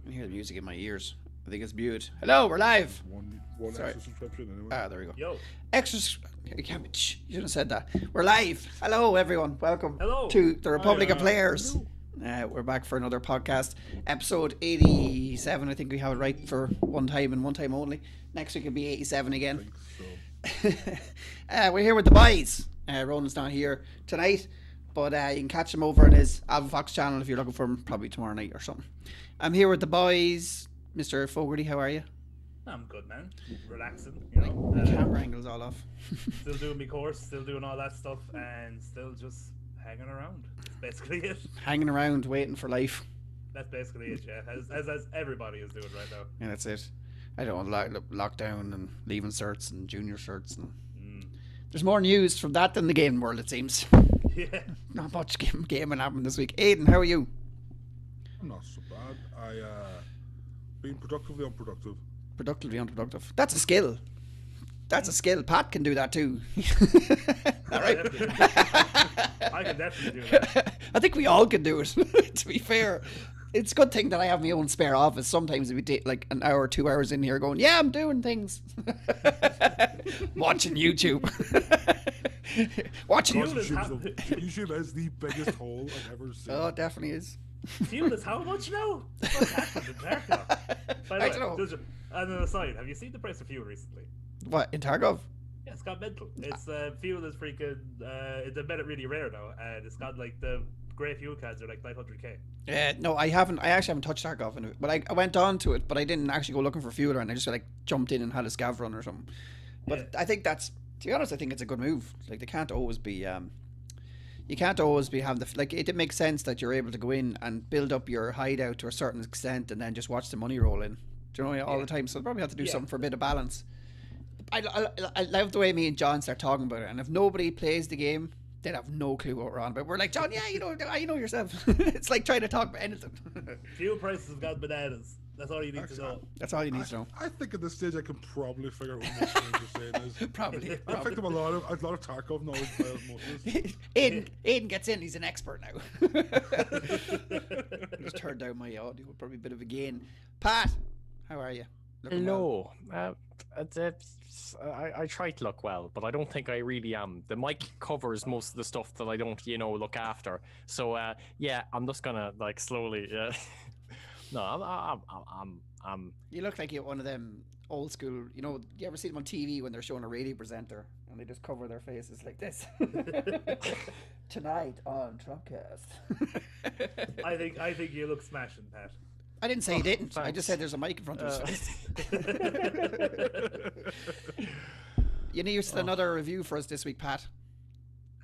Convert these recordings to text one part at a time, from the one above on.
can hear the music in my ears. I think it's muted. Hello, we're live. One Sorry. extra subscription anyway. There we go. Yo. Extra. You should have said that. We're live. Hello, everyone. Welcome Hello. to the Republic of Hi, Players. We're back for another podcast, episode 87. I think we have it right for one time and one time only. Next week will be 87 again. I think so. We're here with the boys. Ronan's not here tonight, but you can catch him over on his Alpha Fox channel if you're looking for him, probably tomorrow night or something. I'm here with the boys. Mr. Fogarty, how are you? I'm good, man. Relaxing, you know. The camera angle's all off. Still doing my course, still doing all that stuff, and still just hanging around. That's basically it. Hanging around, waiting for life. That's basically it, yeah. As everybody is doing right now. Yeah, that's it. I don't know, lockdown and leaving certs and junior certs. And there's more news from that than the gaming world, it seems. Yeah. Not much gaming happened this week. Aidan, how are you? I'm not so bad. Being productively unproductive. Productively unproductive. That's a skill. That's a skill. Pat can do that too. All right. I can definitely do that. I think we all can do it, to be fair. It's a good thing that I have my own spare office. Sometimes we take like an hour, 2 hours in here going, yeah, I'm doing things. Watching YouTube. Watching YouTube is the biggest hole I've ever seen. Oh, it definitely is. Fuel is how much now? What's happened in Tarkov? By the I way, don't know. just as an aside, have you seen the price of fuel recently? What, in Tarkov? Yeah, it's got mental. It's fuel is freaking. They made it really rare now, and it's got like the grey fuel cans are like 900k. No, I haven't. I actually haven't touched Tarkov in it, but I went on to it, but I didn't actually go looking for fuel or anything. I just like jumped in and had a scav run or something. But Yeah. I think that's, to be honest, I think it's a good move. Like they can't always be. You can't always be having the like. It makes sense that you're able to go in and build up your hideout to a certain extent, and then just watch the money roll in. Do you know all the time? So they probably have to do something for a bit of balance. I love the way me and John start talking about it, and if nobody plays the game, they'd have no clue what we're on. But we're like, John, yeah, you know yourself. It's like trying to talk about anything. Fuel prices have got bananas. That's all you need to know. That's all you need to know. I think at this stage I can probably figure out what most things are saying is. Probably. I picked up a lot of Tarkov knowledge by osmosis. Aiden gets in. He's an expert now. Just turned down my audio. Probably a bit of a gain. Pat, how are you? Looking well? Hello. I try to look well, but I don't think I really am. The mic covers most of the stuff that I don't, look after. So yeah, I'm just gonna like slowly. No, I'm. You look like you're one of them old school. You ever see them on TV when they're showing a radio presenter and they just cover their faces like this? Tonight on TROP-Cast. I think you look smashing, Pat. I didn't say he didn't. I thanks. just said there's a mic in front of his face. You need another review for us this week, Pat.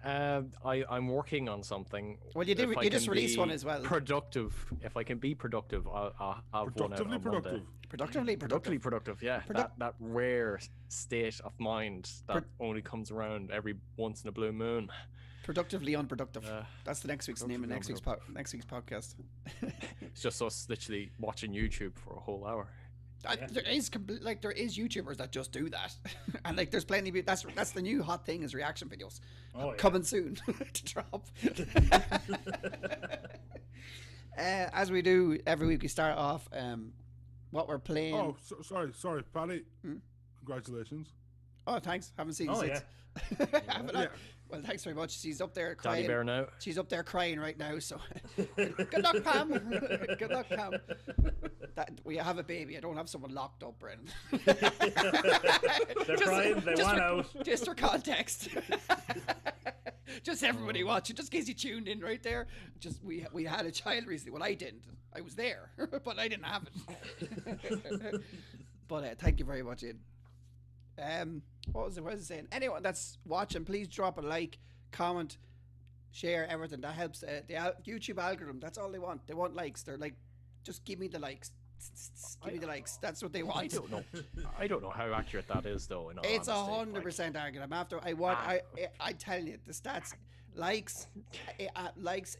I'm working on something. Well, you did. If I You just can released be one as well. Productive. If I can be productive, I'll have one out on Productive. Monday. Productively productive. Yeah, that rare state of mind that only comes around every once in a blue moon. Productively unproductive. That's the next week's name of next week's podcast. It's just us literally watching YouTube for a whole hour. There is YouTubers that just do that, and like there's plenty of that's the new hot thing is reaction videos. Oh, yeah. Coming soon to drop. As we do every week, we start off what we're playing. Oh, sorry, Paddy. Congratulations. Oh, thanks. Haven't seen you since. Yeah. Well, thanks very much. She's up there crying. Daddy bear now. She's up there crying right now. So, good luck, Pam. Good luck, Pam. We have a baby. I don't have someone locked up, Brennan. They're crying. They want out. Just for context. Just everybody watching. Just in case you tuned in right there. Just we had a child recently. Well, I didn't. I was there, but I didn't have it. But thank you very much, Ian. What was it saying? Anyone that's watching, please drop a like, comment, share everything. That helps the YouTube algorithm. That's all they want. They want likes. They're like, just give me the likes. Give me the likes. That's what they want. I don't know how accurate that is, though. It's 100% accurate. I'm after. I tell you the stats. Likes,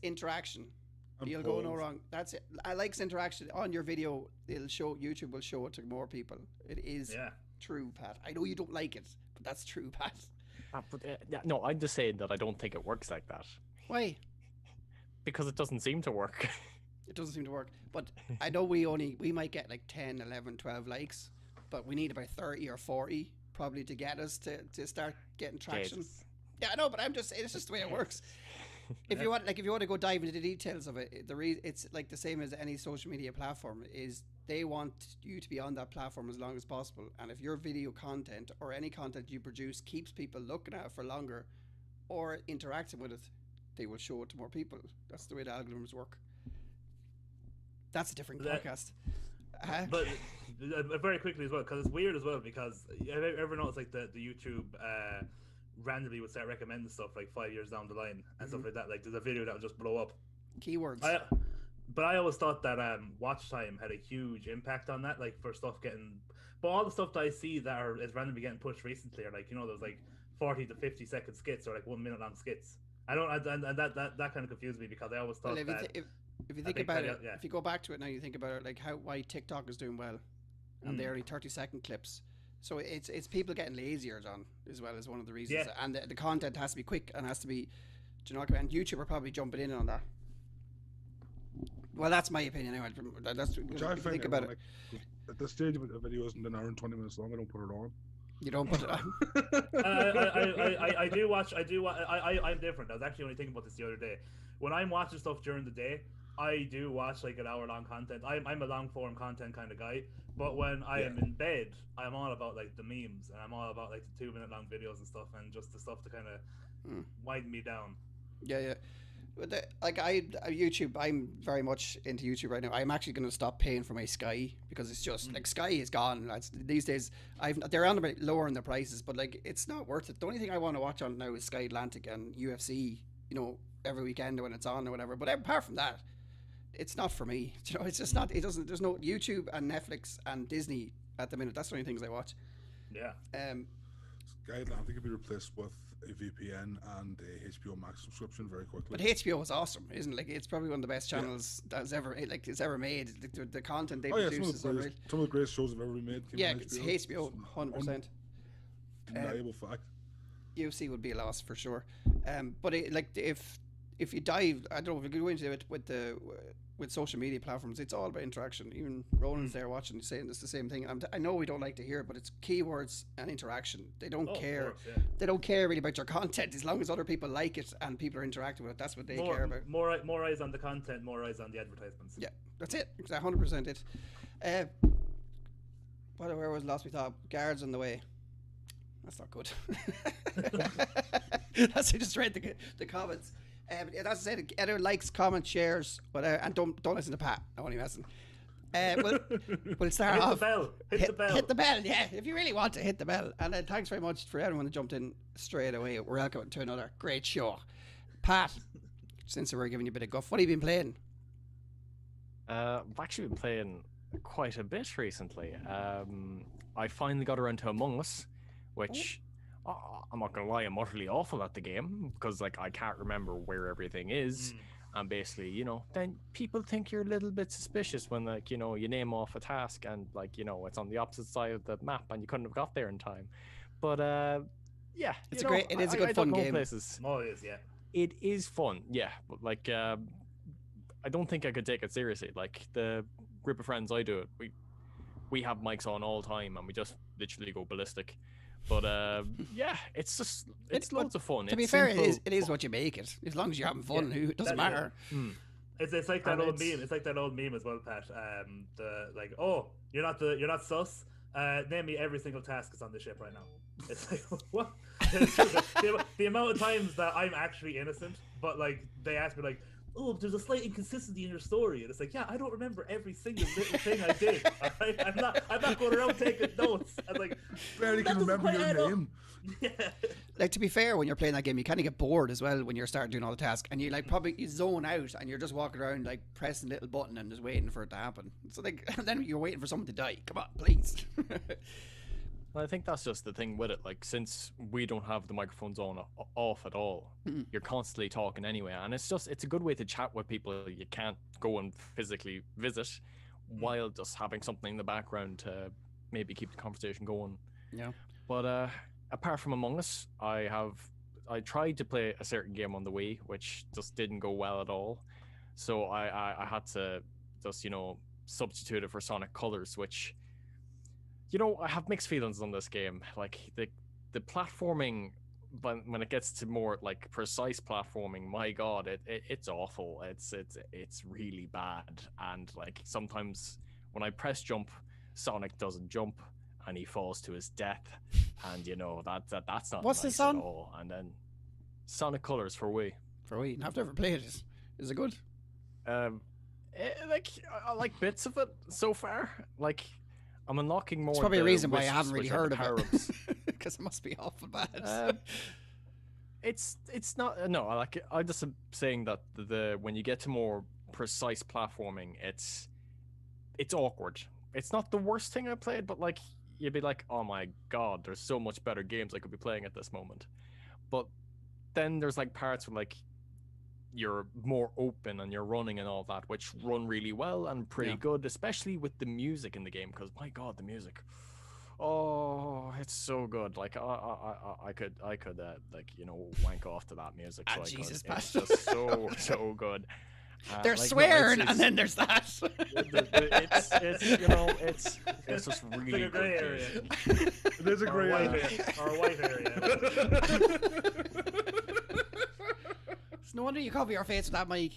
interaction. You'll go no wrong. That's it. Likes, interaction on your video. YouTube will show it to more people. It is. Yeah. True, Pat. I know you don't like it, but that's true, Pat. No, I'm just saying that I don't think it works like that. Why? Because it doesn't seem to work. It doesn't seem to work. But I know we might get like 10, 11, 12 likes, but we need about 30 or 40 probably to get us to start getting traction. Jesus. Yeah, I know, but I'm just saying it's just the way it works. If you want to go dive into the details of it, it's like the same as any social media platform. Is they want you to be on that platform as long as possible, and if your video content or any content you produce keeps people looking at it for longer or interacting with it, they will show it to more people. That's the way the algorithms work. That's a different podcast. But very quickly as well, because it's weird as well, because have you ever noticed like the YouTube randomly would start recommending stuff like 5 years down the line and stuff like that. Like there's a video that will just blow up. Keywords. But I always thought that watch time had a huge impact on that, like for stuff getting. But all the stuff that I see that is randomly getting pushed recently are like, you know, those like 40 to 50 second skits or like 1 minute long skits. And that kind of confused me, because I always thought that. If you think about it, if you go back to it now, you think about it like why TikTok is doing well, and they're only 30-second clips. So it's people getting lazier on as well as one of the reasons. Yeah. And the content has to be quick and has to be, do you know, and YouTube are probably jumping in on that. Well, that's my opinion anyway. That's Which I if you think about it. like, at this stage, a video isn't an hour and 20 minutes long. I don't put it on. You don't put it on. I do watch. I'm different. I was actually only thinking about this the other day. When I'm watching stuff during the day, I do watch like an hour-long content. I'm a long-form content kind of guy. But when I am in bed, I'm all about like the memes, and I'm all about like the 2-minute-long videos and stuff, and just the stuff to kind of wind me down. Yeah. But YouTube, I'm very much into YouTube right now. I'm actually going to stop paying for my Sky, because it's just like Sky is gone. These days, they're on about lowering their prices, but like it's not worth it. The only thing I want to watch on now is Sky Atlantic and UFC, you know, every weekend when it's on or whatever. But apart from that, it's not for me. You know, it's just not. It doesn't. There's no YouTube and Netflix and Disney at the minute. That's the only things I watch. Yeah. Sky Atlantic could be replaced with a VPN and a HBO Max subscription very quickly. But HBO is awesome, isn't it? Like, it's probably one of the best channels that's ever made. The content they produce is unreal. Some of the greatest shows have ever been made. Yeah, it's HBO, 100%. Undeniable fact. UFC would be a loss for sure. But if you dive, I don't know, if you go into it with social media platforms, it's all about interaction. Even Roland's there watching, saying it's the same thing. I know we don't like to hear it, but it's keywords and interaction. They don't care. Of course, yeah. They don't care really about your content, as long as other people like it and people are interacting with it. That's what they care about. More eyes on the content, more eyes on the advertisements. Yeah, that's it. It's 100% it. Where was the last we thought? Guards on the way. That's not good. I just read the comments. That's I said. Either likes, comments, shares, whatever, and don't listen to Pat. I'm only messing. We'll start off. Hit the bell. Hit the bell. Yeah, if you really want to hit the bell. And thanks very much for everyone that jumped in straight away. We're welcome to another great show. Pat, since we're giving you a bit of guff, what have you been playing? I've actually been playing quite a bit recently. I finally got around to Among Us, which I'm not gonna lie, I'm utterly awful at the game, because like I can't remember where everything is, and basically, you know, then people think you're a little bit suspicious when, like, you know, you name off a task and, like, you know, it's on the opposite side of the map and you couldn't have got there in time. But yeah, it is a good fun game. Places. Oh, it is, yeah. It is fun, yeah, but like I don't think I could take it seriously. Like, the group of friends I do it, we have mics on all the time and we just literally go ballistic. But yeah, it's loads of fun. To be fair, it is what you make it. As long as you're having fun, it doesn't matter. It's like that old meme. It's like that old meme as well, Pat. Oh, you're not sus. Name me every single task that's on the ship right now. It's like, what? the amount of times that I'm actually innocent, but like they ask me like, oh, there's a slight inconsistency in your story, and it's like, yeah, I don't remember every single little thing I did. All right? I'm not going around taking notes. I'm like, barely can remember your name. Yeah. Like, to be fair, when you're playing that game, you kind of get bored as well when you're starting doing all the tasks, and you zone out, and you're just walking around like pressing a little button and just waiting for it to happen. So like, and then you're waiting for someone to die. Come on, please. Well, I think that's just the thing with it. Like, since we don't have the microphones on off at all, you're constantly talking anyway, and it's a good way to chat with people you can't go and physically visit, while just having something in the background to maybe keep the conversation going. Yeah. But apart from Among Us, I tried to play a certain game on the Wii, which just didn't go well at all. So I had to just substitute it for Sonic Colors, which I have mixed feelings on this game. Like the platforming, but when it gets to more like precise platforming, my god, it's awful. It's really bad. And like sometimes when I press jump, Sonic doesn't jump and he falls to his death, and that's not What's nice this on? at all. And then Sonic Colors for Wii. For Wii, I've never played it. Is it good? I like bits of it so far. Like I'm unlocking more. It's probably a reason why I wisps, haven't really which are the heard of it. power-ups. Because it must be awful bad. It's not no. I'm just saying that the when you get to more precise platforming, it's awkward. It's not the worst thing I played, but like you'd be like, oh my god, there's so much better games I could be playing at this moment. But then there's like parts where like you're more open and you're running and all that, which run really well and pretty good, especially with the music in the game. Because my god, the music, oh, it's so good. Like I could like wank off to that music. So Jesus, it's just so good. They're like, swearing, no, and then there's that. it's just really a gray area. It is a gray area. Or a white area. It's no wonder you cover your face with that mic.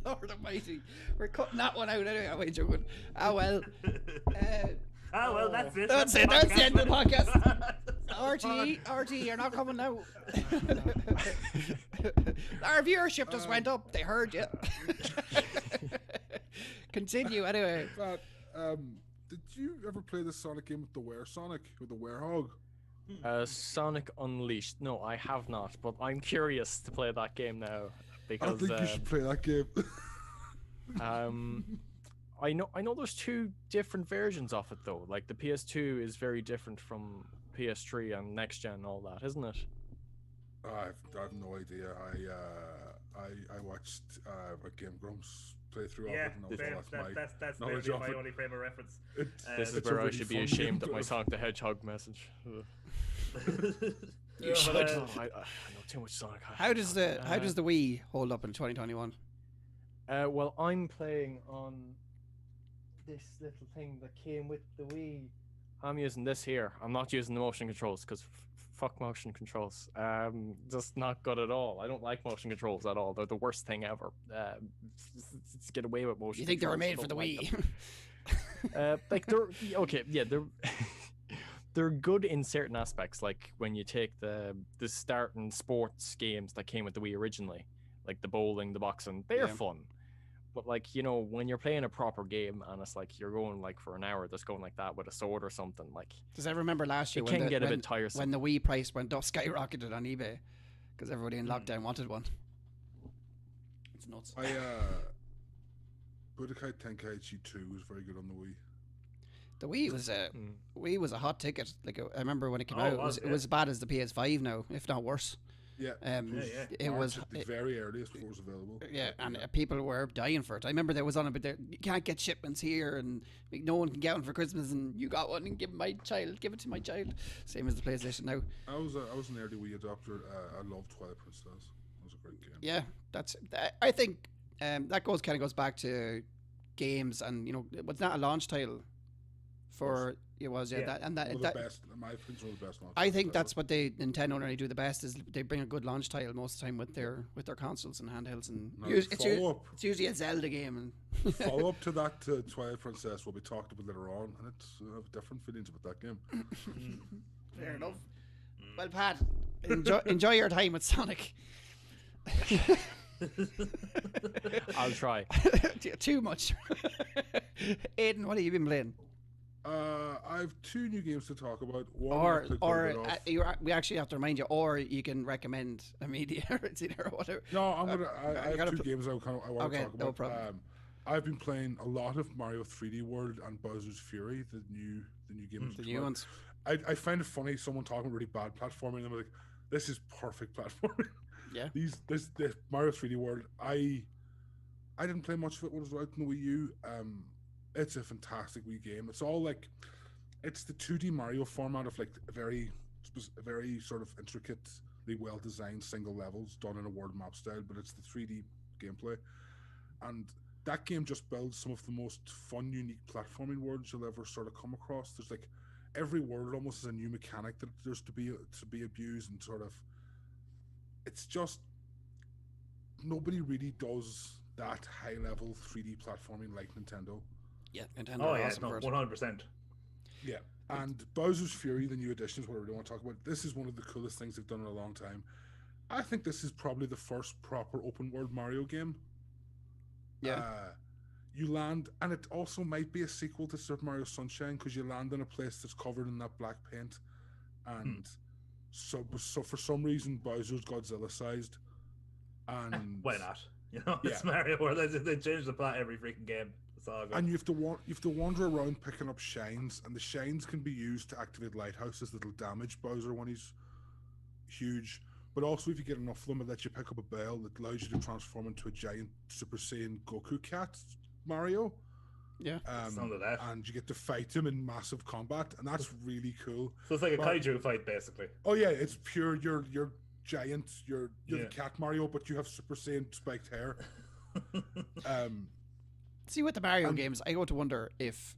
Lord Almighty, we're cutting that one out anyway. I'm joking. Ah well. Well, that's it. That's it. That's the end of the podcast. RT, you're not coming now. Our viewership just went up. They heard you. Continue anyway. But, did you ever play the Sonic game with the Sonic with the Werehog? Sonic Unleashed. No, I have not, but I'm curious to play that game now because I think you should play that game. I know there's two different versions of it though. Like the PS2 is very different from PS3 and next gen and all that, isn't it? I've no idea. I watched a Game Grumps playthrough Yeah, of it, and that's knowledge maybe of my it. only frame of reference. This is it's a where I really should be fun ashamed game of my to- Sonic the Hedgehog message. You should. I know too much Sonic. How does the Wii hold up in 2021? Well, I'm playing on this little thing that came with the Wii. I'm using this here. I'm not using the motion controls because fuck motion controls. Just not good at all. I don't like motion controls at all. They're the worst thing ever. Let's get away with motion. You think they were controls. made for the Don't like Wii? them. Like they're okay. Yeah, they're they're good in certain aspects. Like when you take the starting sports games that came with the Wii originally, like the bowling, the boxing, they're fun. But like when you're playing a proper game and it's like you're going like for an hour, just going like that with a sword or something, like. Does I remember last year It can get a bit tiresome. when the Wii price went up, skyrocketed on eBay because everybody in lockdown wanted one. It's nuts. Budokai Tenkaichi 2 was very good on the Wii. The Wii was a hot ticket. Like I remember when it came Oh, out, it was, it was as bad as the PS5 now, if not worse. Yeah, It was at the very earliest before it was available. yeah, and people were dying for it. I remember there was on it, but you can't get shipments here, and like, no one can get one for Christmas, and you got one and give it to my child. Same as the PlayStation now. I was an early Wii adopter. I loved Twilight Princess. It was a great game. Yeah, I think that goes back to games, and was not a launch title for it was that One of the best. In my opinion, one of the best. I think that's what Nintendo normally do the best is they bring a good launch title most of the time with their consoles and handhelds, and it's usually a Zelda game. And follow up to that Twilight Princess will be talked about later on, and it's different feelings about that game. Fair enough. Well, Pat, enjoy your time with Sonic. I'll try. Too much. Aiden, what have you been playing? I have two new games to talk about. One We actually have to remind you, or you can recommend a media or whatever. No, I have two games I want to talk about. No problem. I've been playing a lot of Mario 3D World and Bowser's Fury, the new games. The new ones. I find it funny someone talking really bad platforming, and I'm like, this is perfect platforming. Yeah. This Mario 3D World, I didn't play much of it when it was out in the Wii U. It's a fantastic Wii game. It's all like, it's the 2D Mario format of like a very sort of intricate well designed single levels done in a world map style, but it's the 3D gameplay. And that game just builds some of the most fun, unique platforming worlds you'll ever sort of come across. There's like every world almost is a new mechanic that there's to be abused, and sort of it's just nobody really does that high level 3D platforming like Nintendo. Yeah, Nintendo. Oh are yeah, awesome no, for it. 100%. Yeah, and Bowser's Fury, the new additions, whatever you want to talk about, this is one of the coolest things they've done in a long time. I think this is probably the first proper open world Mario game. Yeah. You land, and it also might be a sequel to Super Mario Sunshine, because you land in a place that's covered in that black paint, and so for some reason Bowser's Godzilla sized, and Why not? You know, Yeah. it's Mario World. They change the plot every freaking game. It's all good. and you have to wander around picking up shines, and the shines can be used to activate lighthouses that'll damage Bowser when he's huge. But also, if you get enough of them, it lets you pick up a bell that allows you to transform into a giant Super Saiyan Goku cat Mario. Yeah. Sound of that. And you get to fight him in massive combat, and that's really cool. So it's like a But- kaiju fight, basically. Oh yeah, it's pure. You're giant. You're Yeah. the cat Mario, but you have Super Saiyan spiked hair. See, with the Mario And- games, I go to wonder if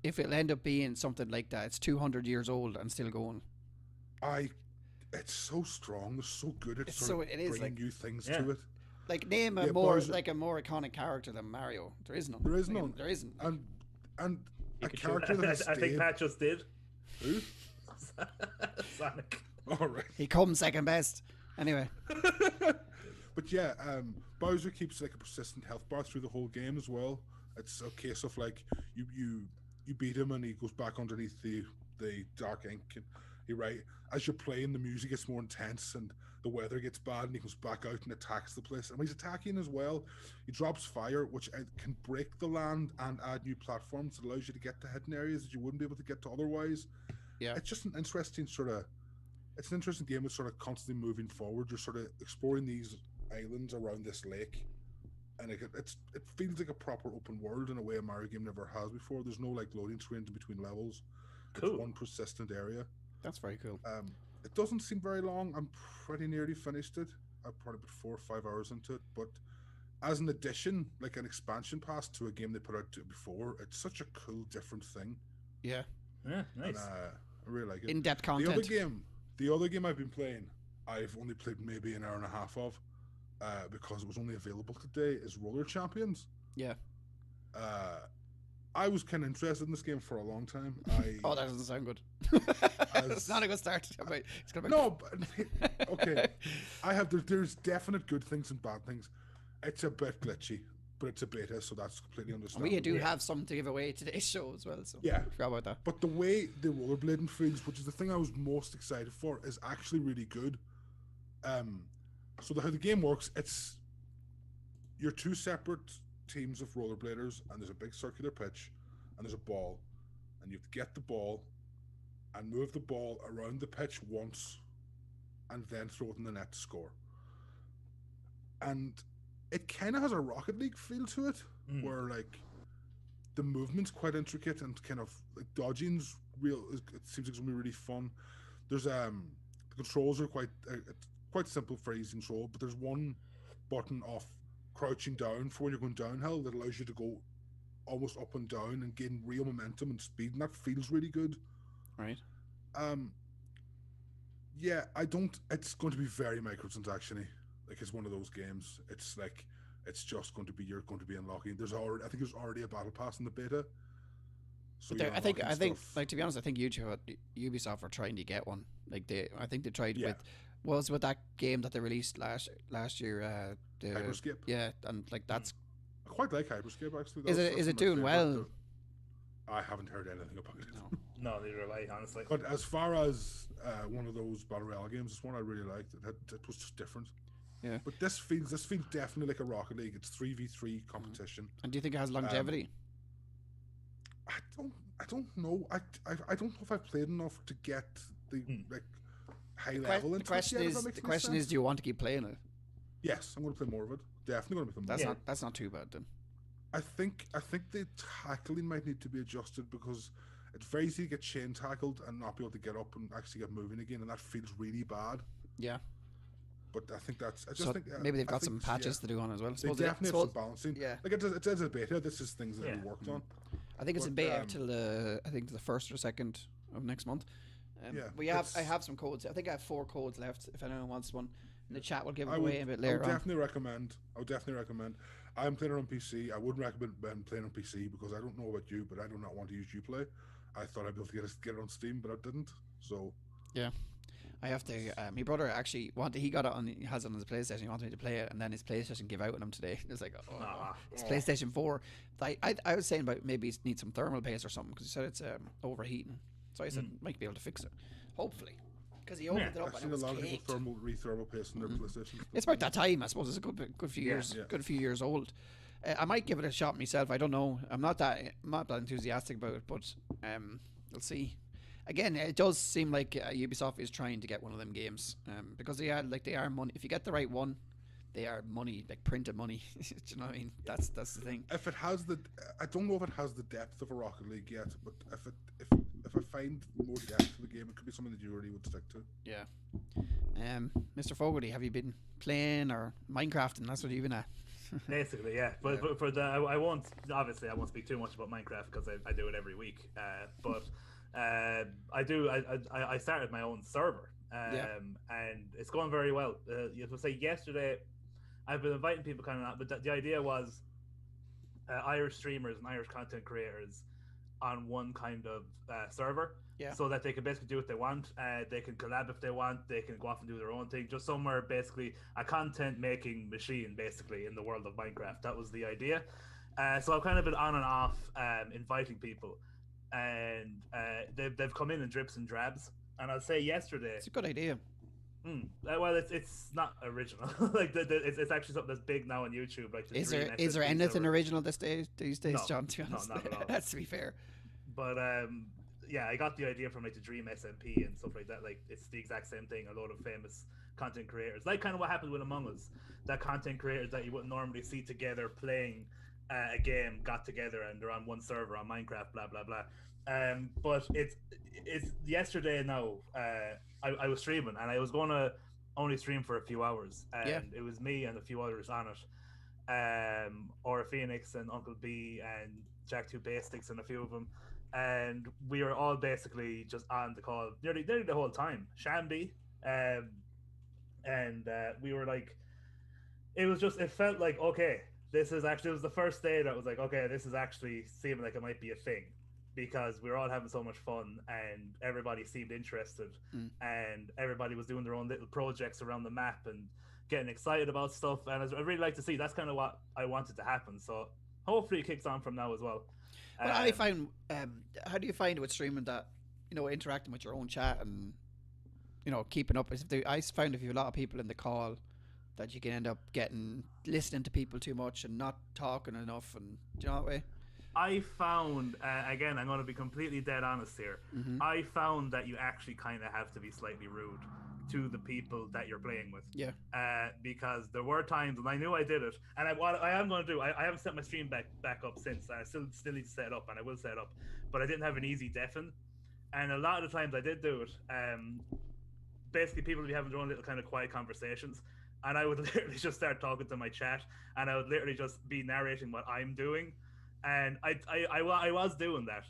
it'll end up being something like that. It's 200 years old and still going. It's so strong. It's so good at It's sort so- of it is, bringing like- new things Yeah. to it. Like, name a Yeah, more Bowser- like a more iconic character than Mario. There is none. There is Like, none. There isn't. And a Pikachu. character that has I think stayed. Pat just did. Who? Sonic. All right. He comes second best. Anyway, But yeah, Bowser keeps like a persistent health bar through the whole game as well. It's a case of like you beat him and he goes back underneath the dark ink, and as you're playing, the music gets more intense and the weather gets bad, and he comes back out and attacks the place. And when he's attacking as well, he drops fire, which can break the land and add new platforms that allows you to get to hidden areas that you wouldn't be able to get to otherwise. yeah. It's just an interesting it's an interesting game that's sort of constantly moving forward. You're sort of exploring these islands around this lake, and it feels like a proper open world in a way a Mario game never has before. There's no like loading screens in between levels. Cool. It's one persistent area. That's very cool. It doesn't seem very long. I'm pretty nearly finished it. I've probably put 4 or 5 hours into it, but as an addition, like an expansion pass to a game they put out before, it's such a cool, different thing. Yeah. Yeah, And, nice. I really like it. In-depth The other content. game I've been playing, I've only played maybe an hour and a half of, because it was only available today, is Roller Champions. Yeah. I was kind of interested in this game for a long time. Oh, that doesn't sound good. As- It's not a good start. It's gonna be... No, but okay. There's definite good things and bad things. It's a bit glitchy, but it's a beta, so that's completely understandable. We do have some to give away today's show as well. So Yeah. forgot about that. But the way the rollerblading feels, which is the thing I was most excited for, is actually really good. So how the game works, you're two separate teams of rollerbladers, and there's a big circular pitch, and there's a ball, and you have to get the ball and move the ball around the pitch once, and then throw it in the net to score. And it kind of has a Rocket League feel to it, where like the movement's quite intricate and kind of like dodging's real. It seems like it's gonna be really fun. There's the controls are quite simple for easy control, but there's one button off crouching down for when you're going downhill that allows you to go almost up and down and gain real momentum and speed, and that feels really good. Right. Yeah, it's going to be very microtransaction-y. Like, it's one of those games. It's like it's just going to be, you're going to be unlocking. I think there's already a battle pass in the beta. So But you're I think, unlocking stuff. like, to be honest, I think Ubisoft are trying to get one. Like I think they tried Yeah. with that game that they released last year. Hyperscape. Yeah, and like that's I quite like Hyperscape, actually. Is That's it my doing favourite, well? though. I haven't heard anything about it. no. No, neither have I, honestly. But as far as one of those battle royale games, it's one I really liked. It was just different. Yeah. But this feels definitely like a Rocket League. It's 3v3 competition. And do you think it has longevity? I don't know. I don't know if I've played enough to get the like high level. The question is, do you want to keep playing it? Yes, I'm going to play more of it. Definitely going to play more. That's not too bad then. I think the tackling might need to be adjusted, because it's very easy to get chain tackled and not be able to get up and actually get moving again, and that feels really bad. Yeah. But I think that's. I just So think maybe they've I got think, some patches to do on as well. I They suppose definitely have suppose- some balancing. yeah. Like it is a beta. This is things that we worked on. I think it's in But, beta till I think the 1st or 2nd of next month. Yeah, I have some codes. I think I have 4 codes left. If anyone wants one, in the chat, we'll give it I away a bit would later on. definitely recommend. I would definitely recommend. I'm playing it on PC. I wouldn't recommend playing on PC because I don't know about you, but I do not want to use Uplay. I thought I'd be able to get it on Steam, but I didn't. So Yeah, I have to. My brother actually wanted. He got it on. He has it on his PlayStation. He wanted me to play it, and then his PlayStation gave out on him today. It was like, it's PlayStation 4. I was saying about maybe it needs some thermal paste or something because he said it's overheating. So I said might be able to fix it, hopefully, because he opened it up I've and seen it a was lot of people caked. thermal paste in their PlayStation. It's about that time, I suppose. It's a good few years, good few years old. I might give it a shot myself. I don't know. I'm not that enthusiastic about it, but we'll see. Again, it does seem like Ubisoft is trying to get one of them games because they are money. If you get the right one, they are money, like printed money. Do you know what I mean? That's the thing. If it has I don't know if it has the depth of a Rocket League yet, but if I find more depth to the game, it could be something that you really would stick to. Yeah. Mr. Fogarty, have you been playing or Minecrafting? That's what you've been at. Basically, yeah. But for I won't speak too much about Minecraft because I do it every week. But I started my own server, and it's going very well. You have to say yesterday, I've been inviting people kind of, but the idea was Irish streamers and Irish content creators on one kind of server, so that they can basically do what they want. They can collab if they want. They can go off and do their own thing. Just somewhere, basically a content making machine, basically in the world of Minecraft. That was the idea. So I've kind of been on and off inviting people, and they've come in drips and drabs. And I'll say yesterday, it's a good idea. Well, it's not original. Like it's actually something that's big now on YouTube. Like is there anything original these days, no, John? To be honest, not at all. That's to be fair. But yeah, I got the idea from like the Dream SMP and stuff like that. Like it's the exact same thing. A lot of famous content creators, like kind of what happened with Among Us. That content creators that you wouldn't normally see together playing a game got together and they're on one server on Minecraft. Blah blah blah. But it's yesterday now. I was streaming and I was going to only stream for a few hours, and it was me and a few others on it, Aura Phoenix and Uncle B and Jack 2 Basics and a few of them, and we were all basically just on the call nearly the whole time. Shambi, and we were like, it felt like, okay, it was the first day that was like, okay, this is actually seeming like it might be a thing. Because we were all having so much fun and everybody seemed interested and everybody was doing their own little projects around the map and getting excited about stuff. And I really like to see that's kind of what I wanted to happen. So hopefully it kicks on from now as well. Well, I find, how do you find with streaming that, interacting with your own chat and, keeping up? I found if you have a lot of people in the call that you can end up listening to people too much and not talking enough. And do you know that way? I found, again, I'm going to be completely dead honest here. I found that you actually kind of have to be slightly rude to the people that you're playing with. Yeah. Because there were times when I knew I did it, and what I am going to do, I haven't set my stream back up since. I still need to set it up, and I will set it up. But I didn't have an easy deafen, and a lot of the times I did do it. Basically, people would be having their own little kind of quiet conversations, and I would literally just start talking to my chat, and I would literally just be narrating what I'm doing. And I was doing that,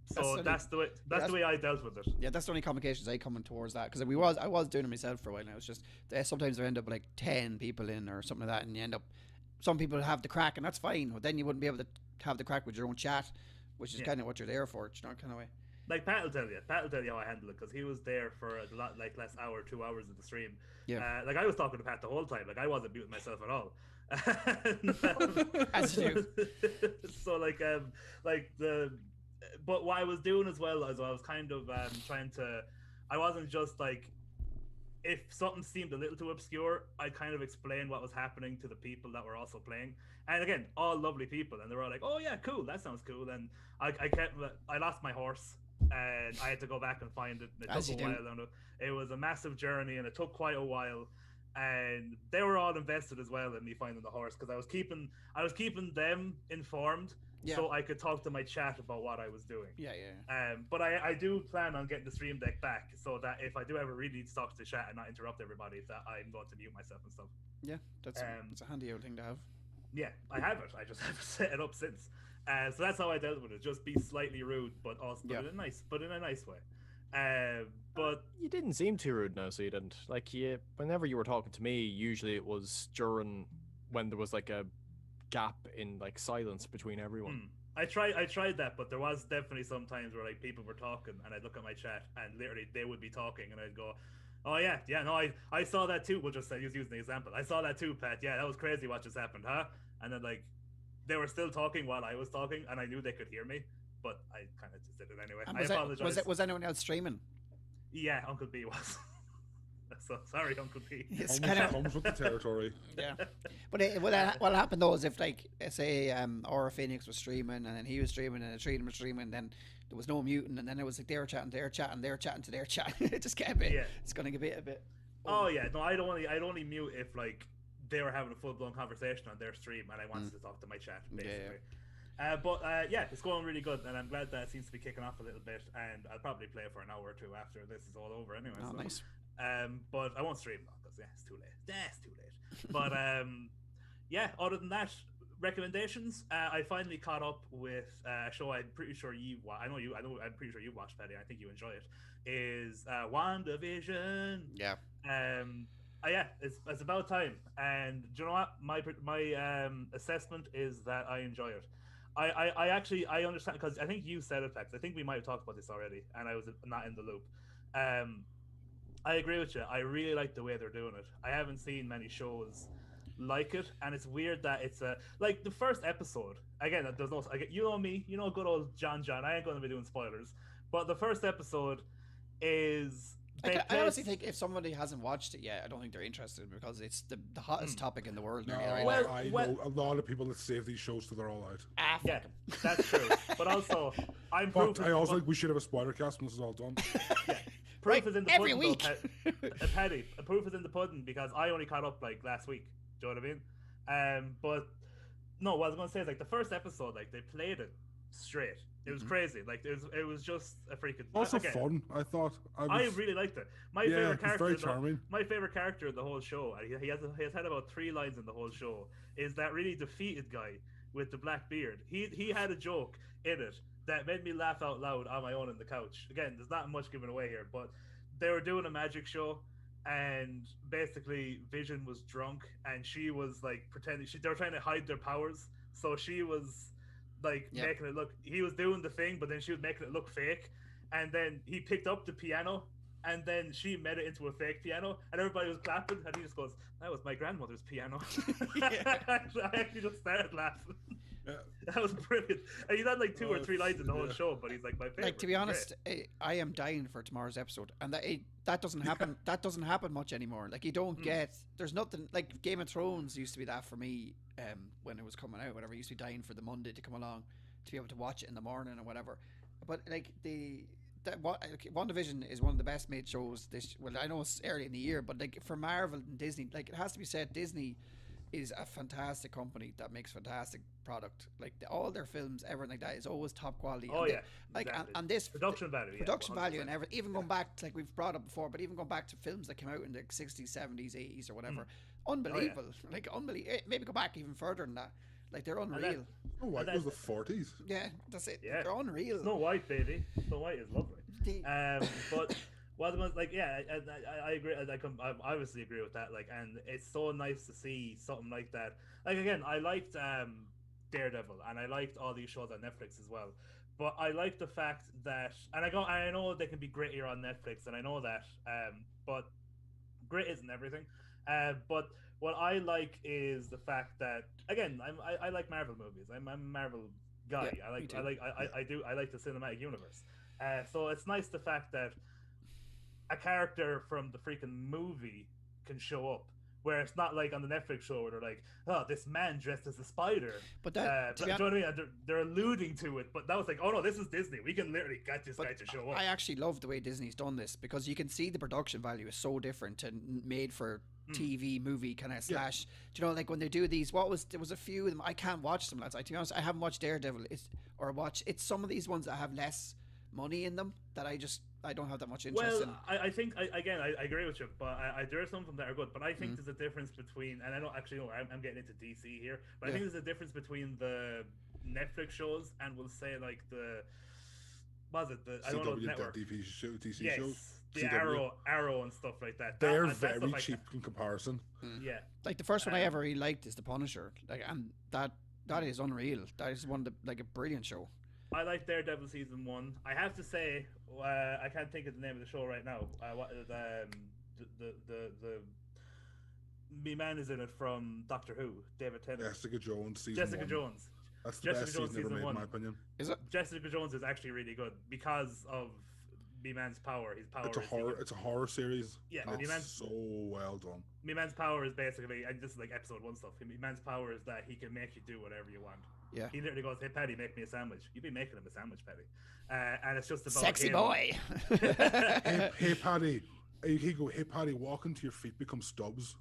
so that's the way I dealt with it. Yeah, that's the only complications I coming towards that, because I was doing it myself for a while. And it was just sometimes there end up with like 10 people in or something like that, and you end up, some people have the crack, and that's fine. But then you wouldn't be able to have the crack with your own chat, which is kind of what you're there for, kind of way. Like Pat will tell you how I handle it, because he was there for a lot, like last hour, 2 hours of the stream. Yeah. Like I was talking to Pat the whole time. Like I wasn't muting myself at all. As you do. So but what I was doing as well as I was kind of trying to, I wasn't just like, if something seemed a little too obscure, I kind of explained what was happening to the people that were also playing. And again, all lovely people, and they were all like, oh yeah, cool, that sounds cool. And I lost my horse and I had to go back and find it. It took a while. It was a massive journey and it took quite a while. and they were all invested as well in me finding the horse because I was keeping them informed so I could talk to my chat about what I was doing. But I do plan on getting the stream deck back so that if I do ever really need to talk to the chat and not interrupt everybody, that I'm going to mute myself and stuff. Yeah, that's a handy old thing to have. Yeah, I have it. I just haven't set it up since. So that's how I dealt with it. Just be slightly rude, but also in a nice way. But you didn't seem too rude now, so you didn't. Like, whenever you were talking to me, usually it was during when there was like a gap in like silence between everyone. I tried that, but there was definitely some times where like people were talking, and I'd look at my chat, and literally they would be talking, and I'd go, "Oh yeah, no, I saw that too." We'll just use the example. I saw that too, Pat. Yeah, that was crazy what just happened, huh? And then like they were still talking while I was talking, and I knew they could hear me, but I kind of just did it anyway. I apologize. Was anyone else streaming? Yeah, Uncle B was. So sorry, Uncle P. It's kind of comes with the territory. Yeah, but what happened though is if like say Aura Phoenix was streaming and then he was streaming and the three of them were streaming, then there was no muting, and then it was like they were chatting to their chat. It just get a bit. Yeah. It's gonna get a bit. Oh yeah, no, I'd only mute if like they were having a full blown conversation on their stream and I wanted to talk to my chat basically. Yeah. It's going really good, and I'm glad that it seems to be kicking off a little bit. And I'll probably play for an hour or two after this is all over anyway. Oh, so. Nice. But I won't stream because it's too late. It's too late. But other than that, recommendations. I finally caught up with a show I'm pretty sure I'm pretty sure you watched, Paddy. I think you enjoy it. Is WandaVision. Yeah. It's about time. And do you know what? My assessment is that I enjoy it. I understand because I think you said it, Pax. I think we might have talked about this already, and I was not in the loop. I agree with you. I really like the way they're doing it. I haven't seen many shows like it, and it's weird that it's like the first episode. Again, there's no, you know me, you know good old John. I ain't going to be doing spoilers, but the first episode is. I honestly think if somebody hasn't watched it yet, I don't think they're interested because it's the hottest topic in the world. No, I know a lot of people that save these shows till they're all out. Yeah, that's true. But also, I also think we should have a spoiler cast when this is all done. Yeah. Proof is in the every pudding, week. Though, Paddy. Proof is in the pudding because I only caught up like last week. Do you know what I mean? But no, what I was gonna say is like the first episode, like they played it straight. It was crazy. Like it was just a freaking. Also fun. I thought. I really liked it. My favorite character. Very charming. My favorite character in the whole show. He has had about 3 lines in the whole show. Is that really defeated guy with the black beard? He had a joke in it that made me laugh out loud on my own in the couch. Again, there's not much given away here, but they were doing a magic show, and basically Vision was drunk, and she was like pretending they were trying to hide their powers. So she was like making it look. He was doing the thing, but then she was making it look fake. And then he picked up the piano, and then she made it into a fake piano, and everybody was clapping, and he just goes, "That was my grandmother's piano." I actually just started laughing. Yeah. That was brilliant. And he's had like 2 or 3 lines in the whole show, but he's like my favorite. Like, to be honest, I am dying for tomorrow's episode, and that doesn't happen. That doesn't happen much anymore. Like you don't get. There's nothing like Game of Thrones used to be that for me. When it was coming out, whatever, I used to be dying for the Monday to come along to be able to watch it in the morning or whatever. But like WandaVision is one of the best made shows. I know it's early in the year, but like for Marvel and Disney, like it has to be said, Disney is a fantastic company that makes fantastic product. Like all their films, everything like that is always top quality. Oh, and like exactly. and this production value and everything. Even going back to, like we've brought up before, but even going back to films that came out in the 60s, 70s, 80s or whatever, unbelievable. Like unbelievable. Maybe go back even further than that. Like they're unreal. Snow White was the 40s. Yeah, that's it. Yeah. They're unreal. Snow White, baby. Snow White is lovely. But like I agree. I obviously agree with that. Like, and it's so nice to see something like that. Like again, I liked Daredevil, and I liked all these shows on Netflix as well. But I like the fact that, and I know they can be grittier on Netflix, and I know that. But grit isn't everything. But what I like is the fact that, again, I like Marvel movies. I'm a Marvel guy. Yeah, I like the cinematic universe. So it's nice the fact that a character from the freaking movie can show up, where it's not like on the Netflix show where they're like, "Oh, this man dressed as a spider." But that, do you know what I mean? They're alluding to it, but that was like, "Oh no, this is Disney. We can literally get this guy to show up." I actually love the way Disney's done this because you can see the production value is so different and made for TV movie kind of slash. Do you know, like when they do these? There was a few of them. I can't watch them, lads. To be honest, I haven't watched Daredevil. It's some of these ones that have less money in them that I don't have that much interest in. I think I agree with you, but there are some of them that are good. But I think there's a difference between, and I don't actually know. I'm getting into DC here, but I think there's a difference between the Netflix shows and we'll say like the I don't know, network DC shows. The CW. Arrow and stuff like that. They're very cheap in comparison. Yeah, like the first one I ever really liked is The Punisher. Like, and that is unreal. That is one of a brilliant show. I like Daredevil season 1. I have to say, I can't think of the name of the show right now. The me man is in it from Doctor Who, David Tennant. Jessica Jones season 1. Jones. That's the Jessica best Jones season ever season made, 1. in my opinion. Is it? Jessica Jones is actually really good because of Me-Man's power. His power. It's a horror series. Yeah, it's so well done. Me-Man's power is basically, and this is like episode 1 stuff. Me-Man's power is that he can make you do whatever you want. Yeah. He literally goes, "Hey Paddy, make me a sandwich." You'd be making him a sandwich, Paddy. And it's just about sexy him. boy. hey Paddy, he go, "Hey Paddy, walk into your feet become stubs."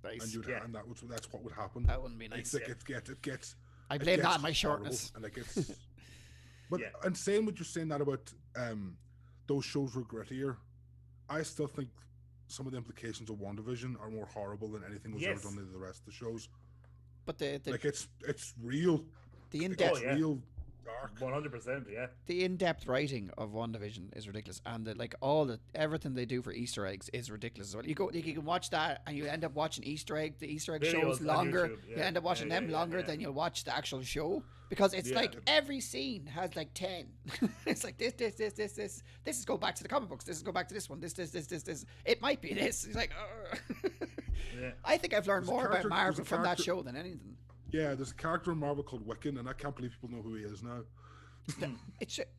Nice. And that's what would happen. That wouldn't be nice. It gets. I blame that on my shortness. And it gets. But and saying what you're saying that about those shows were grittier, I still think some of the implications of WandaVision are more horrible than anything was ever done to the rest of the shows. But it's real. The in-depth, real dark. 100%, yeah. The in-depth writing of WandaVision is ridiculous, and everything they do for Easter eggs is ridiculous as well. You can watch that, and you end up watching the Easter egg videos shows longer. YouTube, You end up watching them longer than you'll watch the actual show because it's like every scene has like 10. It's like this. This is go back to the comic books. This is go back to this one. This. It might be this. It's like. I think I've learned more about Marvel from that show than anything. Yeah, there's a character in Marvel called Wiccan, and I can't believe people know who he is now.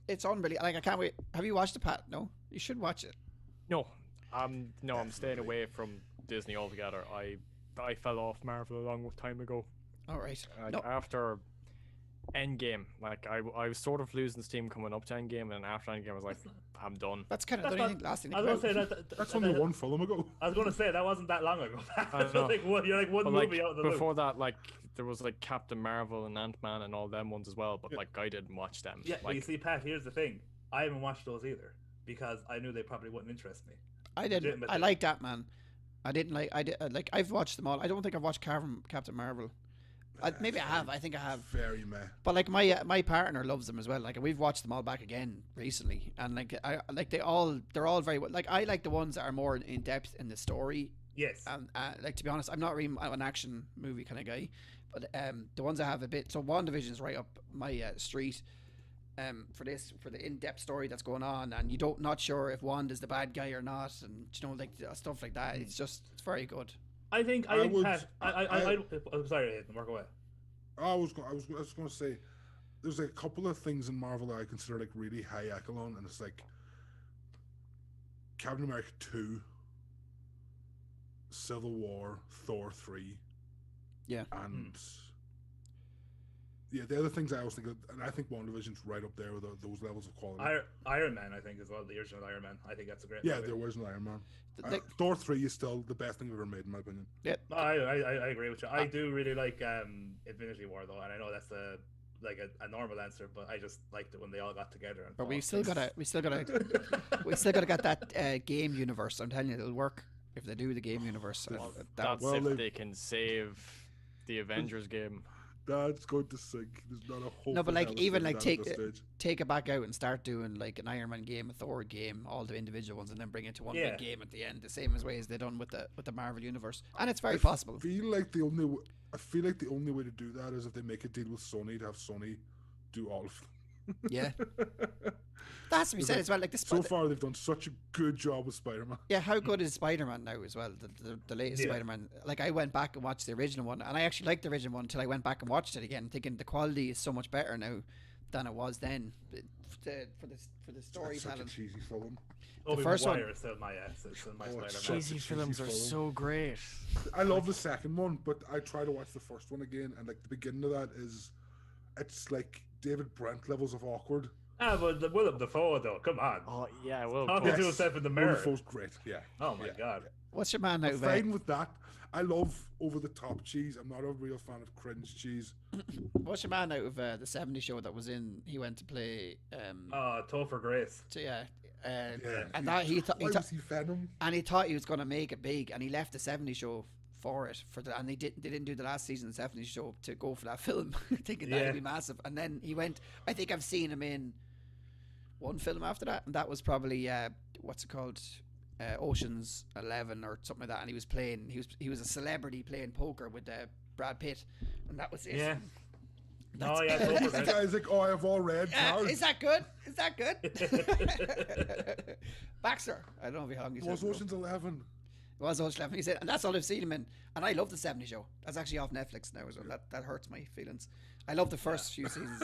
It's unbelievable. Like, I can't wait. Have you watched it, Pat? No, you should watch it. No, I'm staying away from Disney altogether. I fell off Marvel a long time ago. All right. After Endgame, like I was sort of losing steam coming up to Endgame, and after Endgame, I was like, I'm done. That's kind of the only last thing. I was going to say that's only one film ago. I was going to say that wasn't that long ago. You're like one but movie out of the before loop. that, like there was like Captain Marvel and Ant-Man and all them ones as well, but like I didn't watch them. Yeah, like, but you see, Pat, here's the thing: I haven't watched those either because I knew they probably wouldn't interest me. I didn't. I liked that, man. I didn't like. I did like. I've watched them all. I don't think I've watched Captain Marvel. Maybe I have. I think I have. Very meh. But like my partner loves them as well. Like we've watched them all back again recently, and they're all very like I like the ones that are more in depth in the story. Yes. And like to be honest, I'm not really an action movie kind of guy, but the ones I have a bit. So WandaVision's right up my street. For the in-depth story that's going on, and not sure if Wanda's the bad guy or not, and like stuff like that. It's very good. I'm sorry, work away. I was going to say, there's a couple of things in Marvel that I consider like really high echelon, and it's like Captain America 2, Civil War, Thor 3, and the other things I always think of, and I think WandaVision's right up there with those levels of quality. Iron Man, I think, as well. The original Iron Man, I think that's a great. Yeah, movie. the original Iron Man. Thor 3 is still the best thing we've ever made, in my opinion. Yeah, I agree with you. I do really like Infinity War though, and I know that's a normal answer, but I just liked it when they all got together. And but we still gotta get that game universe. I'm telling you, it'll work if they do the game universe. If they can save the Avengers game. That's going to sink. There's not a hope. No, but like even like take it back out and start doing like an Iron Man game, a Thor game, all the individual ones, and then bring it to one big game at the end, the same way as they done with the Marvel universe, and it's very possible. I feel like the only way to do that is if they make a deal with Sony to have Sony do all of them. Yeah, that's what we said as well. Like this. So far, they've done such a good job with Spider-Man. Yeah, how good is Spider-Man now as well? The latest Spider-Man. Like I went back and watched the original one, and I actually liked the original one until I went back and watched it again, thinking the quality is so much better now than it was then. For the storytelling. Such a cheesy film. The first one is still my Spider-Man. Cheesy films are so great. I love the second one, but I try to watch the first one again, and like the beginning of that it's like David Brent levels of awkward. But Willem Dafoe though, come on. Oh yeah, well, talking to himself in the mirror. Willem Dafoe's great. Yeah. Oh my god. What's your man out I'm of fine with that. I love over-the-top cheese. I'm not a real fan of cringe cheese. What's your man out of the 70s show that was in? He went to play. Topher Grace. So yeah. Yeah. And that he Why was he Venom? and he thought he was going to make it big, and he left the 70s show for it and they didn't do the last season of the 70s show to go for that film, thinking that would be massive. And then he went. I think I've seen him in one film after that, and that was probably what's it called? Ocean's 11 or something like that, and he was playing. He was a celebrity playing poker with Brad Pitt, and that was it. Yeah. That's Topher The Grace. guy's like, oh, I have all red cards. Is that good? Is that good? Baxter, I don't know if how long you It was said. Ocean's 11. It was Ocean's 11. He said, and that's all I've seen him in. And I love the 70s show. That's actually off Netflix now, so that hurts my feelings. I love the first few seasons.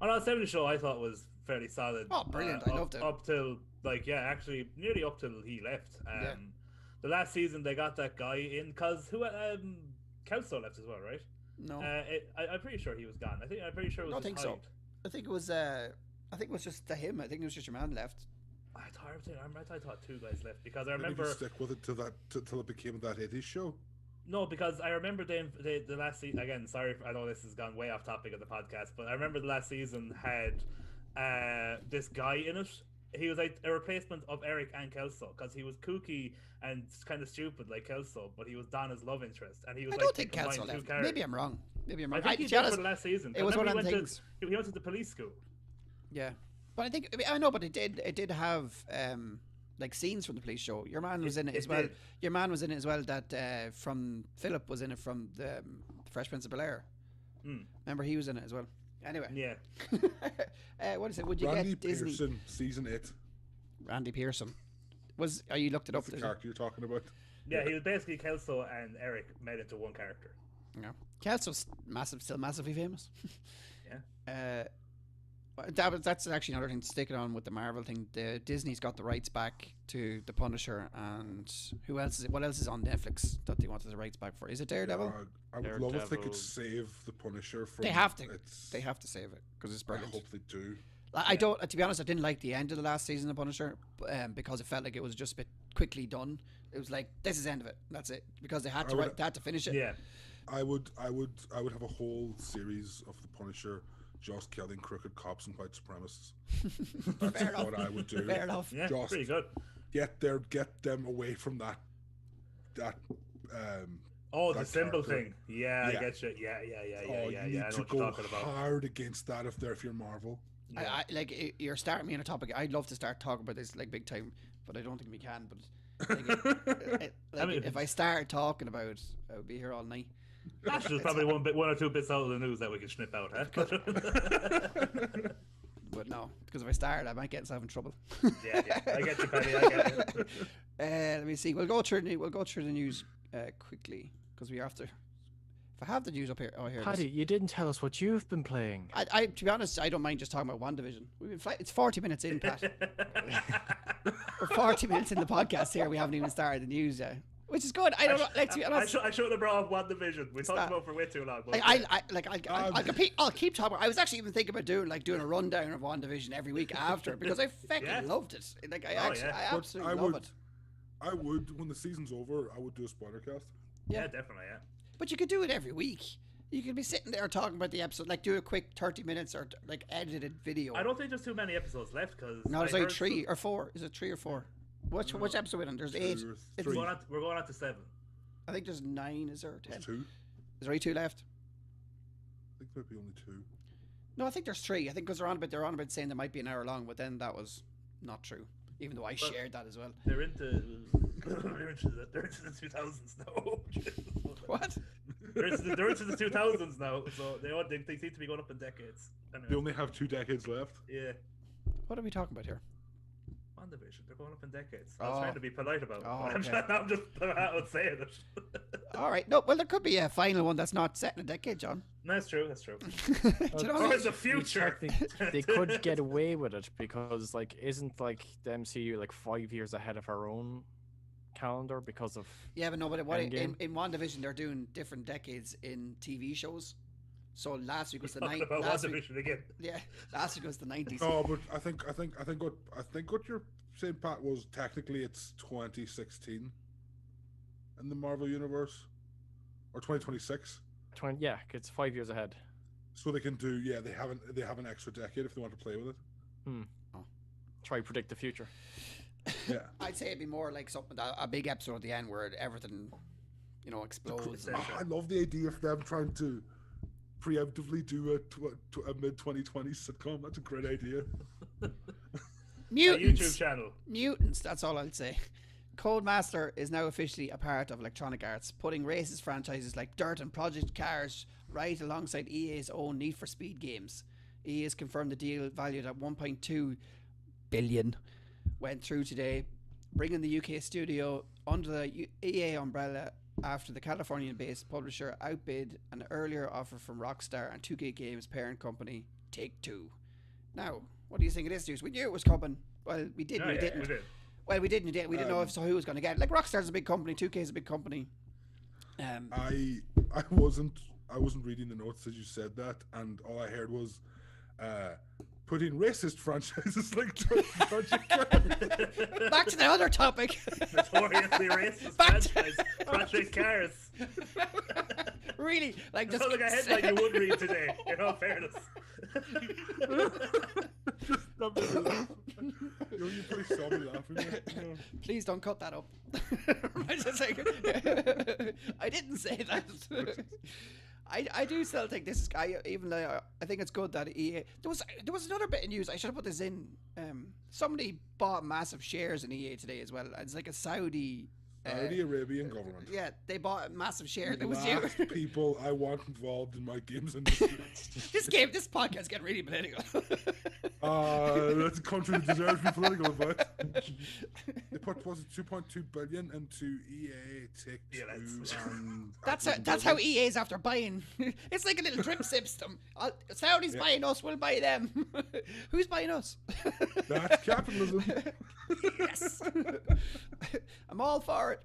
Oh no, 70 show I thought was fairly solid. Oh, brilliant. I loved it. Up till, actually nearly up till he left. The last season they got that guy in, because Kelso left as well, right? No, I'm pretty sure he was gone. I'm pretty sure it was I don't think so. Hyde. I think it was. I think it was just him. I think it was just your man left. I thought two guys left, because I Maybe remember. stick with it till it became that 80s show. No, because I remember the last season, again, sorry, I know this has gone way off topic of the podcast, but I remember the last season had this guy in it. He was like a replacement of Eric and Kelso, because he was kooky and kind of stupid like Kelso, but he was Donna's love interest, and he was I like don't think combined Kelso two left. characters. Maybe I'm wrong. I think he to be did honest, for the last season. it was one of the things. He went to the police school. Yeah, but I know, but it did have like scenes from the police show. Your man was in it as well. did. Your man was in it as well. That from Philip was in it from the Fresh Prince of Bel-Air. Remember, he was in it as well. Anyway, Yeah. what is it? Would you Randy get Disney? Pearson, season 8. Randy Pearson. You looked it up? That's the did you? character you're talking about. Yeah, he was basically Kelso and Eric made into one character. Yeah. Kelso's still massively famous. Yeah. That's actually another thing, sticking on with the Marvel thing. Disney's got the rights back to the Punisher, and what else is on Netflix that they wanted the rights back for? Is it Daredevil? I would love if they could Daredevil. save the Punisher from. They have to. It's, They have to save it because it's I brilliant. hope they do. I don't. To be honest, I didn't like the end of the last season of Punisher because it felt like it was just a bit quickly done. It was like, this is the end of it. That's it, because they had to finish it. Yeah. I would have a whole series of the Punisher just killing crooked cops and white supremacists. That's Fair enough. what I would do. Fair enough. Yeah, Just pretty good. Get them away from that Oh, the that symbol character. thing. Yeah, I Yeah. get you. Yeah. You I need know to what you're go talking about. hard against that if you're Marvel. Yeah. I like, you're starting me on a topic. I'd love to start talking about this like big time, but I don't think we can. But if I start talking about it, I would be here all night. Ash, there's probably one or two bits out of the news that we can snip out, huh? But no, because if I start, I might get myself in trouble. yeah, I get you, Paddy. I get you. Let me see. We'll go through the news quickly because we have to. If I have the news up here, here. it is. Paddy, you didn't tell us what you've been playing. I to be honest, I don't mind just talking about WandaVision. It's 40 minutes in, Pat. We're 40 minutes in the podcast here. We haven't even started the news yet, which is good. I don't know. Let's be honest. I shouldn't have brought up WandaVision. We talked that? about it for way too long. But I'll keep talking. I was actually even thinking about doing a rundown of WandaVision every week after, because I fucking loved it. Like I absolutely love it. I would, when the season's over, I would do a spoiler cast. yeah, definitely, yeah. But you could do it every week. You could be sitting there talking about the episode, like do a quick 30 minutes or like edited video. I don't think there's too many episodes left, because No, there's like 3 or 4. Is it 3 or 4? Which episode are we on? There's 8. 2 or It's- 3. we're going on to 7. I think there's 9. Is there 10? There's 2. Is there only 2 left? I think there might be only 2. No, I think there's 3. I think because they're on about saying they might be an hour long, but then that was not true. Even though I shared that as well. They're into the 2000s now. What? They're into the 2000s now, so they seem to be going up in decades. Anyway, They only have 2 decades left. yeah. What are we talking about here? WandaVision, they're going up in decades. I was Oh. trying to be polite about it. Oh, But okay. I'm just out saying it. All right. No, well, there could be a final one that's not set in a decade, John. No, that's true. That's true. Do you know what I Or mean? it's the future. They could get away with it because, like, isn't like the MCU like 5 years ahead of our own calendar because of Yeah, but no, but what, Endgame. in WandaVision, they're doing different decades in TV shows. So last week was the Talking 90s. about Last week, WandaVision again. yeah, last week was the 90s. No, but I think what you're saying, Pat, was technically it's 2016. in the Marvel universe, or 2026. Yeah, it's 5 years ahead. So they can do, yeah, they have an extra decade if they want to play with it. Try predict the future. Yeah. I'd say it'd be more like something that a big episode at the end where everything, explodes. I love the idea of them trying to preemptively do a mid-2020 sitcom. That's a great idea. Mutants. A YouTube channel. Mutants, that's all I'll say. Codemaster is now officially a part of Electronic Arts, putting racist franchises like Dirt and Project Cars right alongside EA's own Need for Speed games. EA has confirmed the deal, valued at 1.2 billion, went through today, bringing the UK studio under the EA umbrella after the Californian-based publisher outbid an earlier offer from Rockstar and 2K Games parent company Take-Two. Now, what do you think of this news? We knew it was coming. Well, we did. We didn't. We did. Well, we didn't. We didn't know who was going to get it. Like, Rockstar's a big company. 2K's a big company. I wasn't reading the notes as you said that, and all I heard was putting racist franchises like Project Cars. Back to the other topic. Notoriously racist franchise, Project Cars. Really, like just That's like a headline you would read today. In all fairness. You probably saw me laughing. Please don't cut that up. I didn't say that. I do still think this is. Even though I think it's good that EA. There was another bit of news. I should have put this in. Somebody bought massive shares in EA today as well. It's like a Saudi Arabian government. Yeah, they bought a massive share. That was Last you. people I want involved in my games industry. This podcast is getting really political. That's a country that deserves to be political about. They put, was it 2.2 billion into EA, Take-Two, and That's how EA is after buying. It's like a little drip system. Saudi's buying us, we'll buy them. Who's buying us? That's capitalism. Yes. I'm all for it.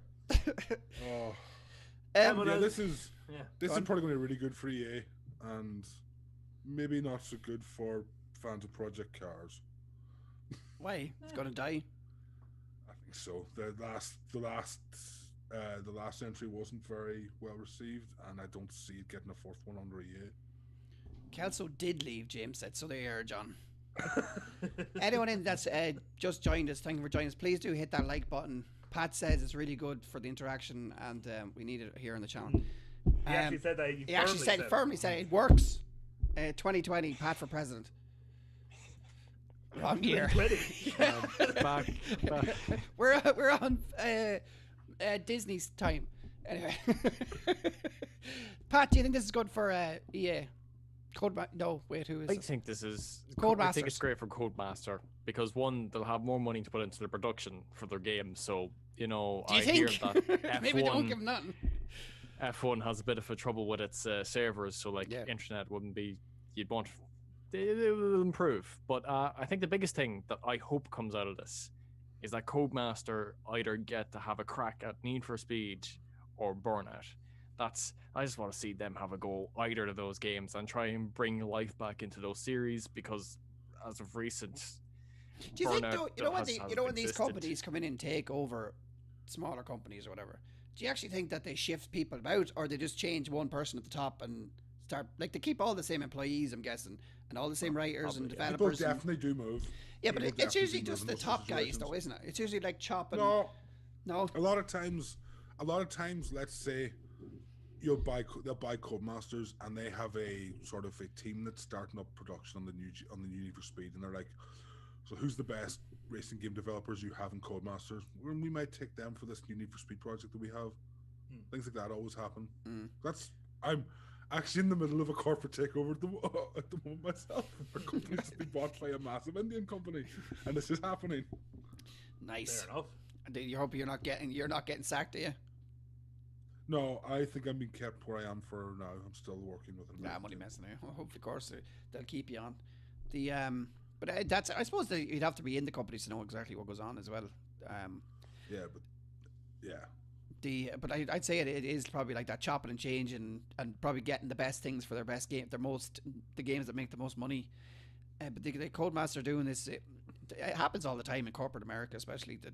This is probably going to be really good for EA, and maybe not so good for fans of Project Cars. Why? It's going to die. I think so. The last entry wasn't very well received, and I don't see it getting a fourth one under EA. Kelso did leave, James said, so there, John. Anyone in that's just joined us, thank you for joining us. Please do hit that like button. Pat says it's really good for the interaction, and we need it here on the channel. He actually said that. He firmly said it works. 2020, Pat for president. Wrong year. Back. We're on Disney's time. Anyway, Pat, do you think this is good for EA? No, wait, who is I it? think this is Codemasters. I think it's great for Codemaster because one, they'll have more money to put into the production for their games. So Do you I think? hear that Maybe don't give them nothing. F1 has a bit of a trouble with its servers, so internet wouldn't be. It will improve. But I think the biggest thing that I hope comes out of this is that Codemaster either get to have a crack at Need for Speed or Burnout. I just want to see them have a go either of those games and try and bring life back into those series, because as of recent, do you think Burnout when these companies come in and take over smaller companies or whatever, do you actually think that they shift people about, or they just change one person at the top and start, like, they keep all the same employees, I'm guessing, and all the same writers and developers? People definitely do move. Yeah, but it's usually just the top guys, though, isn't it? It's usually like chopping. No. A lot of times, let's say they'll buy Codemasters, and they have a sort of a team that's starting up production on the new Need for Speed, and they're like, so who's the best racing game developers you have in Codemasters? We might take them for this new Need for Speed project that we have. Things like that always happen. I'm actually in the middle of a corporate takeover at the moment myself. Our company's just been bought by a massive Indian company, and this is happening. Nice. Fair enough. And you hope you're not getting sacked, are you? No, I think I'm being kept where I am for now. I'm still working with them. Nah, I'm only messing there. Hopefully, of course, they'll keep you on. But I suppose that you'd have to be in the company to know exactly what goes on as well. But I'd say it is probably like that chopping and changing and probably getting the best things for their best game, the games that make the most money. But the Codemaster doing this, it happens all the time in corporate America, especially. That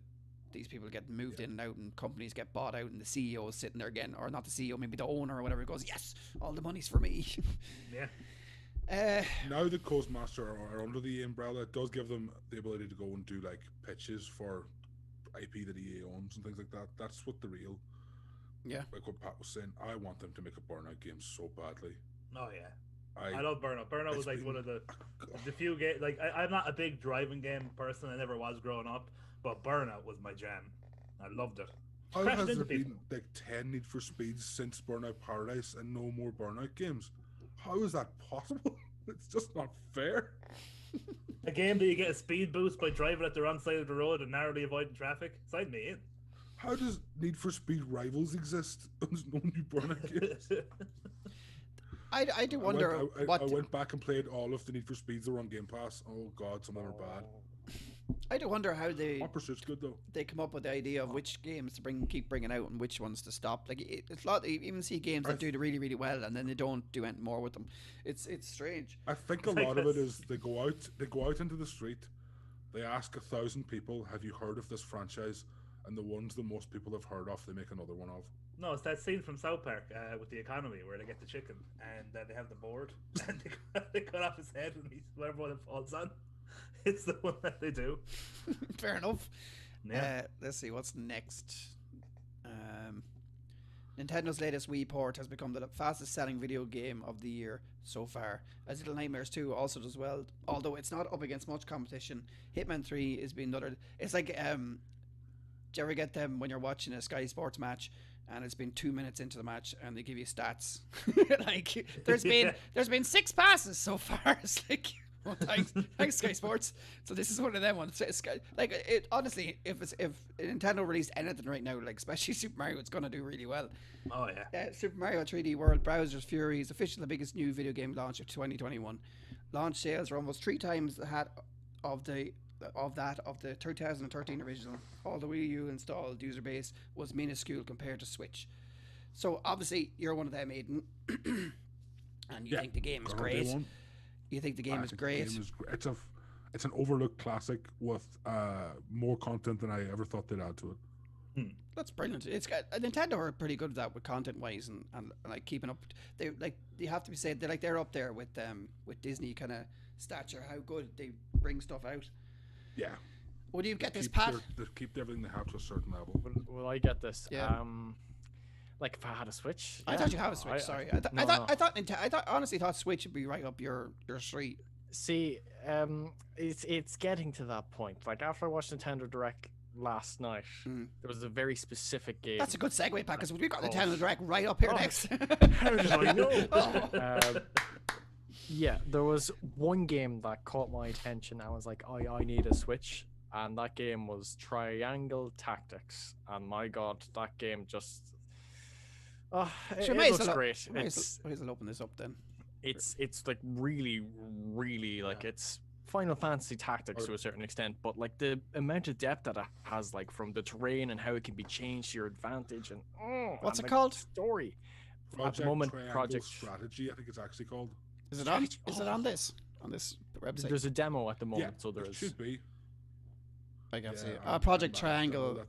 these people get moved in and out, and companies get bought out, and the CEO is sitting there again, or not the CEO, maybe the owner or whatever, goes, yes, all the money's for me. Yeah. Now the Codemaster are under the umbrella, it does give them the ability to go and do like pitches for IP that EA owns and things like that. That's what the real, like what Pat was saying. I want them to make a Burnout game so badly. Oh yeah. I love Burnout. Burnout was like one of the few games. Like I'm not a big driving game person. I never was growing up, but Burnout was my jam. I loved it. How has there been like 10 Need for Speeds since Burnout Paradise and no more Burnout games? How is that possible? It's just not fair. A game that you get a speed boost by driving at the wrong side of the road and narrowly avoiding traffic. Sign me in. How does Need for Speed Rivals exist? There's no new Burnout games. I do wonder I went back and played all of the Need for Speeds that were on Game Pass. Oh god, some of them are bad. I do wonder how they. Hot Pursuit's good though. They come up with the idea of which games to keep bringing out, and which ones to stop. Like it's a lot. You even see games that do it really, really well, and then they don't do anything more with them. It's strange. I think a lot of it is they go out into the street, they ask 1,000 people, "Have you heard of this franchise?" And the ones that most people have heard of, they make another one of. No, it's that scene from South Park with the economy where they get the chicken and they have the board and they cut off his head and whatever one it falls on. It's the one that they do. Fair enough. Yeah. Let's see what's next. Nintendo's latest Wii port has become the fastest selling video game of the year so far, as Little Nightmares 2 also does well, although it's not up against much competition. Hitman 3 is being another. It's like, do you ever get them when you're watching a Sky Sports match and it's been 2 minutes into the match and they give you stats? Like there's been 6 passes so far. It's like, well, thanks Sky Sports. So this is one of them ones. Like it honestly, if Nintendo released anything right now, like especially Super Mario, it's gonna do really well. Oh yeah. Super Mario 3D World, Bowser's Fury is officially the biggest new video game launch of 2021. Launch sales are almost 3 times that of the 2013 original. All the Wii U installed user base was minuscule compared to Switch. So obviously you're one of them, Aiden, and you think the game is great. You think the game is great? It's an overlooked classic with more content than I ever thought they'd add to it. That's brilliant. It's got Nintendo are pretty good at that with content wise and like keeping up. They have to be said they're up there with Disney kind of stature. How good they bring stuff out. Yeah. Would you get this, Pat? They keep everything they have to a certain level. Will I get this? Yeah. Like if I had a Switch. I thought you have a Switch. Sorry, I honestly thought Switch would be right up your street. See, it's getting to that point. Like after I watched Nintendo Direct last night, there was a very specific game. That's a good segue, Pat, because we've got Nintendo Direct right up here next. How did I know? Yeah, there was one game that caught my attention. I was like, I need a Switch, and that game was Triangle Tactics. And my God, that game just. It looks great. Might as well open this up then. It's like really like it's Final Fantasy Tactics to a certain extent, but like the amount of depth that it has, like from the terrain and how it can be changed to your advantage, and what's it like, called? Story. Project At the moment, Triangle Project Strategy, I think it's actually called. Is it on? Is it on this website? There's a demo at the moment, so there it is. should be. I can see it. Project Triangle,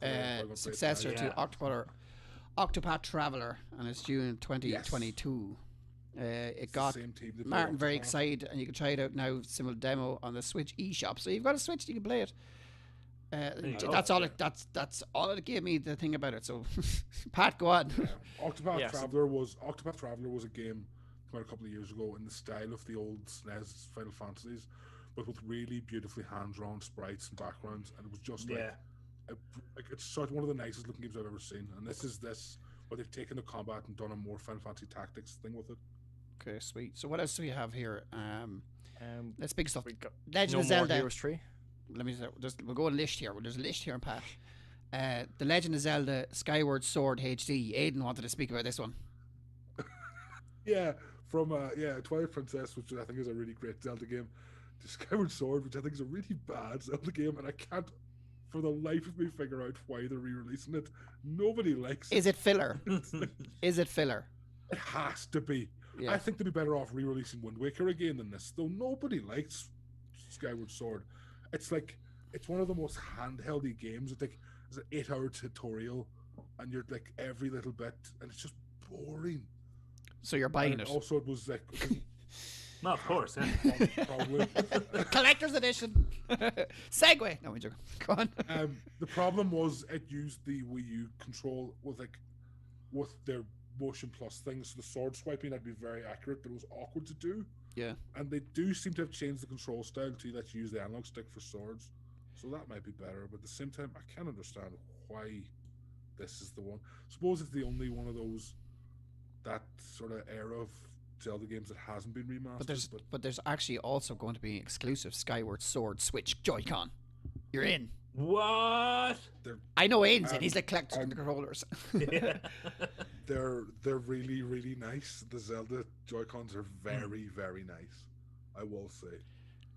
successor to Octopath Traveler, and it's due in 2022. It got Martin very excited, and you can try it out now. Simple demo on the Switch eShop. So you've got a Switch, you can play it. That's all it gave me the thing about it. So, Pat, go on. Octopath Traveler was a game came out a couple of years ago in the style of the old SNES Final Fantasies, but with really beautifully hand-drawn sprites and backgrounds, and it was just it's such one of the nicest looking games I've ever seen. And this is where they've taken the combat and done a more Final Fantasy Tactics thing with it. Okay, sweet. So what else do we have here? Let's big stuff. Legend of Zelda. Heroes 3. Let me we'll go a list here. There's a list here, Pat. The Legend of Zelda Skyward Sword HD. Aiden wanted to speak about this one. Yeah, from Twilight Princess, which I think is a really great Zelda game, to Skyward Sword, which I think is a really bad Zelda game, and I can't for the life of me figure out why they're re-releasing it. Nobody likes it. Is it filler? Is it filler? It has to be. Yeah. I think they'd be better off re-releasing Wind Waker again than this, though nobody likes Skyward Sword. It's one of the most handheldy games. It's It's an 8-hour tutorial, and you're like every little bit, and it's just boring. So you're buying And it. also, it was like No, of course. Yeah. probably. Collector's edition. Segway. No, we're joking. Go on. The problem was it used the Wii U control with their motion plus things. So the sword swiping had to be very accurate, but it was awkward to do. Yeah. And they do seem to have changed the control style to let you use the analog stick for swords. So that might be better. But at the same time, I can't understand why this is the one. Suppose it's the only one of those, that sort of era of Zelda games that hasn't been remastered. But there's actually also going to be exclusive Skyward Sword Switch Joycon. You're in. What? I know Aiden's in. He's like collecting the controllers. Yeah. They're really, really nice. The Zelda Joy-Cons are very, very nice, I will say.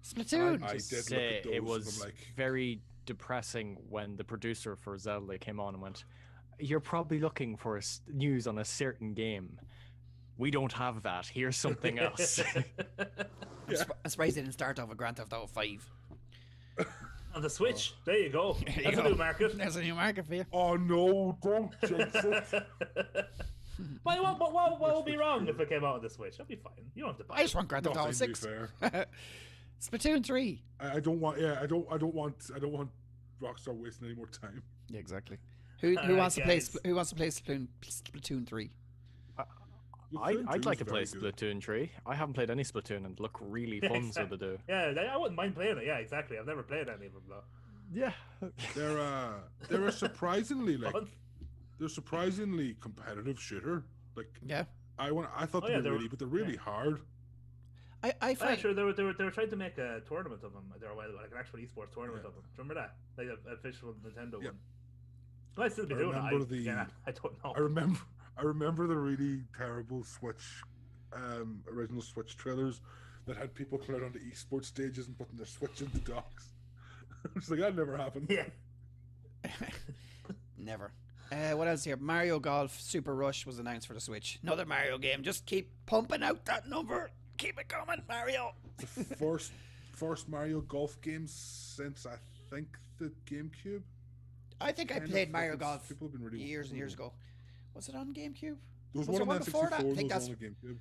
Splatoon. I Just did look say at those it and was I'm like, very depressing when the producer for Zelda came on and went, "You're probably looking for news on a certain game. We don't have that. Here's something else." I'm surprised they didn't start off with Grand Theft Auto 5. On the Switch. There you go. There you That's go. a new market. There's a new market for you. oh no, don't jinx it. What would be wrong if it came out on the Switch? That'd be fine. You don't have to buy I just want Grand Theft Auto Nothing, to be 6. fair. Splatoon 3. I don't want Rockstar wasting any more time. Yeah, exactly. Who wants to play Splatoon 3? I'd like to play Splatoon's very good. Splatoon 3. I haven't played any Splatoon and look really fun so to do. Yeah, I wouldn't mind playing it. Yeah, exactly. I've never played any of them though. Yeah. They're a surprisingly Fun. they're surprisingly competitive shooter. Like Yeah. I thought Oh, they yeah, were they're- really, but they're really hard. I Yeah, find sure. They were trying to make a tournament of them there a while ago, like an actual esports tournament of them. Do you remember that? Like an official Nintendo Yeah. one. Might still be I doing remember it. the- Yeah, I don't know. I remember the really terrible Switch, original Switch trailers that had people coming out onto esports stages and putting their Switch into docks. It's like that never happened. Yeah. never. What else here? Mario Golf Super Rush was announced for the Switch. Another Mario game. Just keep pumping out that number. Keep it coming, Mario. The first Mario Golf game since I think the GameCube. I think I Kind played of, Mario like, Golf people have been really years and years ago. Was it on GameCube? There was Was one there on one before that? I N64, think there was that's- one on GameCube.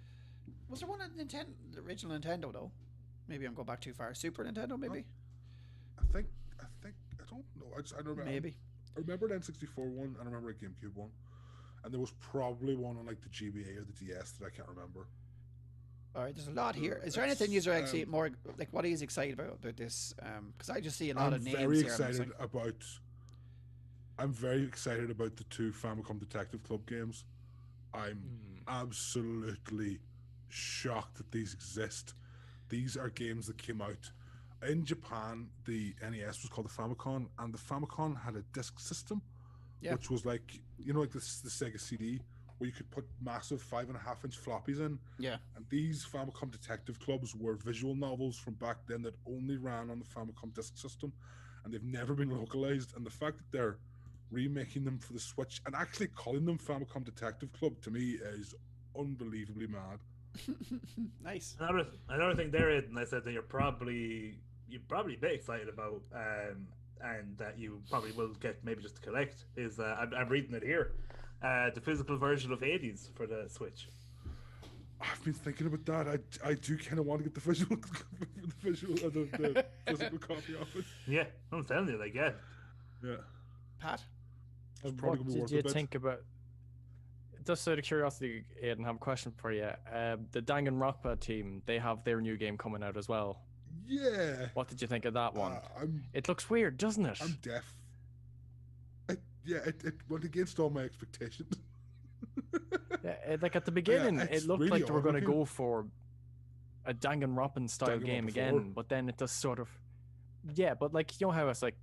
Was there one on Nintendo, the original Nintendo though? Maybe I'm going back too far. Super Nintendo, maybe. I think I don't know. I don't remember. Maybe. I remember an N64 one and I remember a GameCube one. And there was probably one on like the GBA or the DS that I can't remember. All right, there's a lot here. Is there It's, anything you're actually more like? What are you excited about this? Because I just see a lot I'm of names very here. and I'm just excited about. I'm very excited about the 2 Famicom Detective Club games. I'm absolutely shocked that these exist. These are games that came out in Japan. The NES was called the Famicom, and the Famicom had a disc system, which was like like the Sega CD, where you could put massive 5.5-inch floppies in. Yeah. And these Famicom Detective Clubs were visual novels from back then that only ran on the Famicom disc system, and they've never been localized. And the fact that they're remaking them for the Switch and actually calling them Famicom Detective Club, to me, is unbelievably mad. Nice. Another thing there is, and I said that you're probably a bit excited about, and that you probably will get maybe just to collect is I'm reading it here, the physical version of Hades for the Switch. I've been thinking about that. I do kind of want to get the visual, the physical copy of it. Yeah, I'm telling you, like, yeah. Pat. It's probably What gonna be did worth you a bit. think about? Just out of curiosity, Aidan, I have a question for you. The Danganronpa team, they have their new game coming out as well. Yeah. What did you think of that one? I'm It looks weird, doesn't it? deaf. It went against all my expectations. Like at the beginning, it's it looked really like they were going to odd-looking. go for a Danganronpa style game Danganronpa again, 4. but then it does sort of, but like you know how it's like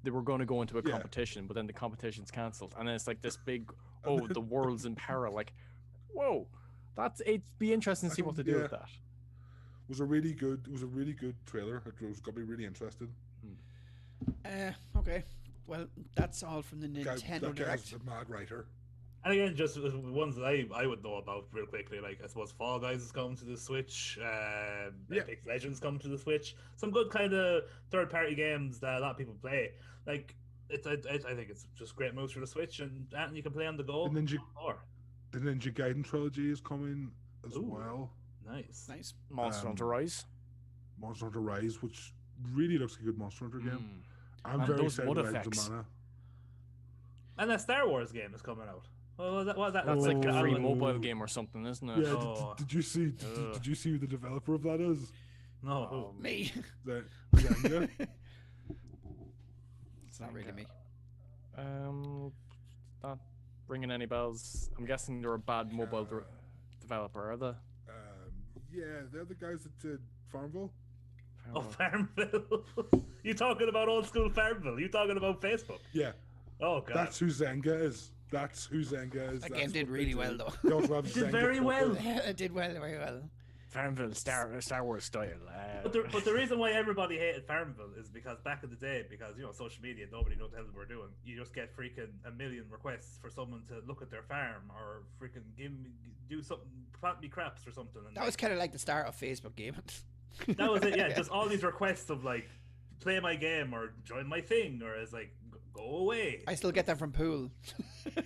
they were going to go into a Yeah. competition, but then the competition's cancelled, and then it's like this big, the world's in peril. Like, whoa, it'd be interesting to see what to do with that. It was a really good trailer. It got me really interested. Okay. Well, that's all from the Nintendo That Direct. guy's a mad writer. And again, just the ones that I would know about real quickly, like I suppose Fall Guys is coming to the Switch, Apex Legends coming to the Switch. Some good kind of third-party games that a lot of people play. Like I think it's just great moves for the Switch, and you can play on the go. The Ninja Gaiden trilogy is coming as Ooh. well. Nice. Monster Hunter Rise. Monster Hunter Rise, which really looks like a good Monster Hunter game. I'm And very those excited mud about effects. Zamana. And a Star Wars game is coming out. What was that? That's like a free Oh. mobile game or something, isn't it? Yeah, Oh. did you see? Did you see who the developer of that is? No. Me. The Zanga? It's not really me. Not ringing any bells. I'm guessing they're a bad mobile developer, are they? Yeah, they're the guys that did Farmville. Oh, Farmville. You talking about old school Farmville? You talking about Facebook? Yeah, Oh god. that's who Zanga is. That's who Zanga is. That That's game did what they really do. well, though. They also have It did Zanga very well. Trucker. It did very well. Farmville, Star Wars style. But the reason why everybody hated Farmville is because back in the day, because social media, nobody knew what the hell they were doing. You just get freaking a million requests for someone to look at their farm or freaking do something, plant me craps or something. And That was kind of like the start of Facebook gaming. that was it. Yeah, just all these requests of like, play my game or join my thing, or it's like, go away. I still get that from Pool.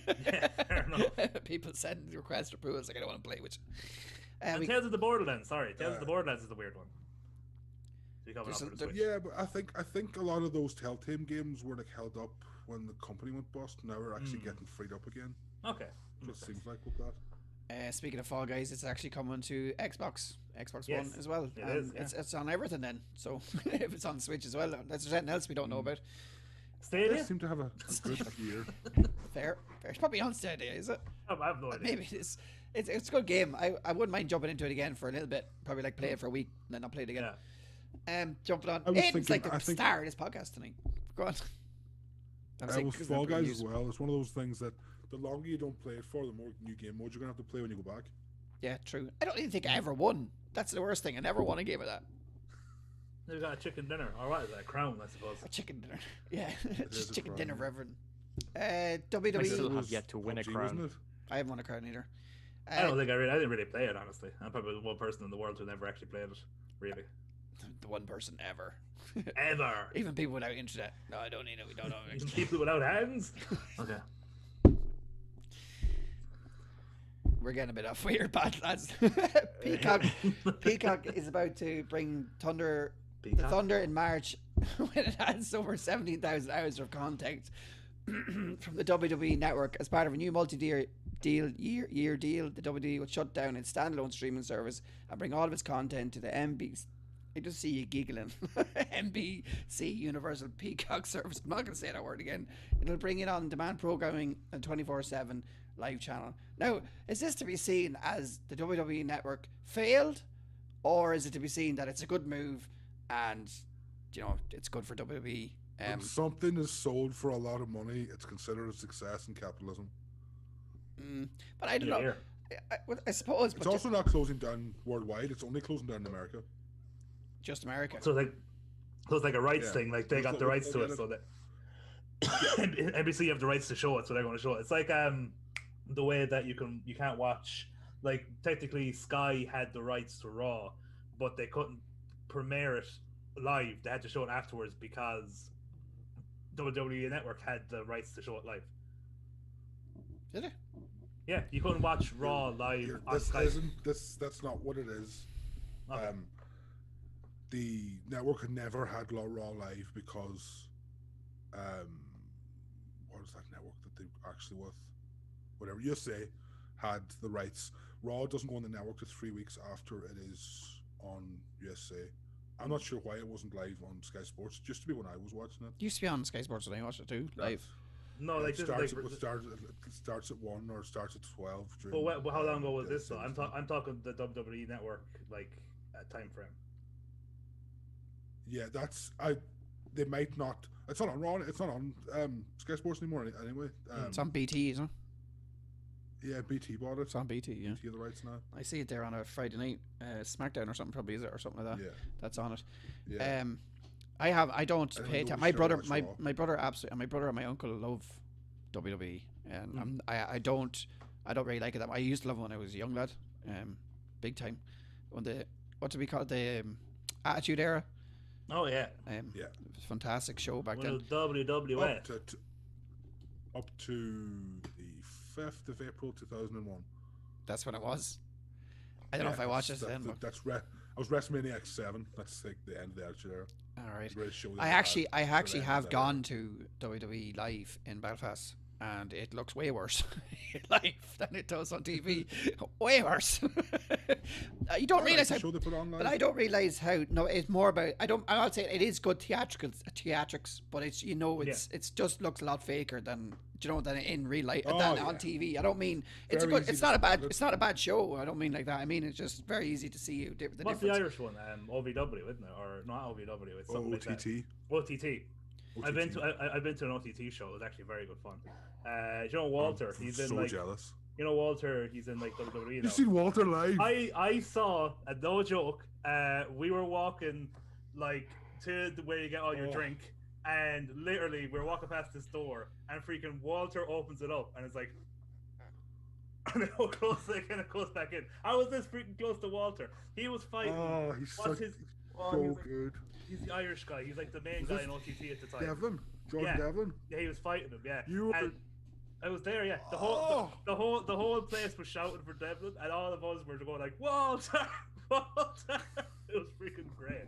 Yeah, fair enough. People send requests for Pool. It's like, I don't want to play with you. And We- Tales of the Borderlands. Sorry, Tales of the Borderlands is the weird one. So you coming There's up a- for the Switch. Yeah, but I think a lot of those Telltale games were like held up when the company went bust. Now we're actually getting freed up again. Okay. Just seems like with that. Speaking of Fall Guys, it's actually coming to Xbox One Yes, as well. it is, yeah. It's on everything then. So if it's on Switch as well, that's anything else we don't know about. They Stadia? seem to have a good year. Fair. It's probably on Stadia, is it? I have no idea. Maybe it is. It's a good game. I wouldn't mind jumping into it again for a little bit. Probably like play it for a week and then not play it again. Yeah. Jumping on. I was Aiden's thinking- like the I think- star of this podcast tonight. Go on. I'm That sick was 'cause Fall I'm Guys used- as well. It's one of those things that the longer you don't play it for, the more new game modes you're gonna have to play when you go back. Yeah, true. I don't even think I ever won. That's the worst thing. I never won a game of that. They've got a chicken dinner. All right, that crown, I suppose. A chicken dinner. Yeah, is just a chicken crown, dinner yeah. for everyone. I still WWE. have yet to win a PUBG, crown. wasn't it? I haven't won a crown either. I don't think I didn't really play it, honestly. I'm probably the one person in the world who never actually played it, really. The one person ever. Ever. Even people without internet. No, I don't need it. We don't know. Even people without hands? Okay. We're getting a bit off weird, bad lads. Peacock is about to bring the Thunder in March when it has over 17,000 hours of content from the WWE network as part of a new multi-year deal. The WWE will shut down its standalone streaming service and bring all of its content to the NBC. I just see you giggling. NBC Universal Peacock service. I'm not going to say that word again. It'll bring in on-demand programming and 24/7 live channel. Now, is this to be seen as the WWE network failed, or is it to be seen that it's a good move and it's good for WWE? When something is sold for a lot of money, it's considered a success in capitalism. But I don't know. I suppose. It's also not closing down worldwide. It's only closing down in America. Just America. So it's like a rights Yeah. thing. Like they got the rights to it, so that NBC have the rights to show it, so they're going to show it. It's like the way that you can't watch. Like technically, Sky had the rights to Raw, but they couldn't premiere it live. They had to show it afterwards because WWE Network had the rights to show it live. Did it? Yeah, you couldn't watch Raw live on This Sky. that's not what it is. Okay. The network had never had Raw live because what was that network that they actually with? Whatever you say, had the rights. Raw doesn't go on the network to 3 weeks after it is on USA. I'm not sure why it wasn't live on Sky Sports. It used to be when I was watching it. It used to be on Sky Sports when I watched it too, live. No, like it this starts, is like. it starts at 1 or starts at 12. But how long ago was this though? though? I'm talking the WWE Network like time frame. Yeah, they might not. It's not on Raw. It's not on Sky Sports anymore. Anyway, It's on BT, isn't it? yeah, BT bought it. It's on BT, yeah. BT have the rights now. I see it there on a Friday night, SmackDown or something, probably, is it, or something like that? Yeah, That's on it. yeah. I don't I pay don't attention. know My sure brother, what's my Raw. my brother absolutely, my brother and my uncle love WWE, and I don't really like it that much. I used to love it when I was a young lad, big time. When what do we call it, the Attitude Era, Oh yeah, Yeah. It was a fantastic show back one then. of WWF. Up to the 5th of April 2001. That's when it was. I don't know if I watched it then. But... I was WrestleMania X7. That's like the end of the Attitude Era. All right. The greatest show I they've actually had. have gone to WWE live in Belfast, and it looks way worse in live than it does on TV. Way worse. You don't realize how. Show they put on live. But I don't realize how. No, it's more about. I'm not saying it is good theatrics, but it's it's just looks a lot faker than than in real life on TV. I don't mean it's Very a good. easy It's to not a bad. spot it. It's not a bad show. I don't mean like that. I mean it's just very easy to see you. The What's difference. the Irish one? OVW, isn't it? Or not OVW? It's something like that. OTT. I've been to an OTT show. It was actually very good fun. You know Walter? He's in like. Jealous. You know Walter? He's in like WWE. You've seen Walter live? I saw, no joke. We were walking like to where you get all your drink, and literally we're walking past this door, and freaking Walter opens it up, and it's like, and then how close it kind of goes back in. I was this freaking close to Walter. He was fighting. Oh, he's so good. He's the Irish guy. He's like the main guy in OTT at the time. Devlin? Jordan Devlin? Yeah, he was fighting him. Yeah. You were... I was there, yeah. The whole place was shouting for Devlin, and all of us were going like, Walter, Walter. It was freaking great.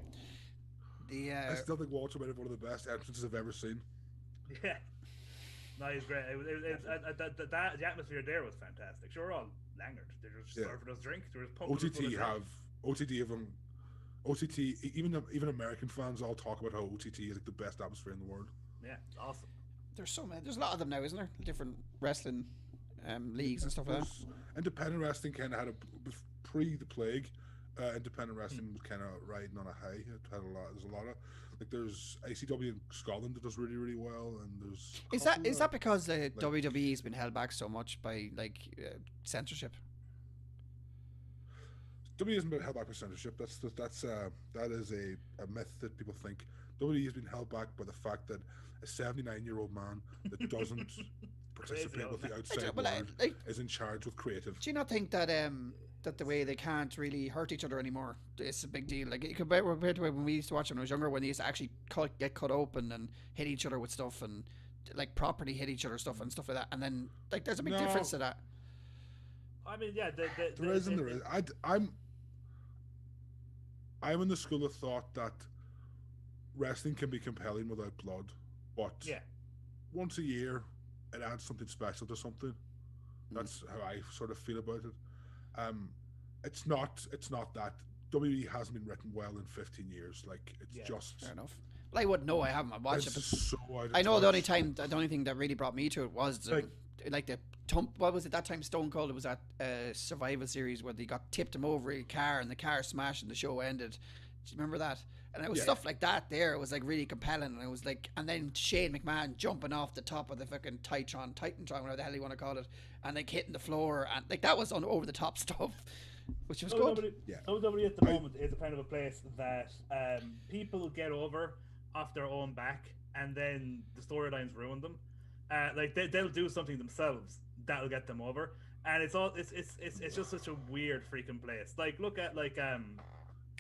I still think Walter might have one of the best entrances I've ever seen. Yeah, no, he's great. The atmosphere there was fantastic. Sure, we're all langered. They're just serving us drink. They were just pumping OTT. Even American fans all talk about how OTT is like the best atmosphere in the world. Yeah, awesome. There's so many. There's a lot of them now, isn't there? Different wrestling leagues and stuff like that. Independent wrestling kind of had pre the plague. Independent wrestling was kind of riding on a high. It had a lot. There's a lot of there's ICW in Scotland that does really really well, and there's is that because the WWE has been held back so much by censorship? WWE hasn't been held back by censorship. That is a myth that people think. WWE has been held back by the fact that a 79-year-old man that doesn't participate with the outside world is in charge with creative. Do you not think that that the way they can't really hurt each other anymore, it's a big deal? Like compared to when we used to watch when I was younger, when they used to actually get cut open and hit each other with stuff and like properly hit each other stuff and stuff like that, and then like there's a big difference to that. I mean, yeah, there is. I'm in the school of thought that wrestling can be compelling without blood, but once a year it adds something special to something. That's how I sort of feel about it. It's not that WWE hasn't been written well in 15 years. Like it's just fair enough. Well, I wouldn't know. I haven't watched it. But so I know the only thing that really brought me to it was what was it that time Stone Cold? It was that Survival Series where they tipped him over a car and the car smashed and the show ended. Do you remember that? And it was stuff like that there. It was like really compelling. And it was like, and then Shane McMahon jumping off the top of the fucking Titantron, whatever the hell you want to call it, and like hitting the floor. And like that was on over the top stuff, which was good. WWE at the moment is a kind of a place that people get over off their own back, and then the storylines ruin them. Like they'll do something themselves that'll get them over, and it's just such a weird freaking place. Like look at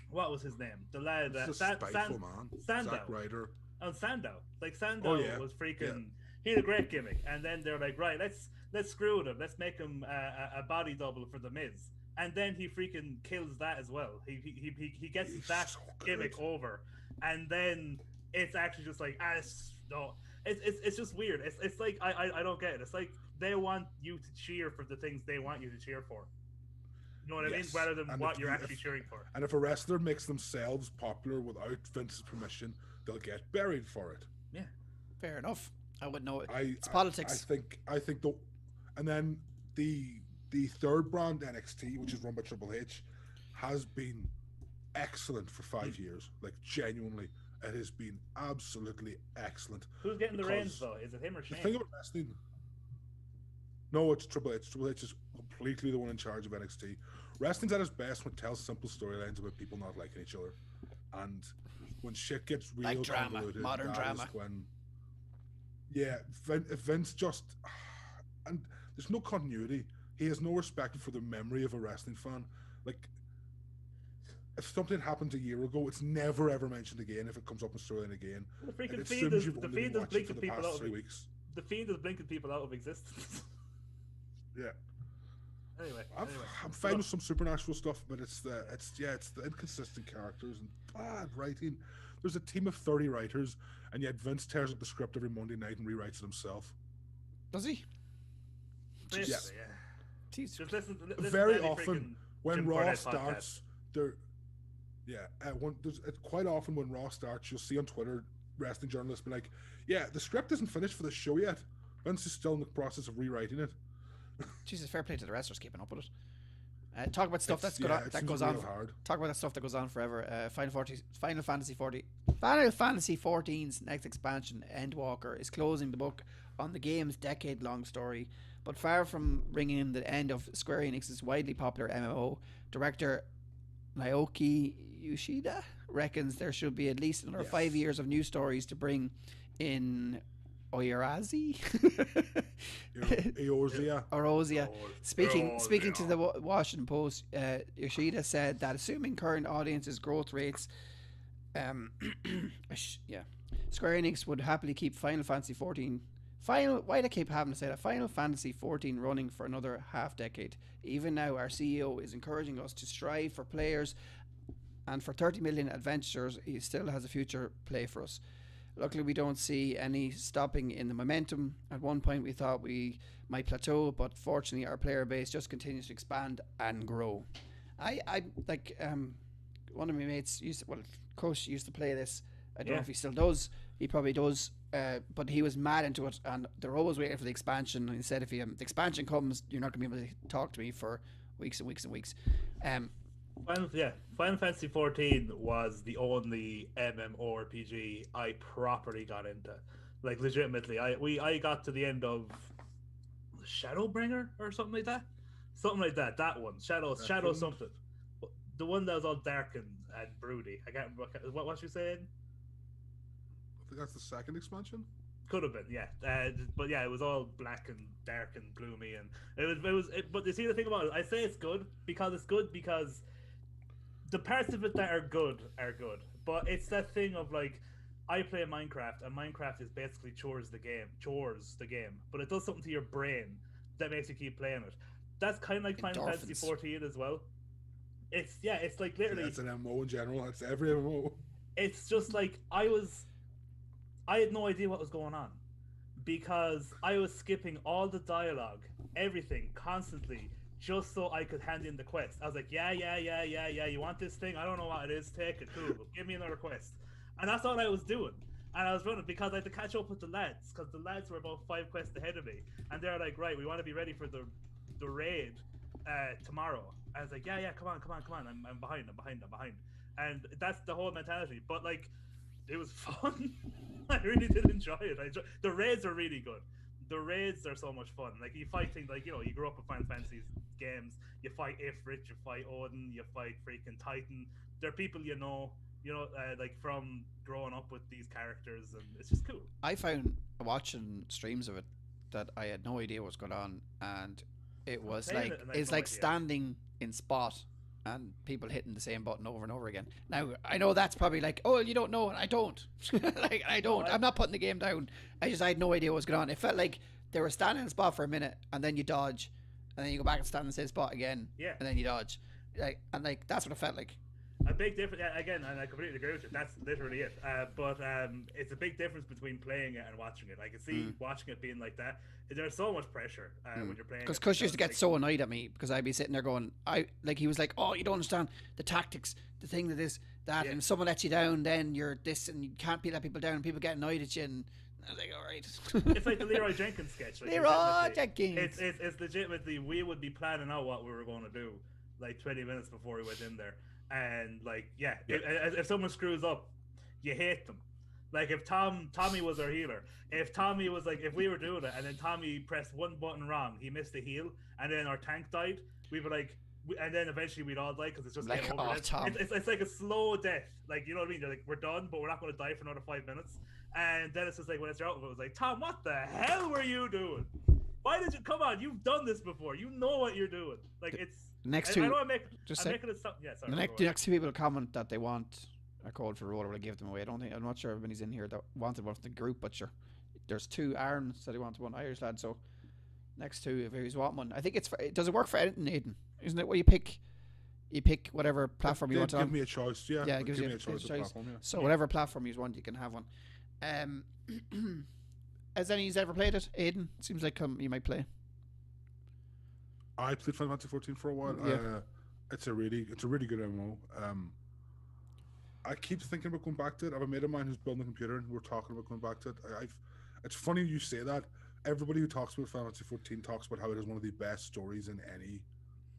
what was his name? The lad Sandow. Zack Ryder. And Sandow. Like Sandow was freaking. He had a great gimmick, and then they're like, right, let's screw with him. Let's make him a body double for the Miz, and then he freaking kills that as well. He gets that gimmick over, and then it's actually just like it's just weird. It's like I don't get it. It's like they want you to cheer for the things they want you to cheer for. You know what I mean? Rather than what you're actually cheering for. And if a wrestler makes themselves popular without Vince's permission, they'll get buried for it. Yeah, fair enough. I wouldn't know it. It's politics. I think and then the third brand NXT, which is run by Triple H, has been excellent for 5 years. Like genuinely, it has been absolutely excellent. Who's getting the reins though? Is it him or Shane? The thing about wrestling. No, it's Triple H. Triple H is completely the one in charge of NXT. Wrestling's at its best when it tells simple storylines about people not liking each other, and when shit gets real like drama, modern drama. Vince just and there's no continuity. He has no respect for the memory of a wrestling fan. Like if something happened a year ago, it's never ever mentioned again if it comes up in storyline again. The freaking And it feed assumes is you've the only feed been is watching for blinking the people past out 3 of weeks. the feed is blinking people out of existence. Yeah. Anyway, I'm fine with some supernatural stuff, but it's the inconsistent characters and bad writing. There's a team of 30 writers, and yet Vince tears up the script every Monday night and rewrites it himself. Does he? basically, yeah. Jeez. Just listen Very to any often freaking when Jim Raw Cornette starts, there, quite often when Raw starts, you'll see on Twitter wrestling journalists be like, "Yeah, the script isn't finished for the show yet. Vince is still in the process of rewriting it." Jesus, fair play to the wrestlers keeping up with it. Talk about stuff It's- that's yeah, it that seems goes real on. hard. Talk about that stuff that goes on forever. Final Fantasy 14's next expansion, Endwalker, is closing the book on the game's decade-long story. But far from bringing in the end of Square Enix's widely popular MMO, director Naoki Yoshida reckons there should be at least another 5 years of new stories to bring in Oyarazi. Eorzea. Speaking to the Washington Post, Yoshida said that assuming current audiences' growth rates, Square Enix would happily keep Final Fantasy 14. Why do I keep having to say that? Final Fantasy 14 running for another half decade. Even now, our CEO is encouraging us to strive for players, and for 30 million adventurers, he still has a future play for us. Luckily, we don't see any stopping in the momentum. At one point, we thought we might plateau, but fortunately, our player base just continues to expand and grow. I like one of my mates Kush used to play this. I don't know if he still does. He probably does. But he was mad into it, and they're always waiting for the expansion. And he said, if the expansion comes, you're not going to be able to talk to me for weeks and weeks and weeks. Final Fantasy 14 was the only MMORPG I properly got into. Like, legitimately, I got to the end of Shadowbringer or something like that. That one, Shadow something. The one that was all dark and broody. I can't remember what was you saying. I think that's the second expansion. Could have been, yeah. But yeah, it was all black and dark and gloomy, and but you see, the thing about it, I say it's good because the parts of it that are good, but it's that thing of like, I play Minecraft, and Minecraft is basically chores the game, but it does something to your brain that makes you keep playing it. That's kind of like Final Fantasy 14 as well. It's like literally. It's an MMO in general. It's every MMO. It's just like I had no idea what was going on because I was skipping all the dialogue, everything, constantly, just so I could hand in the quest. I was like, yeah, you want this thing? I don't know what it is. Take it, cool. Give me another quest. And that's all I was doing. And I was running because I had to catch up with the lads, because the lads were about 5 quests ahead of me. And they're like, right, we want to be ready for the raid tomorrow. I was like, yeah, come on. I'm behind. And that's the whole mentality. But like, it was fun. I really did enjoy it. The raids are really good. The raids are so much fun. Like, you fight things like, you grew up with Final Fantasy games. You fight Ifrit, you fight Odin, you fight freaking Titan. They're people like from growing up with these characters, and it's just cool. I found watching streams of it that I had no idea what was going on, and it was like standing in spot and people hitting the same button over and over again. Now, I know that's probably like, oh, you don't know, and I don't. I'm not putting the game down. I had no idea what was going on. It felt like they were standing in a spot for a minute, and then you dodge, and then you go back and stand in the same spot again, and then you dodge. That's what it felt like. A big difference, again, and I completely agree with you. That's literally it. But it's a big difference between playing it and watching it. I can see watching it being like that. There's so much pressure when you're playing. Because Kush used to get so annoyed at me because I'd be sitting there going, he was like, oh, you don't understand the tactics, the thing that is that, and if someone lets you down, then you're this, and you can't let people down, and people get annoyed at you, and I was like, all right. It's like the Leroy Jenkins sketch. Like, Leroy Jenkins. It's legitimately, we would be planning out what we were going to do like 20 minutes before we went in there. And like, if someone screws up, you hate them. Like, if Tommy was our healer, if Tommy was like, if we were doing it and then Tommy pressed one button wrong, he missed a heal, and then our tank died, we were like, and then eventually we'd all die because it's just like, over. It's like a slow death. Like, you know what I mean? They're like, we're done, but we're not going to die for another 5 minutes. And then it's just like, when it's out of it, was like, Tom, what the hell were you doing? Why did you come on? You've done this before. You know what you're doing. Like it's Next I two, know I'm making it something. Yeah, sorry. the next two people comment that they want a code for Roller. Will I give them away? I'm not sure everybody's in here that wanted one from the group, but sure. There's two. Aaron said he wanted one. Irish lad. So next two, if he's want one, I think does it work for editing, Aidan? Isn't it where you pick whatever platform you want to give me a choice. Yeah, it gives you me a choice. Of platform, yeah. So whatever platform you want, you can have one. Has any ever played it, Aidan? Seems like you might play. I played Final Fantasy 14 for a while. Yeah. It's a really good MMO. I keep thinking about going back to it. I have a mate of mine who's building a computer, and we're talking about going back to it. It's funny you say that. Everybody who talks about Final Fantasy 14 talks about how it is one of the best stories in any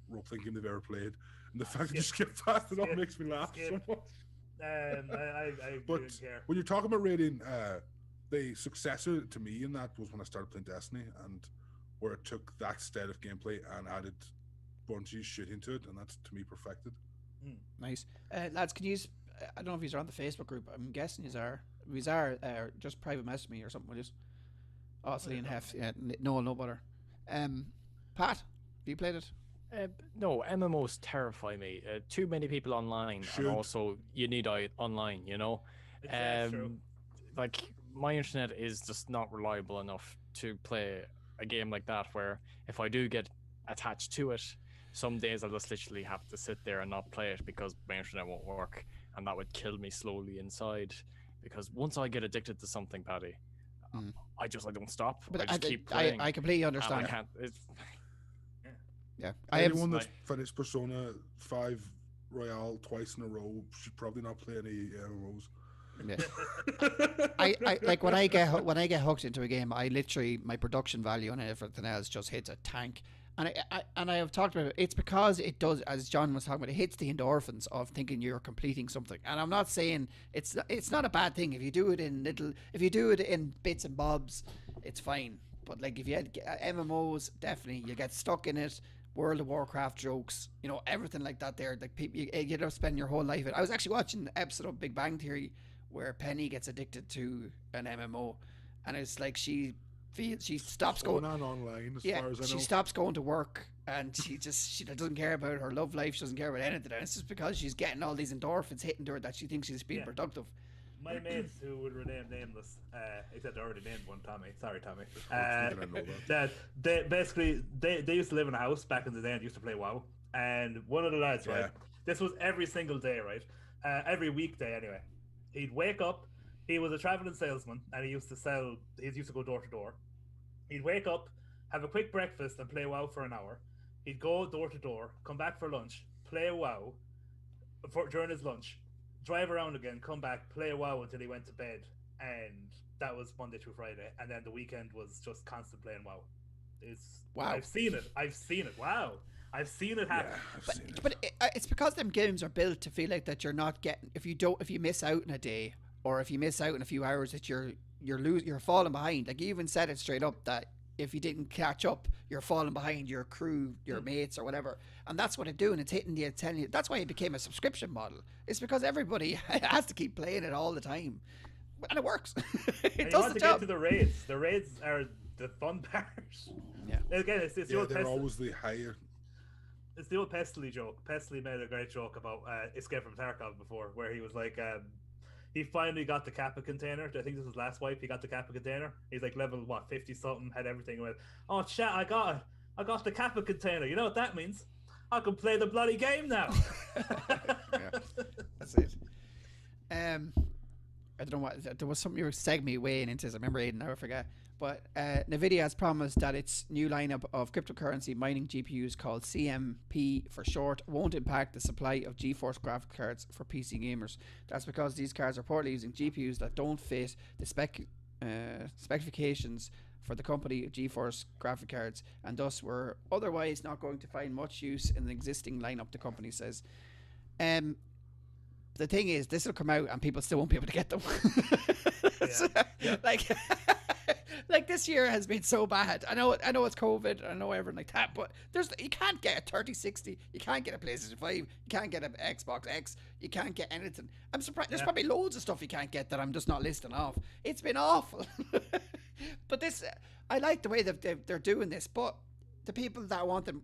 role-playing game they've ever played, and the fact that you skip past it all makes me laugh so much. I but didn't care. when you're talking about rating, the successor to me in that was when I started playing Destiny, and where it took that style of gameplay and added Bungie's shit into it, and that's to me perfected. Nice. Lads, can you I don't know if he's on the Facebook group. I'm guessing he's are. If he's are, just private message me or something. Will you? Oh, Celine Hef. Yeah, no bother. Pat, have you played it? No, MMOs terrify me. Too many people online, and also you need online. You know, True. like my internet is just not reliable enough to play a game like that. Where if I do get attached to it, some days I'll just literally have to sit there and not play it because my internet won't work, and that would kill me slowly inside. Because once I get addicted to something, Paddy, I don't stop. But I just keep playing. I completely understand. I can't. Yeah, Anyone that's finished Persona 5 Royale twice in a row should probably not play any MMOs. Yeah. I like when I get hooked into a game, I literally my production value and everything else just hits a tank. And I have talked about it. It's because it does, as John was talking about, it hits the endorphins of thinking you're completing something. And I'm not saying it's not a bad thing if you do it in bits and bobs, it's fine. But like if you had MMOs, definitely you get stuck in it. World of Warcraft jokes, everything like that. There, like people, you end up spending your whole life. I was actually watching an episode of Big Bang Theory where Penny gets addicted to an MMO, and it's like she stops going on online. As far as I know. She stops going to work, and she doesn't care about her love life. She doesn't care about anything, and it's just because she's getting all these endorphins hitting to her that she thinks she's being productive. My mates who would remain nameless, except I already named one, Tommy. Sorry, Tommy. That they used to live in a house back in the day and used to play WoW. And one of the lads, right? This was every single day, right? Every weekday, anyway. He'd wake up. He was a traveling salesman, and he used to go door to door. He'd wake up, have a quick breakfast, and play WoW for an hour. He'd go door to door, come back for lunch, play WoW during his lunch. Drive around again, come back, play WoW until he went to bed, and that was Monday through Friday. And then the weekend was just constant playing WoW. Wow. I've seen it. Wow. I've seen it happen. But it's because them games are built to feel like that you're not getting if you miss out in a day or if you miss out in a few hours that you're falling behind. Like you even said it straight up that if you didn't catch up, you're falling behind your crew, your mates or whatever. And that's what it's doing. It's hitting you, telling you. That's why it became a subscription model. It's because everybody has to keep playing it all the time. And it works. It does the job. Get to the raids. The raids are the fun part. Yeah. Again, it's the old they're always the higher. It's the old Pestily joke. Pestily made a great joke about Escape from Tarkov before, where he was like, he finally got the Kappa container. I think this was last wipe. He got the Kappa container. He's like level 50 something, had everything. Went, oh chat, I got it. I got the Kappa container. You know what that means? I can play the bloody game now. Yeah, that's it. I don't know what there was something you were segging me way into. I remember Aidan, now I forget. But NVIDIA has promised that its new lineup of cryptocurrency mining GPUs called CMP for short won't impact the supply of GeForce graphic cards for PC gamers. That's because these cards are reportedly using GPUs that don't fit the specifications for the company GeForce graphic cards, and thus were otherwise not going to find much use in the existing lineup, the company says. The thing is, this will come out and people still won't be able to get them. Like like this year has been so bad. I know it's COVID. I know everything like that, but you can't get a 3060. You can't get a PlayStation 5. You can't get an Xbox X. You can't get anything. I'm surprised. There's probably loads of stuff you can't get that I'm just not listing off. It's been awful. But this, I like the way that they're doing this. But the people that want them,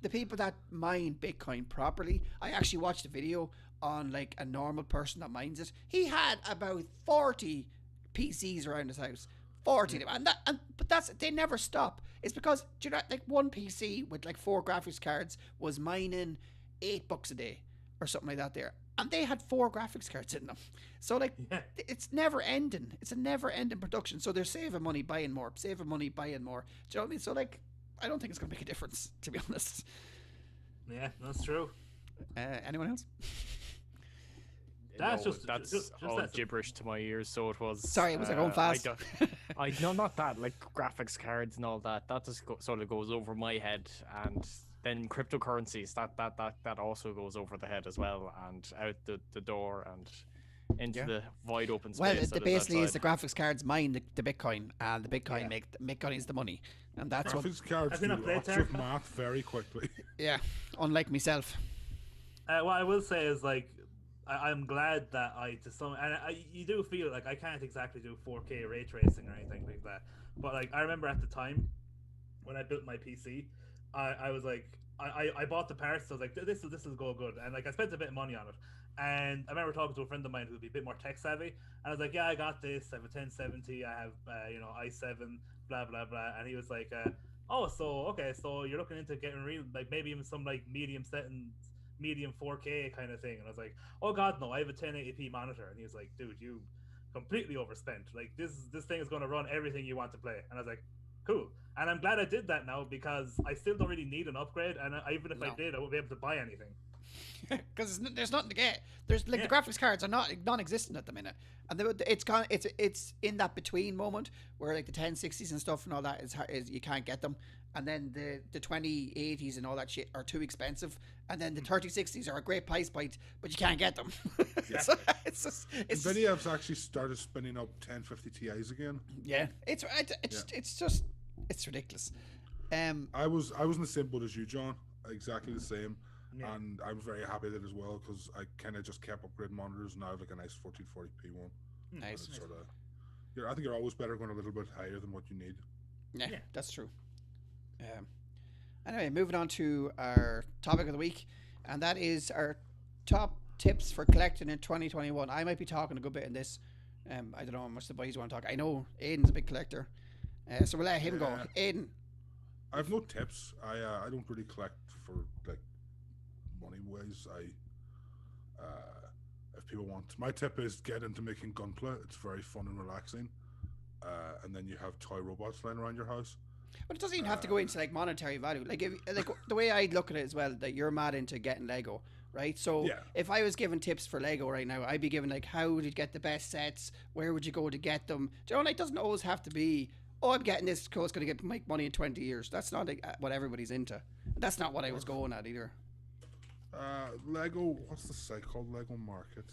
the people that mine Bitcoin properly, I actually watched a video on like a normal person that mines it. He had about 40 PCs around his house. 40 of them. But they never stop. It's because, do you know, like one PC with like 4 graphics cards was mining $8 a day or something like that there. And they had 4 graphics cards in them. So like, it's never ending. It's a never ending production. So they're saving money, buying more. Do you know what I mean? So like, I don't think it's going to make a difference, to be honest. Yeah, that's true. Anyone else? That's all gibberish to my ears. So it was. Sorry, was I going fast? No, not that. Like graphics cards and all that. That just sort of goes over my head, and then cryptocurrencies. That also goes over the head as well, and out the door and into the wide open space. Well, it basically is the graphics cards mine the Bitcoin, and the Bitcoin Bitcoin is the money, and that's what graphics cards do lots of math very quickly. Yeah, unlike myself. What I will say is like, I'm glad that you do feel like I can't exactly do 4K ray tracing or anything like that, but like I remember at the time when I built my PC, I was like, I bought the parts. So I was like, this will go good, and like I spent a bit of money on it. And I remember talking to a friend of mine who'd be a bit more tech savvy, and I was like, yeah, I got this. I have a 1070. I have i7, blah blah blah. And he was like, so you're looking into getting real, like maybe even some like medium settings, medium 4K kind of thing. And I was like, oh god, no, I have a 1080p monitor. And he was like, dude, you completely overspent. Like this thing is going to run everything you want to play. And I was like, cool. And I'm glad I did that now, because I still don't really need an upgrade, and even if I did, I wouldn't be able to buy anything. Because there's nothing to get. There's like the graphics cards are non-existent at the minute, and it's in that between moment where like the 1060s and stuff and all that is you can't get them, and then the 2080s and all that shit are too expensive, and then the 3060s are a great price point, but you can't get them. So NVIDIA's actually started spinning up 1050 Ti's again. Yeah, it's ridiculous. I was in the same boat as you, John. Exactly the same. Yeah. And I was very happy with it as well, because I kind of just kept upgrading monitors, and now I have like a nice 1440p one. Nice. I think you're always better going a little bit higher than what you need. Yeah. That's true. Anyway, moving on to our topic of the week, and that is our top tips for collecting in 2021. I might be talking a good bit in this. I don't know how much the boys want to talk. I know Aiden's a big collector, so we'll let him go. Aiden. I have no tips. I don't really collect for like money ways. If people want, my tip is get into making gunpla. It's very fun and relaxing, and then you have toy robots flying around your house. But it doesn't even have to go into like monetary value. Like the way I look at it as well, that you're mad into getting Lego, right? So if I was giving tips for Lego right now, I'd be giving like, how would you get the best sets? Where would you go to get them? Do you know, like, it doesn't always have to be, oh, I'm getting this because it's going to make money in 20 years. That's not like what everybody's into. That's not what I was going at either. Lego, what's the site called? Lego Market.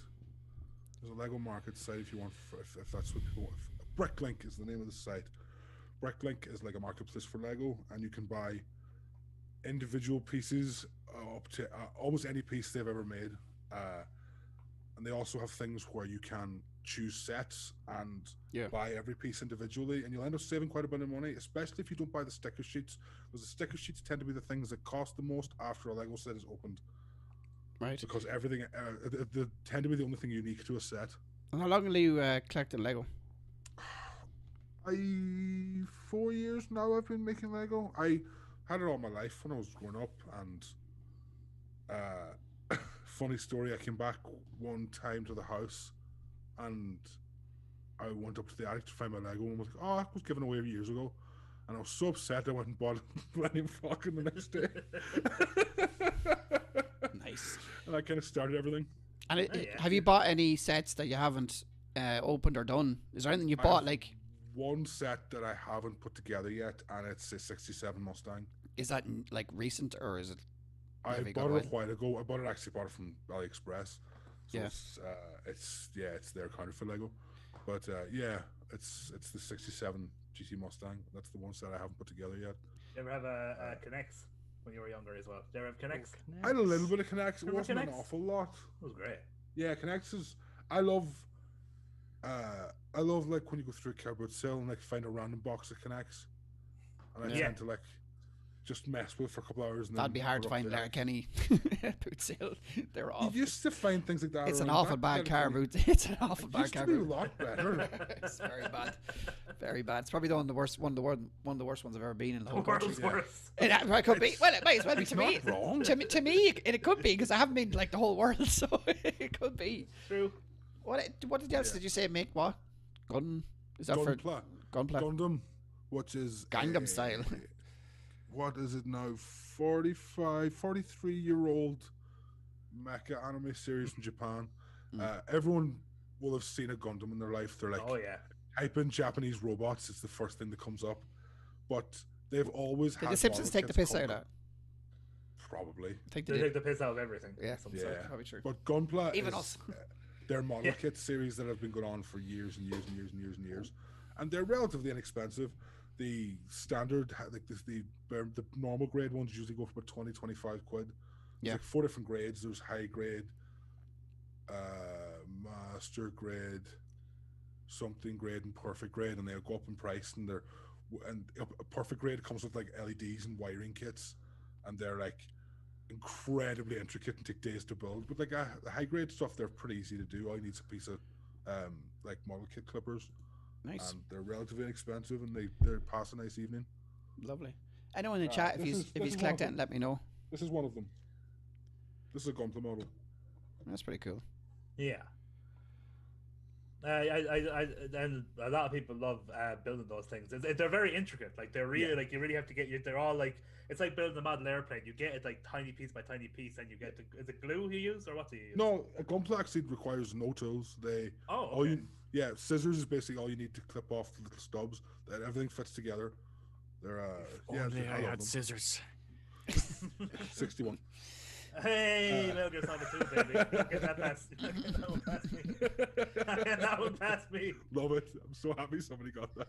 There's a Lego Market site if you want, if that's what people want. Bricklink is the name of the site. Bricklink is like a marketplace for Lego, and you can buy individual pieces up to almost any piece they've ever made. And they also have things where you can choose sets and buy every piece individually, and you'll end up saving quite a bit of money, especially if you don't buy the sticker sheets, because the sticker sheets tend to be the things that cost the most after a Lego set is opened. Right. Because everything, they tend to be the only thing unique to a set. And how long will you collecting Lego? 4 years now I've been making Lego. I had it all my life when I was growing up, and funny story, I came back one time to the house and I went up to the attic to find my Lego and was like, oh, it was given away years ago. And I was so upset I went and bought Millennium Falcon the next day. Nice. And I kind of started everything. And have you bought any sets that you haven't opened or done? Is there anything you bought like... One set that I haven't put together yet, and it's a 67 Mustang. Is that like recent, or is it... I bought it a while ago. I bought it from AliExpress. So it's there counted for Lego. But It's the '67 GT Mustang. That's the one set I haven't put together yet. You ever have a Connects when you were younger as well? Did you ever have Connects? I had a little bit of Connects. It Remember wasn't an Connects? awful lot. It was great. Yeah, Connects is. I love like when you go through a cardboard sale and like find a random box of Connects, and I Yeah. tend to like just mess with it for a couple hours. And That'd be then hard to put it up find there. Letterkenny boot sale. They're awful. You used to find things like that. It's an around awful back bad then. car boot. It's an awful It bad used car to be a boot. lot better. It's very bad, very bad. It's probably one of the worst ones I've ever been in the whole country. World's worst. It could be. Well, it might as well be It's to me. not wrong. To me, it could be because I haven't been like the whole world, so it could be. True. What else did you say? Make what? Gun? Is that for Gunpla. Gunpla? Gundam, which is Gangnam Style. What is it now? 43-year-old mecha anime series from Japan. Everyone will have seen a Gundam in their life. They're like, Oh yeah. type in Japanese robots. It's the first thing that comes up. But they've always Did had. the Simpsons model take the kits piss out of called- that? Probably. I think They they take did. the piss out of everything. Yeah. Sometimes. Probably true. But Gunpla Even is us. their model Yeah. kit series that have been going on for years and years and years and years and years, and they're relatively inexpensive. The standard, like the normal grade ones usually go for about 20-25 quid. There's Yeah. like 4 different grades. There's high grade, master grade, something grade, and perfect grade, and they'll go up in price. And a perfect grade comes with like LEDs and wiring kits, and they're like incredibly intricate and take days to build. But like the high grade stuff, they're pretty easy to do. All you need is a piece of like model kit clippers. Nice. And they're relatively inexpensive, and they're pass a nice evening. Lovely. Anyone in the chat, if this he's is- if this he's is collected one it, let me know. This is one of them. This is a Gunpla model. That's pretty cool. Yeah. And a lot of people love building those things. They're very intricate. Like they're really like you really have to get. They're all like it's like building a model airplane. You get it like tiny piece by tiny piece, and you get is it glue you use or what do you use? No, a Gunpla actually requires no tools. Oh, okay. Scissors is basically all you need to clip off the little stubs. That everything fits together. They're Only I I love had them. scissors. 61. Hey, Metal Gear Solid 2, baby. Get that past. That one past me. That one past me. Love it. I'm so happy somebody got that.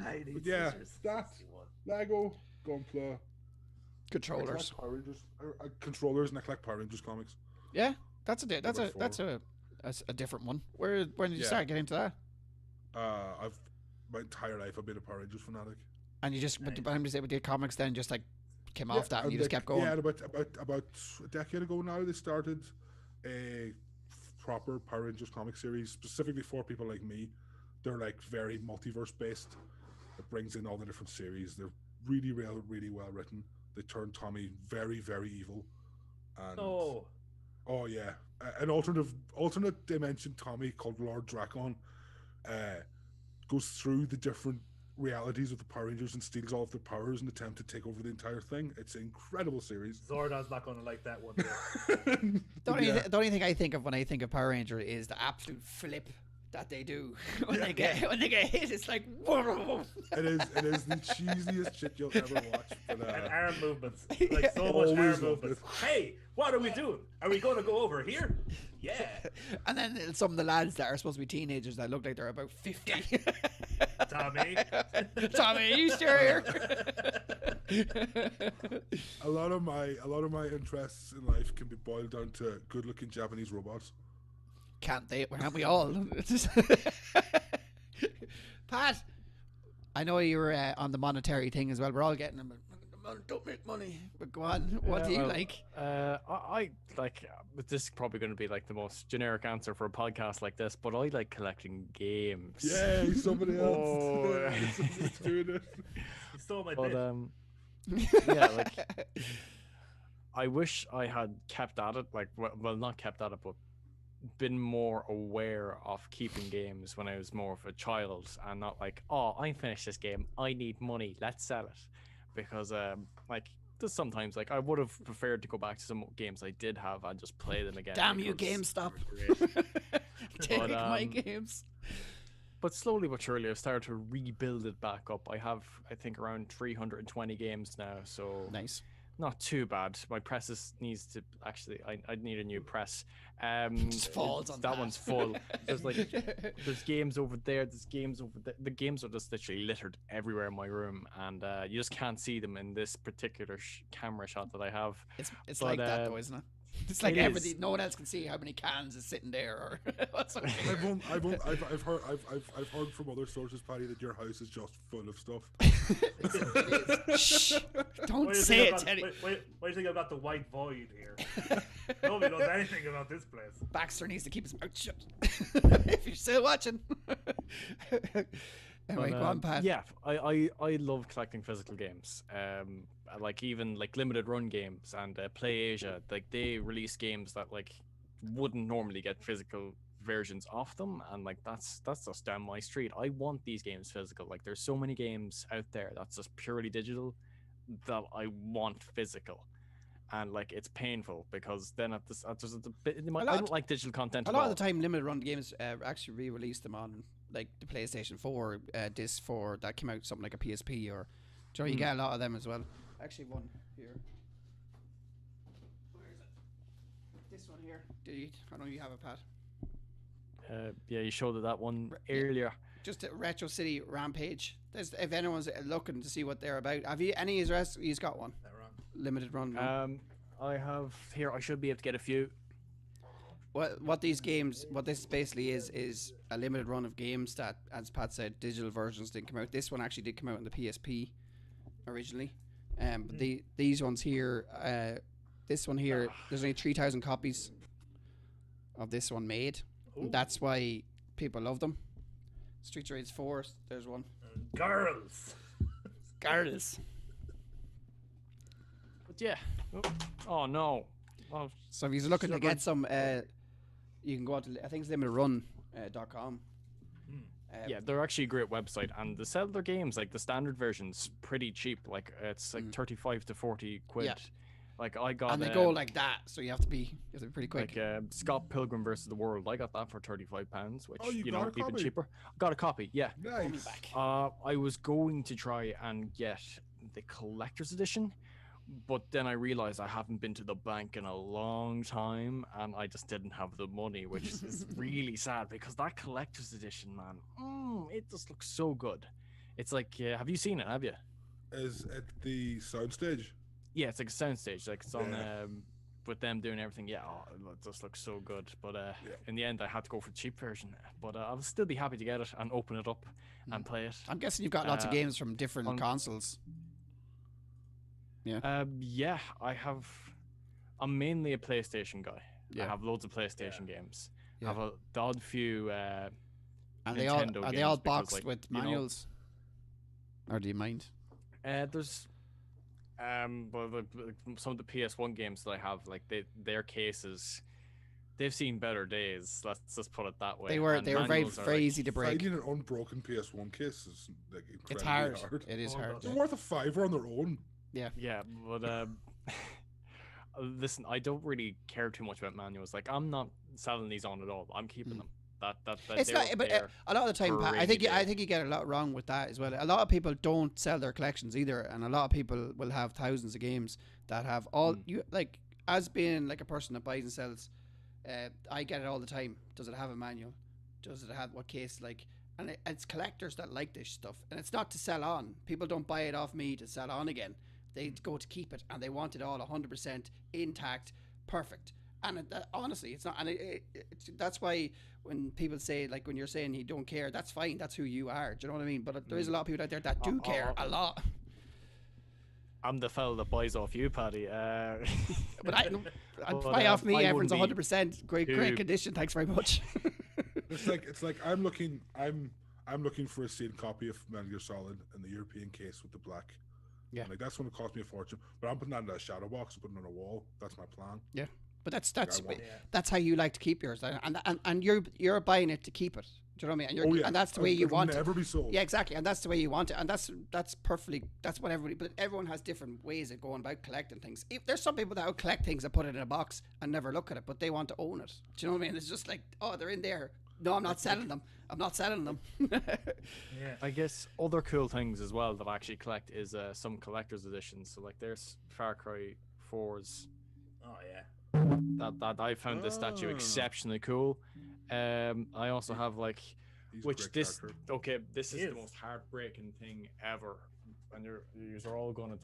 I need But yeah, scissors. that 61. Lego, Gunpla, I Controllers. collect Power Rangers, controllers, and I collect Power Rangers comics. Yeah, that's a different one. When did you Yeah. start getting into that? I've my entire life I've been a Power Rangers fanatic. And you just, Nice. but I'm just saying with the comics, then just like came off that and you just kept going. Yeah, about a decade ago now, they started a proper Power Rangers comic series specifically for people like me. They're like very multiverse based. It brings in all the different series. They're really well written. They turn Tommy very, very evil. And Oh, oh yeah, an alternate dimension Tommy called Lord Dracon goes through the different realities of the Power Rangers and steals all of their powers and attempt to take over the entire thing. It's an incredible series. Zordon's not going to like that one. The only thing I think of when I think of Power Ranger is the absolute flip that they do when they get hit. It's like whoa. It is the cheesiest shit you'll ever watch. But, And arm movements. Like so much Always arm loved movements. Hey, what are we doing? Are we going to go over here? Yeah. And then some of the lads that are supposed to be teenagers that look like they're about 50. Tommy. Tommy, are you sure here? a lot of my interests in life can be boiled down to good-looking Japanese robots. Can't we all? Pat, I know you were on the monetary thing as well. We're all getting them. Don't make money. But go on. What do you like? I like. This is probably going to be like the most generic answer for a podcast like this, but I like collecting games. Yay, somebody else. Oh. Somebody's doing it. You stole my But bit. yeah, like I wish I had kept at it. Like, well, not kept at it, but been more aware of keeping games when I was more of a child, and not like, oh, I finished this game, I need money, let's sell it. Because like there's sometimes like I would have preferred to go back to some games I did have and just play them again. Damn you, because GameStop. they were great. Take But, my games. But slowly but surely I've started to rebuild it back up. I have, I think, around 320 games now, so Nice. not too bad. My press needs to actually. I need a new press. Just falls on that one's full. There's there's games over there. There's games over there. The games are just literally littered everywhere in my room, and you just can't see them in this particular camera shot that I have. It's like that though, isn't it? It's like everything. No one else can see how many cans is sitting there, or what's I've heard from other sources, Paddy, that your house is just full of stuff. Shh! Don't say it. Why do you think I've got the white void here? Nobody knows anything about this place. Baxter needs to keep his mouth shut. If you're still watching. Anyway, go on, Pat. Yeah, I love collecting physical games. Like even like limited run games and Play Asia, like they release games that like wouldn't normally get physical versions of them, and like that's just down my street. I want these games physical. Like there's so many games out there that's just purely digital that I want physical. And like it's painful because then I don't like digital content. A lot of the time, limited run games actually re-release them on like the PlayStation 4 disc 4 that came out something like a PSP, or you get a lot of them as well. Actually, one here. Where is it? This one here. I know you have it, Pat. Yeah, you showed that one earlier. Just a Retro City Rampage. If anyone's looking to see what they're about, have you any address? You've got one. Limited run. I have here. I should be able to get a few. What these games? What this basically is a limited run of games that, as Pat said, digital versions didn't come out. This one actually did come out on the PSP originally. But these ones here, this one here, there's only 3,000 copies of this one made. That's why people love them. Street Raids 4, there's one. Girls. But yeah. Oh no. Oh, so if you're looking to get some, you can go out to, I think it's limitedrun.com. Yeah, they're actually a great website, and they sell their games like the standard version's pretty cheap. Like it's like 35 to 40 quid. Yeah. Like I got, and they go like that, so you have to be pretty quick. Like Scott Pilgrim versus the World, I got that for £35, which you know, even cheaper. Got a copy, yeah. Nice. I was going to try and get the collector's edition, but then I realized I haven't been to the bank in a long time, and I just didn't have the money, which is really sad because that collector's edition, man, it just looks so good. It's like, have you seen it? Have you? Is it the soundstage? Yeah, it's like a soundstage. Like it's on with them doing everything. Yeah, it just looks so good. But in the end, I had to go for the cheap version. But I'll still be happy to get it and open it up and play it. I'm guessing you've got lots of games from different consoles. Yeah. Yeah, I have. I'm mainly a PlayStation guy. Yeah. I have loads of PlayStation games. I have the odd few. And Nintendo are they all boxed with manuals? Or do you mind? There's. Well, some of the PS1 games that I have, like their cases, they've seen better days. Let's just put it that way. They were very easy to break. Finding an unbroken PS1 case is like incredibly it's hard. It is hard. They're worth a $5 on their own. Yeah. Yeah, but listen, I don't really care too much about manuals. Like I'm not selling these on at all. I'm keeping them. It's not, but a lot of the time, Pat, I think you get a lot wrong with that as well. A lot of people don't sell their collections either, and a lot of people will have thousands of games that have all you like. As being like a person that buys and sells, I get it all the time. Does it have a manual? Does it have what case? Like, and it's collectors that like this stuff, and it's not to sell on. People don't buy it off me to sell on again. They go to keep it, and they want it all 100% intact, perfect. And honestly, it's not. And that's why when people say, like, when you're saying you don't care, that's fine. That's who you are. Do you know what I mean? But there is a lot of people out there that do care a lot. I'm the fella that buys off you, Paddy. But buy off me. Everyone's 100% great condition. Thanks very much. It's like I'm looking for a sealed copy of Metal Gear Solid in the European case with the black. Yeah, like that's going to cost me a fortune. But I'm putting that in a shadow box and putting it on a wall. That's my plan. Yeah. But that's how you like to keep yours, and you're buying it to keep it. Do you know what I mean? And that's the way you want it. Never be sold. Yeah, exactly, and that's the way you want it, and that's perfectly. That's what everybody. But everyone has different ways of going about collecting things. There's some people that will collect things and put it in a box and never look at it, but they want to own it. Do you know what I mean? It's just like, oh, they're in there. No, I'm not selling them. I'm not selling them. Yeah. I guess other cool things as well that I actually collect is some collector's editions. So like there's Far Cry 4's. Oh yeah. That I found this statue Ah. exceptionally cool. I also have like, He's a which great this character. okay, this He is the is. most heartbreaking thing ever, and you're all gonna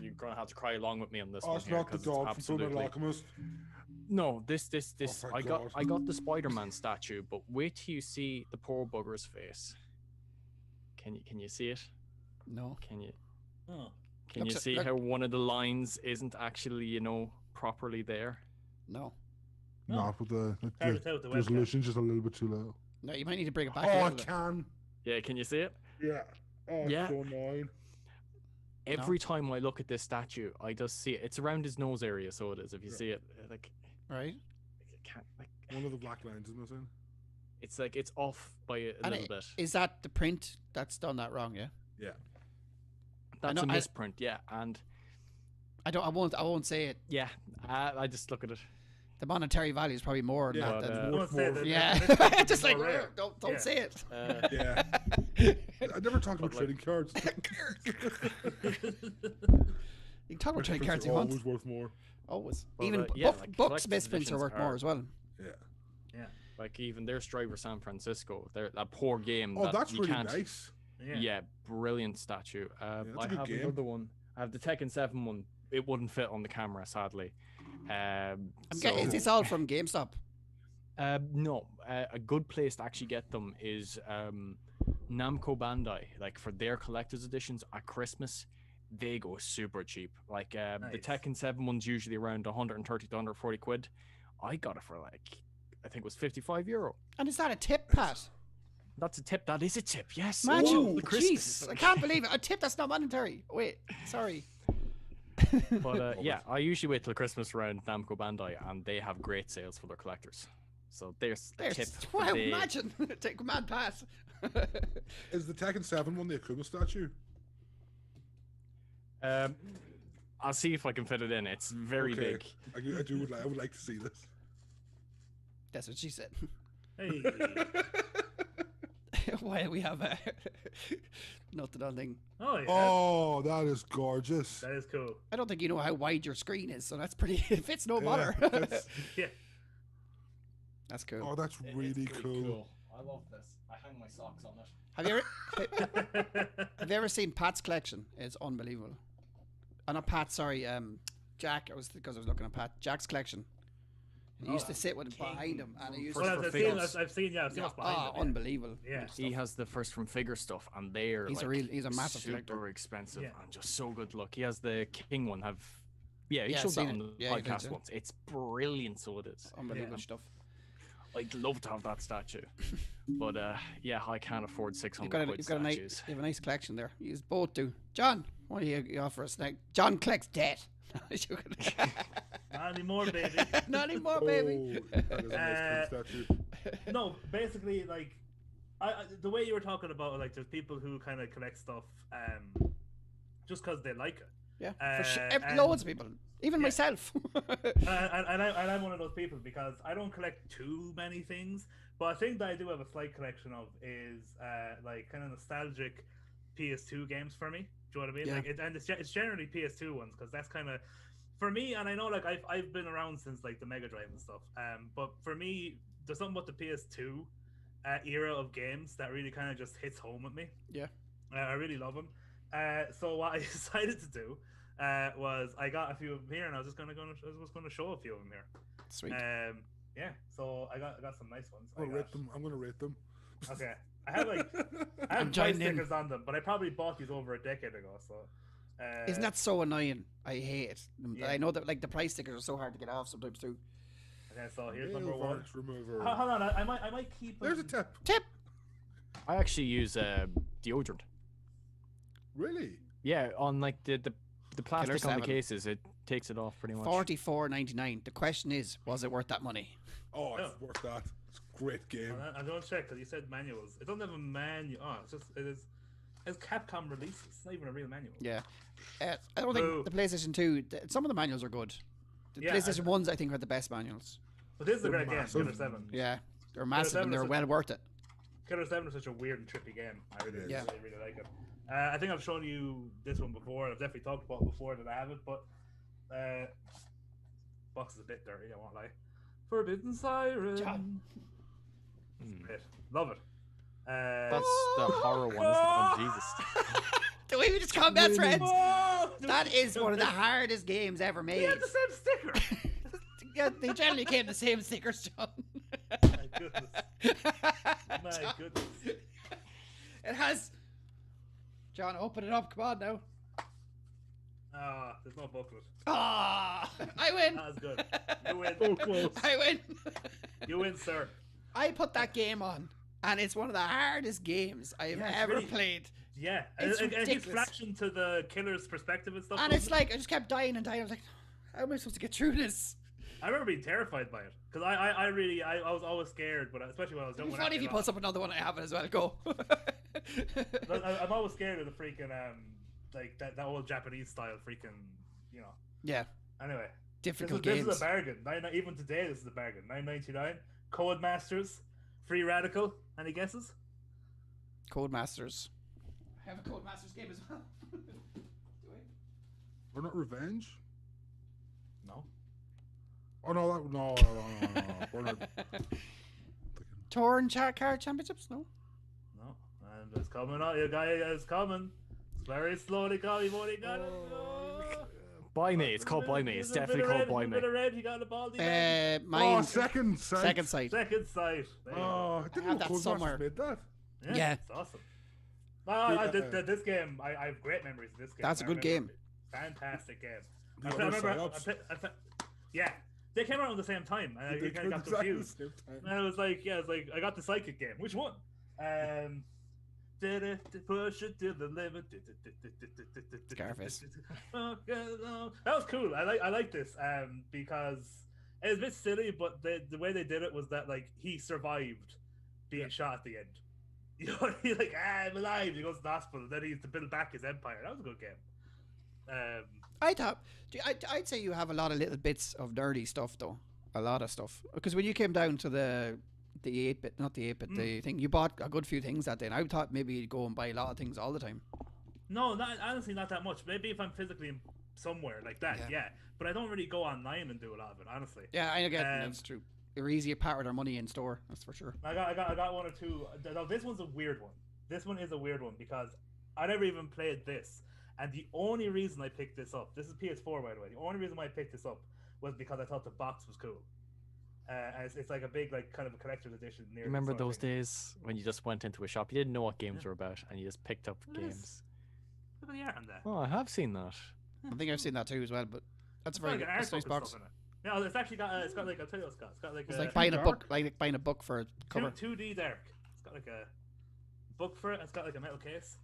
you're gonna have to cry along with me on this Oh, one it's here not the because dog it's from Fullmetal absolutely Alchemist. no. This Oh my God. I got the Spider-Man statue, but wait till you see the poor bugger's face. Can you see it? No. Can you Oh. you Looks- see look- how one of the lines isn't actually properly there? No. No. Not with the Hard to tell with the webcam. resolution, just a little bit too low. No, you might need to bring it back. Oh, a I little bit. can. Yeah, can you see it? Yeah. Oh, Yeah. it's so annoying. Every time I look at this statue, I just see it. It's around his nose area, so it is. If you see it, like, Right. it can't, like, One of the black lines is missing. it's like it's off by a And little bit. Is that the print that's done that wrong? Yeah. Yeah. That's know- a misprint, yeah. And I won't say it. yeah, I just look at it. The monetary value is probably more than Yeah, that. but, Than, Don't say that. yeah. That's Just like more rare. don't Yeah. say it. Yeah. I never talked about But, like- trading cards. You can talk about trading Prints cards are you want. always worth more. Always. Well, Even yeah, book, like, books collector's misprints are editions worth more are- as well. Yeah. Like even their Striver San Francisco, they're a poor game. Oh, that that's you really can't, nice. Yeah, brilliant statue. that's a I good have game. another one. I have the Tekken 7 one. It wouldn't fit on the camera, sadly. Is this all from GameStop? No, a good place to actually get them is Namco Bandai. Like for their collector's editions at Christmas, they go super cheap. Like the Nice. Tekken 7 one's usually around 130 to 140 quid. I got it for like, I think it was €55. And is that a tip, Pat? That's a tip. That is a tip. Yes. Imagine, Oh, Christmas. jeez, I can't believe it. A tip that's not monetary. Wait, sorry. But yeah, I usually wait till Christmas around Namco Bandai, and they have great sales for their collectors. So there's a tip. Wow, They- imagine. Take command pass. Is the Tekken 7 one the Akuma statue? I'll see if I can fit it in. It's very Okay. big. I would like to see this. That's what she said. Hey. Why we have nothing on thing. Oh yeah. Oh, that is gorgeous. That is cool. I don't think you know how wide your screen is, so that's pretty. It fits no matter. that's- Yeah. That's cool. Oh, that's really cool. I love this. I hang my socks on it. Have you ever seen Pat's collection? It's unbelievable. Not Pat, sorry, Jack. Because I was looking at Pat. Jack's collection. He used to sit with behind him, and he used First to. Well, for I've seen, figures. I've seen, yeah, I've seen what's behind it. Yeah. Unbelievable. Yeah. He has the first from figure stuff, and they're He's a like, he's a massive super collector. expensive Yeah. and just so good. Look, he has the King one. He Yeah, showed seen that on it. the Yeah, he did, podcast yeah. once. It's brilliant, so it is. Unbelievable stuff. I'd love to have that statue, but yeah, I can't afford You've 600 got, quid you've got a nice, statues. you have a nice collection there. You both do. John, what do you offer us next? John collects debt. Not anymore, baby. Not anymore, baby. Oh, that is a nice cool statue. No, basically, like, the way you were talking about, like, there's people who kind of collect stuff just because they like it. Yeah, for sure. and- Loads of people, even Yeah. myself. And I'm one of those people because I don't collect too many things, but I think that I do have a slight collection of is like kind of nostalgic PS2 games for me. Do you know what I mean? Yeah. Like, it's generally PS2 ones because that's kind of for me. And I know like I've been around since like the Mega Drive and stuff. But for me, there's something about the PS2 era of games that really kind of just hits home with me. Yeah. I really love them. So what I decided to do was I got a few of them here, and I was just gonna show a few of them here. Sweet. Yeah. So I got some nice ones. I'm gonna rate them. Okay. I have like I I'm have price joining in. stickers on them, but I probably bought these over a decade ago. So Isn't that so annoying? I hate it. Yeah. I know that like the price stickers are so hard to get off sometimes too. okay? So here's Nail number one. varnish remover. Hold on, I might keep. There's a them- tip. Tip. I actually use deodorant. Really? Yeah, on like the plastic on 7. the cases, it takes it off pretty much. $44.99. The question is, was it worth that money? Oh, it's Oh. worth that. It's a great game. I'm gonna check because you said manuals. It doesn't have a manual. Oh, it's Capcom releases. It's not even a real manual. Yeah. I don't Boo. think the PlayStation 2. Some of the manuals are good. The Yeah, PlayStation 1s, I think, are the best manuals. But this is a They're great game. massive. Killer 7. Yeah. They're massive and they're well worth it. Killer 7 is such a weird and trippy game. I really, Yeah. I really like it. I think I've shown you this one before. I've definitely talked about it before that I haven't, but box is a bit dirty, I won't lie. Forbidden Siren. John. Great. Love it. That's the horror one, isn't it? Oh, Jesus. The way we just combat threads. Whoa! That is one of the hardest games ever They made. had the same sticker. Yeah, they generally came the same stickers, John. My goodness. My goodness. It has. John, open it up. Come on now. Ah, there's no booklet. Ah, I win. That was good. You win. So close. I win. You win, sir. I put that game on, and it's one of the hardest games I've Yeah, it's ever really- played. Yeah, It's and he's ridiculous. flashing to the killer's perspective and stuff. And it's like I just kept dying and dying. I was like, how am I supposed to get through this? I remember being terrified by it because I was always scared, but especially when I was young. It'd be when funny if he it pulls up another one I have it as well. Go. I'm always scared of the freaking like that old Japanese style freaking, you know. Yeah, Anyway, difficult this games. is a bargain. Even today, this is a bargain. $9.99. Code Masters, Free Radical. Any guesses? Codemasters. I have a Codemasters game as well. Do I? We're not Revenge? No. Oh, no, no. We're not. Torn Card Championships? No. No. And it's coming out. Your guy is coming. It's very slowly coming. You've only got it. Buy Me. It's called Buy Me. It's definitely called Buy Me. Red, you got the ball. Mine. Oh, Second Sight. Second Sight. Second sight. There you go. Oh, I didn't have know that Codemasters somewhere. made that. Yeah. It's awesome. This game, I have great memories of this game. That's a I good remember game. it. Fantastic game. The I other remember, psyops. yeah, they came out at the same time, and They I kind of got could exactly confused. the same time. And I was like, I got the psychic game. Which one? Did it push it to the limit? Scarface. That was cool. I like this because it was a bit silly, but the way they did it was that like he survived being shot at the end. You know, he's like, I'm alive. He goes to the hospital. Then he has to build back his empire. That was a good game. I thought. I'd say you have a lot of little bits of nerdy stuff though. A lot of stuff. Because when you came down to the 8-bit, not the 8-bit, the thing, you bought a good few things that day. And I thought maybe you'd go and buy a lot of things all the time. No, honestly, not that much. Maybe if I'm physically somewhere like that, yeah. But I don't really go online and do a lot of it, honestly. Yeah, I get that's true. They're easy to part with their money in store. That's for sure. I got one or two. No, this one's a weird one. This one is a weird one because I never even played this. And the only reason I picked this up, this is PS4 by the way. The only reason why I picked this up was because I thought the box was cool. And it's like a big, like, kind of a collector's edition. Remember those days when you just went into a shop, you didn't know what games were about, and you just picked up games? Look at the art on that. Oh, I have seen that. I think I've seen that too as well, but that's a very good. That's a nice box. Yeah, it's actually got. It's got like I'll tell you what it's got. It's got like it's like buying a book, like buying a book for a cover. 2D dark. It's got like a book for it. It's got like a metal case.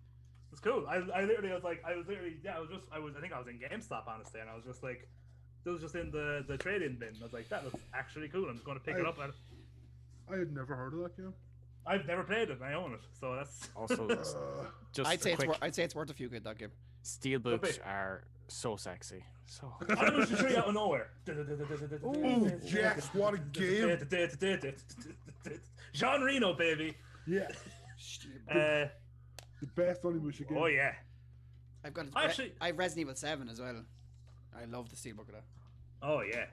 It's cool. I literally was like, I think I was in GameStop honestly, and I was just like, it was just in the trade-in bin. I was like, that looks actually cool. I'm just going to pick it up. I had never heard of that game. I've never played it, and I own it, so that's Also, just I'd say quick, it's worth a few quid, that game. steel books are so sexy. So I was just tree out of nowhere. Oh, yes, what a game. Jean Reno, baby. Yeah. Uh, The best Onimusha game. oh yeah. I've got Actually- I have Resident Evil 7 as well. I love the steelbook of that. Oh yeah.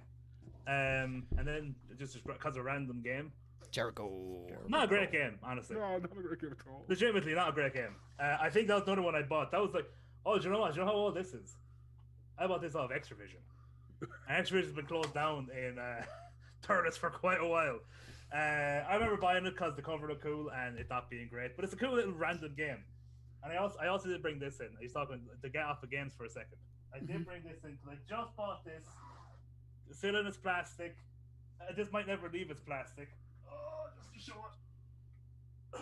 And then just because of a random game. Jericho. Not a great game, honestly. No, not a great game at all. Legitimately not a great game. I think that was another one I bought. That was like, oh, do you know what? Do you know how old this is? I bought this off Extravision. And Extravision's been closed down in Turles for quite a while. I remember buying it because the cover looked cool and it not being great. But it's a cool little random game. And I also did bring this in. I was talking to get off the games for a second. I did bring this in because I just bought this. It's still in its plastic. This might never leave its plastic. Oh, just to show it.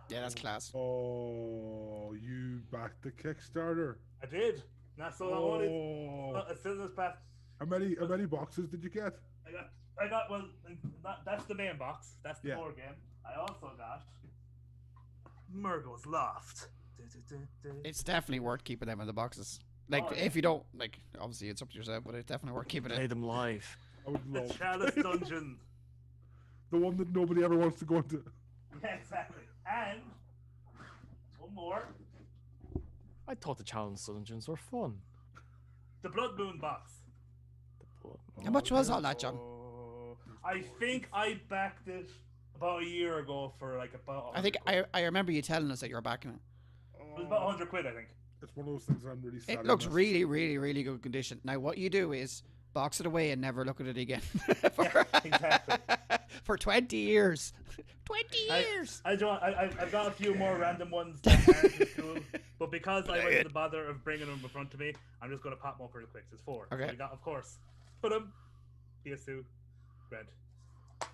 Yeah, that's class. Oh, you backed the Kickstarter. I did. Not so long. Oh. It's still in its plastic. How many boxes did you get? I got well. That's the main box. That's the Yeah. board game. I also got Murgo's Loft. It's definitely worth keeping them in the boxes. Like, Oh, yeah. if you don't, like, obviously it's up to yourself, but it's definitely worth keeping play it. them live. I would The love Chalice Dungeon. The one that nobody ever wants to go into. Yeah, exactly. And one more. I thought the challenge dungeons were fun. The Blood Moon box. How much was all that, John? I think I backed it about a year ago for like about. I think I remember you telling us that you were backing it. It was about 100 quid, I think. It's one of those things I'm really sad. It looks really, really, really good condition. Now, what you do is box it away and never look at it again. Yeah, exactly. For 20 years. 20 years! I've got a few more random ones that aren't as cool, but because I went to the bother of bringing them in front of me, I'm just going to pop them up real quick. There's 4. Okay. So we got, of course, put them. PS2, red.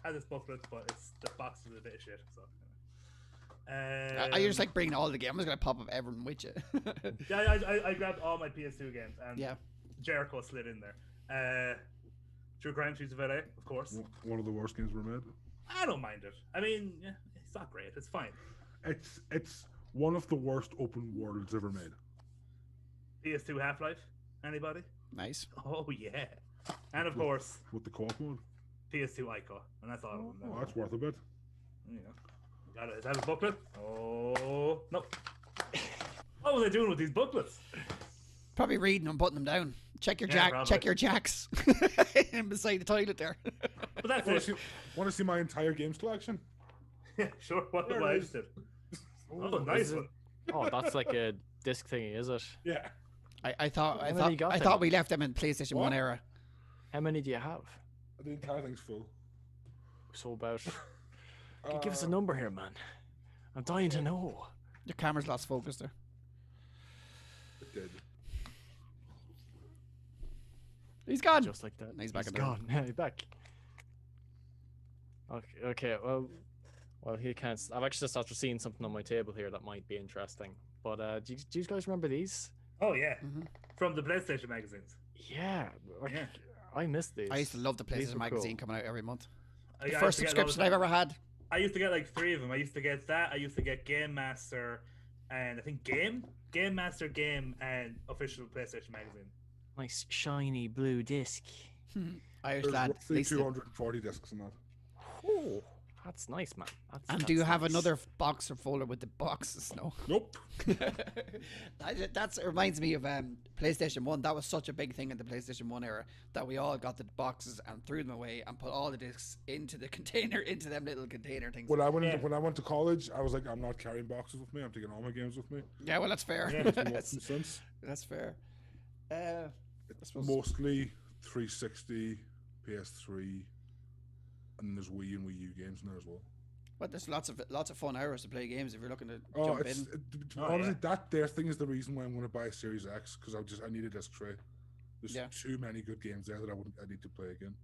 Has its booklet, but it's the box is a bit of shit. So. I just like bringing all the games. I'm just going to pop up everyone with you. Yeah, I grabbed all my PS2 games, and Yeah. Jericho slid in there. True Crime Streets of LA, of course. one of the worst games ever made. I don't mind it. I mean, yeah, it's not great. It's fine. It's one of the worst open worlds ever made. PS2 Half-Life. Anybody? Nice. Oh yeah. And of course, With the co-op mode. PS2 Ico, and that's all of them. Oh, that's worth a bit. You know. Got it. Is that a booklet? Oh no. What was I doing with these booklets? Probably reading them, putting them down. Check your Yeah, probably. check your jacks. And beside the toilet there. But that's it. Want to see my entire games collection? Yeah, sure. What There am it I is. interested? Oh, nice one. Oh, that's like a disc thingy, is it? Yeah. I thought How many you got I then? thought we left them in PlayStation What? 1 era. How many do you have? The entire thing's full. So about. Give us a number here, man. I'm dying to know. Your camera's lost focus there. It did. He's gone. Just like that. He's back He's in there. gone. He's back. Okay. Well, he can't. I've actually just after seeing something on my table here that might be interesting. But do you guys remember these? Oh yeah. Mhm. From the PlayStation magazines. Yeah. Like, Yeah. I missed these. I used to love the These PlayStation were magazine cool. coming out every month. I The used first to get subscription those- I've ever had. I used to get like 3 of them. I used to get that. I used to get Game Master, and I think Game Master, Game, and official PlayStation magazine. Nice shiny blue disc. Irish There's lad. roughly Lisa. 240 discs in that. Oh, that's nice, man. And do you have another box or folder with the boxes? No. Nope. That reminds me of PlayStation 1. That was such a big thing in the PlayStation 1 era that we all got the boxes and threw them away and put all the discs into the container, into them little container things. When I went Yeah. when I went to college, I was like, I'm not carrying boxes with me. I'm taking all my games with me. Yeah, well, that's fair. Yeah. It's been that's, working since. that's fair. I It's suppose- mostly 360, PS3, and there's Wii and Wii U games in there as well. But there's lots of fun hours to play games if you're looking to Oh, jump it's in. honestly that there thing is the reason why I'm going to buy a Series X because I need a disc tray. There's Yeah. too many good games there that I need to play again.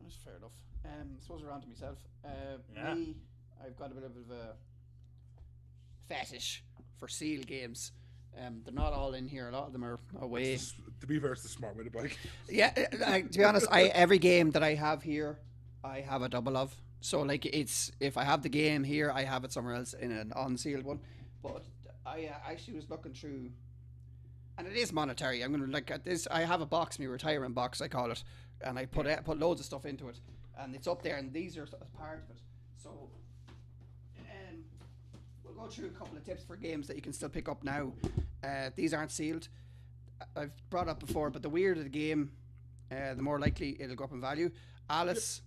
That's fair enough. I suppose we're on to myself. Yeah. Me, I've got a bit of a fetish for Seal games. They're not all in here. A lot of them are away. To be fair, it's the smart way to buy. Yeah, to be honest, every game that I have here, I have a double of. So like it's if I have the game here, I have it somewhere else in an unsealed one. But I actually was looking through, and it is monetary. I'm gonna like at this. I have a box, my retirement box, I call it, and I put loads of stuff into it, and it's up there, and these are as part of it. So we'll go through a couple of tips for games that you can still pick up now. These aren't sealed. I've brought up before, but the weirder the game, the more likely it'll go up in value. Alice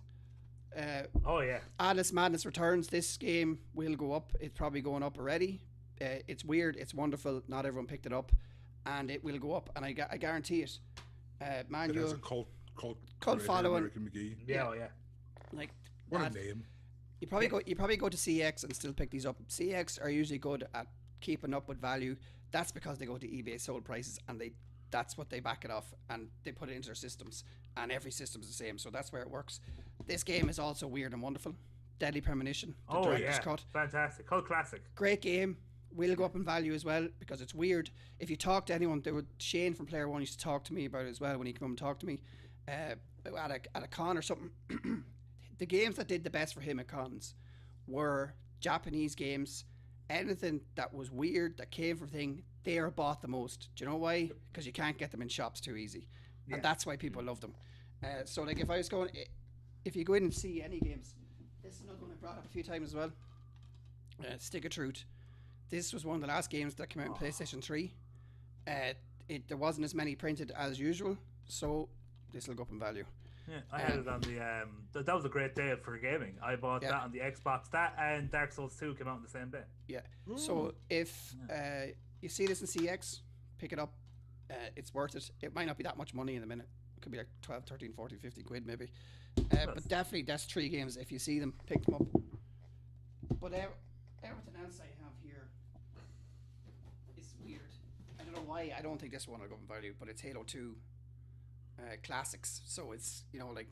Madness Returns. This game will go up. It's probably going up already. It's weird. It's wonderful. Not everyone picked it up, and it will go up. And I guarantee it. Man, It has a you cult cult creator, following. American McGee. Yeah, oh yeah. like What a that- name! You probably go to CX and still pick these up. CX are usually good at keeping up with value. That's because they go to eBay sold prices and that's what they back it off and they put it into their systems, and every system's the same, so that's where it works. This game is also weird and wonderful. Deadly Premonition, the Oh director's yeah. cut. Fantastic. Cult classic. Great game. Will go up in value as well because it's weird. If you talk to anyone, Shane from Player One used to talk to me about it as well when he came and talked to me at a con or something. The games that did the best for him at cons were Japanese games. Anything that was weird that came from thing, they are bought the most. Do you know why? Because you can't get them in shops too easy, and that's why people love them. So like if you go in and see any games, This is another one I brought up a few times as well. Stick of Truth. This was one of the last games that came out on PlayStation 3. There wasn't as many printed as usual, so this will go up in value. Yeah, I had it on the. That was a great day for gaming. I bought that on the Xbox. That and Dark Souls 2 came out on the same day. Yeah. So if you see this in CX, pick it up. It's worth it. It might not be that much money in a minute. It could be like 12, 13, 14, 50 quid maybe. But definitely, that's 3 games. If you see them, pick them up. But everything else I have here is weird. I don't know why. I don't think this one will go in value, but it's Halo 2 Classics. So it's, like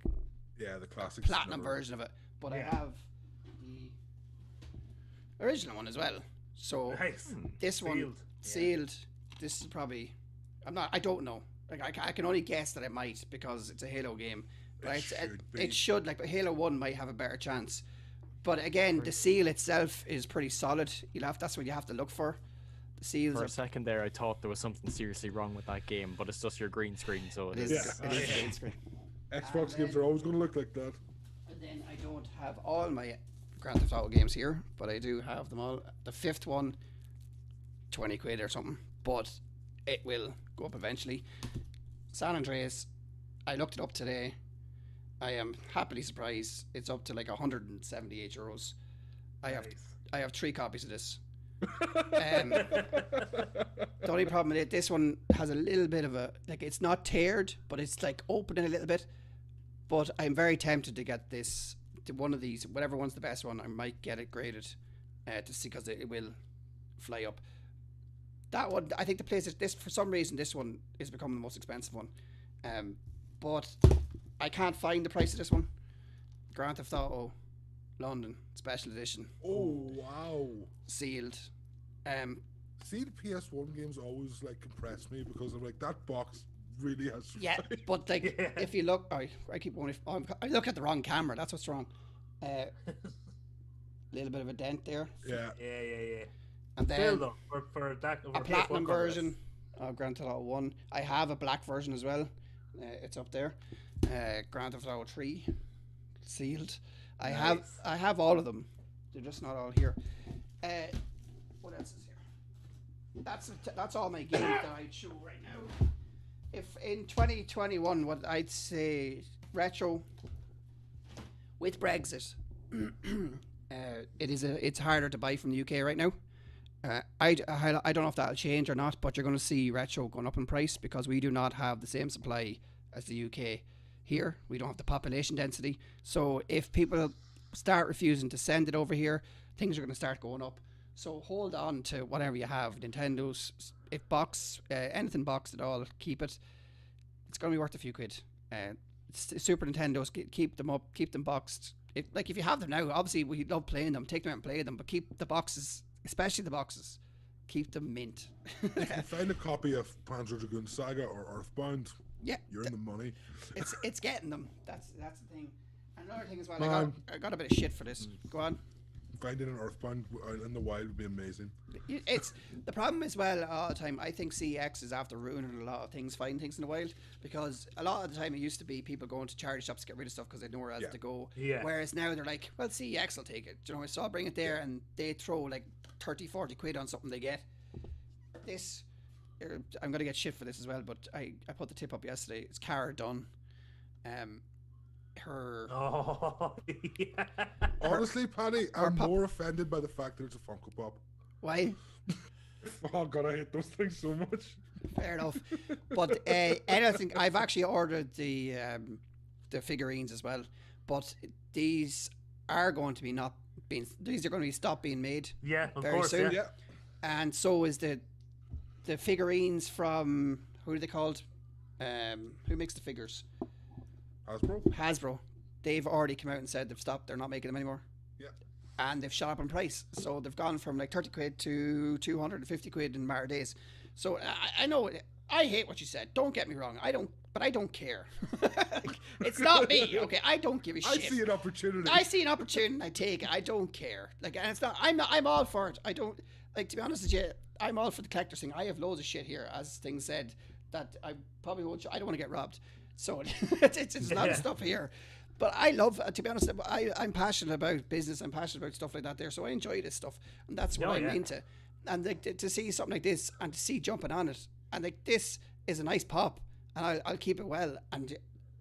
the classics platinum version of it. But I have the original one as well. So nice. This one sealed. This is probably. I don't know. Like I can only guess that it might because it's a Halo game. But it should. Like Halo 1 might have a better chance. But again, the seal itself is pretty solid. That's what you have to look for. The seals. For a second there, I thought there was something seriously wrong with that game, but it's just your green screen, so it is. It is green screen. Xbox games are always going to look like that. And then I don't have all my Grand Theft Auto games here, but I do have them all. The 5th one, 20 quid or something, but it will go up eventually. San Andreas, I looked it up today. I am happily surprised. It's up to like 178 euros. I have 3 copies of this. The only problem with it, this one has a little bit of it's not teared, but it's like opening a little bit. But I'm very tempted to get one of these, whatever one's the best one. I might get it graded to see, because it will fly up. That one, I think the place is this. For some reason, this one is becoming the most expensive one. But I can't find the price of this one. Grand Theft Auto London Special Edition. Oh wow! Sealed. Sealed PS1 games always impress me because I'm like, that box really has. Yeah, but if you look, I keep going. I look at the wrong camera. That's what's wrong. Little bit of a dent there. Yeah. And then still though, for that a platinum version of Grand Theft Auto 1. I have a black version as well. It's up there. Grand Theft Auto 3 sealed. I have all of them. They're just not all here. What else is here? That's all my games that I'd show right now. If in 2021, what I'd say retro with Brexit, it's harder to buy from the UK right now. I don't know if that'll change or not, but you're going to see retro going up in price because we do not have the same supply as the UK here. We don't have the population density. So if people start refusing to send it over here, things are going to start going up. So hold on to whatever you have. Nintendo's, if anything boxed at all, keep it. It's going to be worth a few quid. Super Nintendo's, keep them up, keep them boxed. If you have them now, obviously we love playing them, take them out and play them, but keep the boxes. Especially the boxes. Keep them mint. If you find a copy of Panzer Dragoon Saga or Earthbound, you're in the money. It's getting them. That's the thing. Another thing as well, I got a bit of shit for this. Go on. Finding an Earthbound in the wild would be amazing. It's the problem as well all the time. I think CX is after ruining a lot of things, finding things in the wild, because a lot of the time it used to be people going to charity shops to get rid of stuff because they know where else to go. Yeah. Whereas now they're like, well, CX will take it. So I'll bring it there, and they throw 30, 40 quid on something they get. This, I'm going to get shit for this as well, but I put the tip up yesterday. It's Cara Dunn. Honestly, Paddy, I'm more offended by the fact that it's a Funko Pop. Why? Oh God, I hate those things so much. Fair enough. But anything, I've actually ordered the figurines as well, but these are going to be these are going to be stopped being made. Yeah, of very course. soon. Yeah. And so is the figurines from, who are they called? Who makes the figures? Hasbro. They've already come out and said they've stopped. They're not making them anymore. Yeah. And they've shot up in price. So they've gone from 30 quid to 250 quid in a matter of days. So I know, I hate what you said. Don't get me wrong. I don't care. It's not me. Okay, I don't give a shit. I see an opportunity. I take it. I don't care. And it's not. I'm all for it. I don't to be honest with you. I'm all for the collector's thing. I have loads of shit here, as things said, that I probably won't. I don't want to get robbed. So it's a lot of stuff here. But I love, to be honest, I'm passionate about business. I'm passionate about stuff like that there. So I enjoy this stuff. And that's what I'm into. And like, to see something like this and to see jumping on it. And like, this is a nice pop. And I'll keep it well. And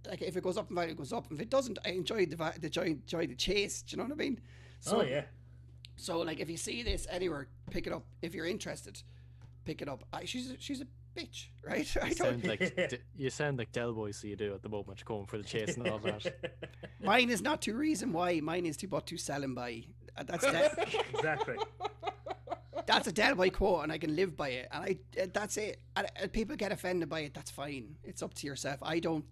like, if it goes up in value, it goes up. If it doesn't, I enjoy the chase. Do you know what I mean? So, So like, if you see this anywhere, pick it up. If you're interested, pick it up. She's a bitch, right? You sound like Del Boy, so you do at the moment, going for the chase and all that. Mine is not to reason why. Mine is to sell and buy. That's exactly. That's a Del Boy quote, and I can live by it. And that's it. And people get offended by it. That's fine. It's up to yourself. I don't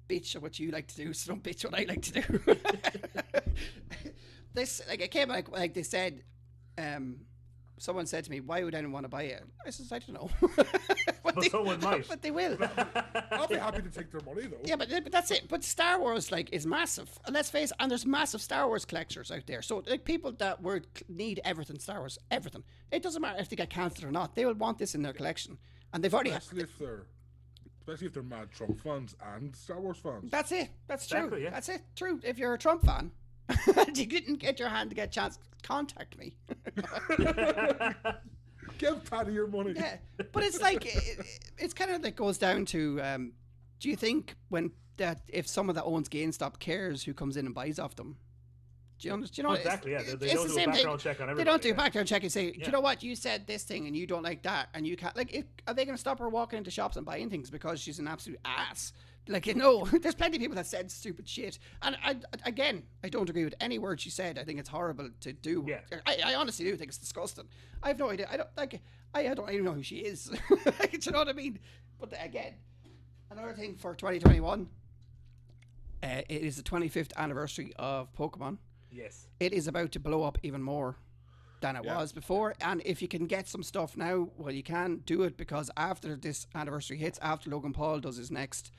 bitch at what you like to do, so don't bitch what I like to do. This, like, it came like they said. Someone said to me, "Why would anyone want to buy it?" I said, "I don't know." But someone might. But they will. I'll be happy to take their money though. Yeah, but that's it. But Star Wars, like, is massive. And let's face it, and there's massive Star Wars collectors out there. So, like, people that need everything Star Wars, everything. It doesn't matter if they get cancelled or not. They will want this in their collection, and they've already. Especially if they're mad Trump fans and Star Wars fans. That's it. That's true. Exactly, yeah. That's it. True. If you're a Trump fan, and you didn't get your hand to get a chance, contact me. Give Paddy your money. Yeah, but it's like it's kind of like goes down to do you think if someone that owns GameStop cares who comes in and buys off them? Do you understand? You know, exactly. Yeah, they it's don't the do a same background thing. check on everybody. They don't do a background check and say, Yeah. you know what, you said this thing and you don't like that, and you can't. Like, are they going to stop her walking into shops and buying things because she's an absolute ass? Like, you know, there's plenty of people that said stupid shit, and I don't agree with any word she said. I think it's horrible to do. Yeah. I honestly do think it's disgusting. I have no idea. I don't even know who she is. Like, do you know what I mean? But again, another thing for 2021, it is the 25th anniversary of Pokemon. Yes. It is about to blow up even more than it was before. And if you can get some stuff now, well, you can do it, because after this anniversary hits, after Logan Paul does his next,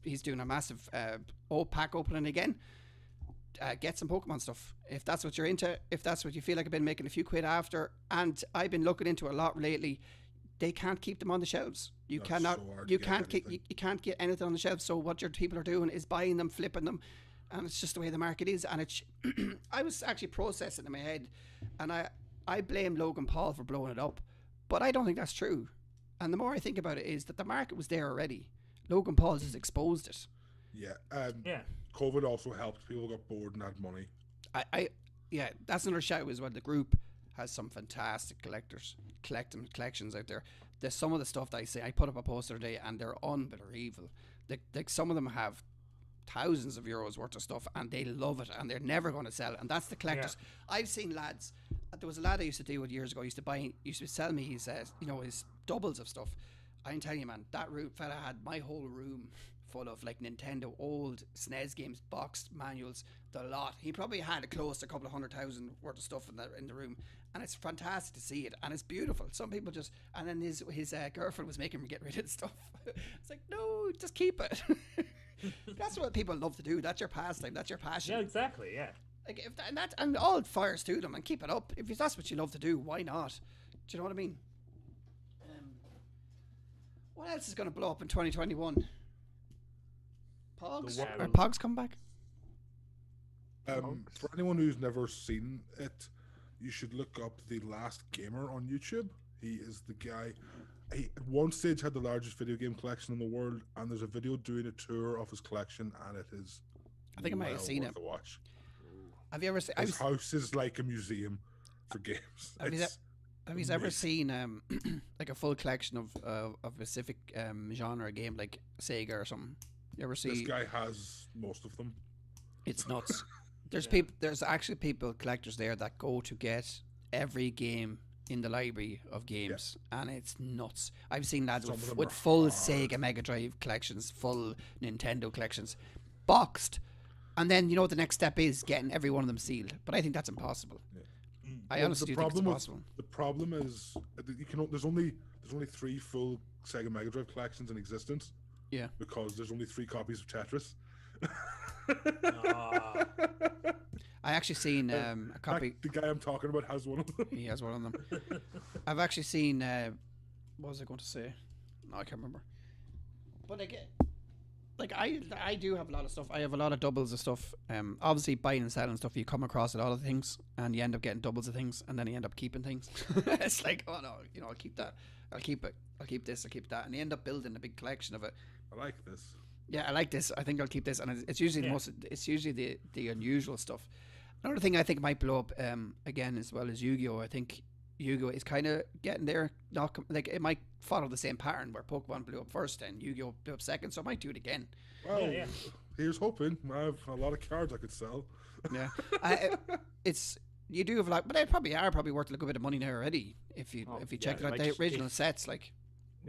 he's doing a massive pack opening again. Get some Pokemon stuff if that's what you're into. If that's what you feel like, I've been making a few quid after, and I've been looking into a lot lately. They can't keep them on the shelves. You can't get anything on the shelves. So what your people are doing is buying them, flipping them, and it's just the way the market is. And it's I was actually processing in my head, and I blame Logan Paul for blowing it up, but I don't think that's true. And the more I think about it, is that the market was there already. Logan Paul just exposed it. Yeah. COVID also helped. People got bored and had money. Yeah, that's another shout as well. The group has some fantastic collections out there. There's some of the stuff that I put up a post the other day, and they're unbelievable. Like some of them have thousands of euros worth of stuff, and they love it, and they're never going to sell it. And that's the collectors. Yeah. I've seen lads. There was a lad I used to deal with years ago. He used to sell me his his doubles of stuff. I can tell you, man, that fella had my whole room full of like Nintendo old SNES games, boxed manuals, the lot. He probably had close to a couple of 100,000 worth of stuff in the room, and it's fantastic to see it, and it's beautiful. Some people just, and then his girlfriend was making him get rid of the stuff. It's like, no, just keep it. That's what people love to do. That's your pastime. That's your passion. Yeah, exactly. Yeah. Like and all fires to them, and keep it up. If that's what you love to do, why not? Do you know what I mean? What else is going to blow up in 2021? Pogs? Are Pogs come back? For anyone who's never seen it, you should look up The Last Gamer on YouTube. He is the guy. He at one stage had the largest video game collection in the world, and there's a video doing a tour of his collection, and it is. I think I might have seen it. Watch. Have you ever seen? His house is like a museum for games. Have you ever seen like a full collection of a specific genre game, like Sega or something? You ever see? This guy has most of them. It's nuts. There's There's actually collectors there that go to get every game in the library of games, and it's nuts. I've seen lads with full Sega Mega Drive collections, full Nintendo collections, boxed, and then you know what the next step is, getting every one of them sealed. But I think that's impossible. Yeah. I honestly do think it's impossible. The problem is there's only 3 full Sega Mega Drive collections in existence. Yeah. Because there's only 3 copies of Tetris. I actually seen a copy. The guy I'm talking about has one of them. He has one of them. I've actually seen. What was I going to say? No, I can't remember. But like I do have a lot of stuff. I have a lot of doubles of stuff. Obviously buying and selling stuff, you come across a lot of things, and you end up getting doubles of things, and then you end up keeping things. It's like, oh no, I'll keep that. I'll keep it. I'll keep this. I'll keep that, and you end up building a big collection of it. I like this. Yeah, I like this. I think I'll keep this, and it's usually the most. It's usually the unusual stuff. Another thing I think might blow up again as well as Yu-Gi-Oh. I think Yu-Gi-Oh is kind of getting there. Not like it might follow the same pattern where Pokemon blew up first and Yu-Gi-Oh blew up second, so it might do it again. Well, here's hoping. I have a lot of cards I could sell. Yeah, you do have like, but they probably are worth a little bit of money now already if you check it out. The original sets, like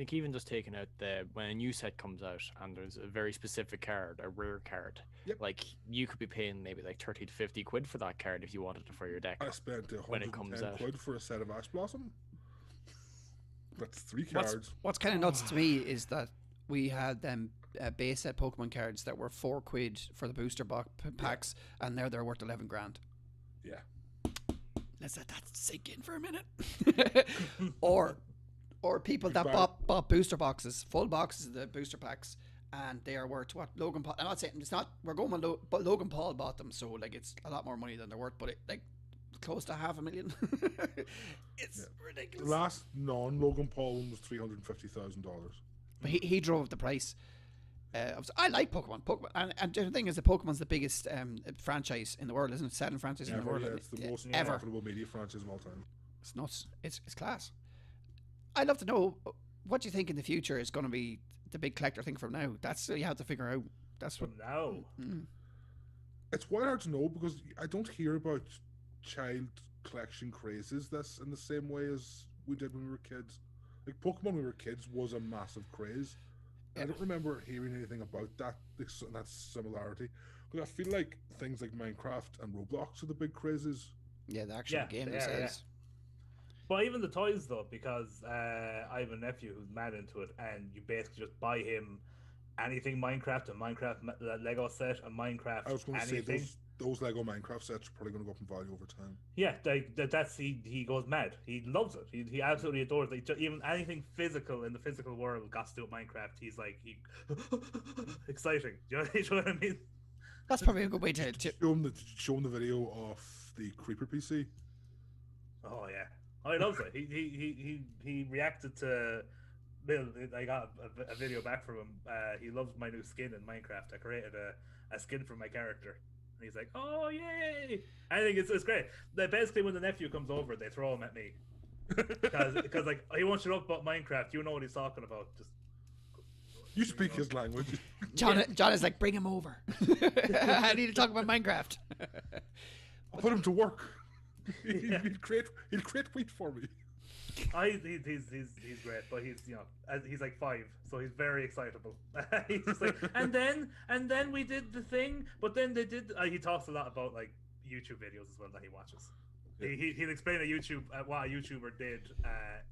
even just taking out when a new set comes out and there's a very specific card, a rare card, like you could be paying maybe like 30 to 50 quid for that card if you wanted it for your deck. I spent when it comes out. quid for a set of Ash Blossom. That's 3 cards. What's kind of nuts to me is that we had them base set Pokemon cards that were 4 quid for the booster box packs, and now they're worth 11 grand. Yeah. Let's let that sink in for a minute. Or people that bought booster boxes, full boxes of the booster packs, and they are worth what Logan Paul. I'm not saying it's not. We're going with but Logan Paul bought them, so like it's a lot more money than they're worth. But it like close to $500,000. It's ridiculous. The last non-Logan Paul one was $350,000. But he drove the price. I like Pokemon, and the thing is, the Pokemon's the biggest franchise in the world, isn't it? Selling franchise in the world. Yeah, it's the most ever. profitable media franchise of all time. It's nuts. It's class. I'd love to know what do you think in the future is going to be the big collector thing from now. That's you have to figure out. That's what now. It's quite hard to know because I don't hear about child collection crazes that's in the same way as we did when we were kids. Like Pokemon when we were kids was a massive craze. I don't remember hearing anything about that similarity. Because I feel like things like Minecraft and Roblox are the big crazes. Yeah, the actual game themselves. But even the toys though, because I have a nephew who's mad into it, and you basically just buy him anything Minecraft, a Minecraft Lego set, a Minecraft. I was going to anything. say those Lego Minecraft sets are probably going to go up in value over time. Yeah, he goes mad. He loves it. He absolutely adores it. Even anything physical in the physical world got to do with Minecraft. He's like exciting. Do you know what I mean? That's probably a good way to show him the video of the Creeper PC. Oh yeah. Oh, he loves it. He reacted to. I got a video back from him. He loves my new skin in Minecraft. I created a skin for my character, and he's like, "Oh yay!" I think it's great. Basically, when the nephew comes over, they throw him at me because like he won't shut up about Minecraft. You know what he's talking about. Just you speak his language. John is like, bring him over. I need to talk about Minecraft. I'll put him to work. He'll create wheat for me. He's great, but he's like 5, so he's very excitable. He's just like, and then we did the thing, but then they did. He talks a lot about like YouTube videos as well that he watches. Yeah. He'll explain what a YouTuber did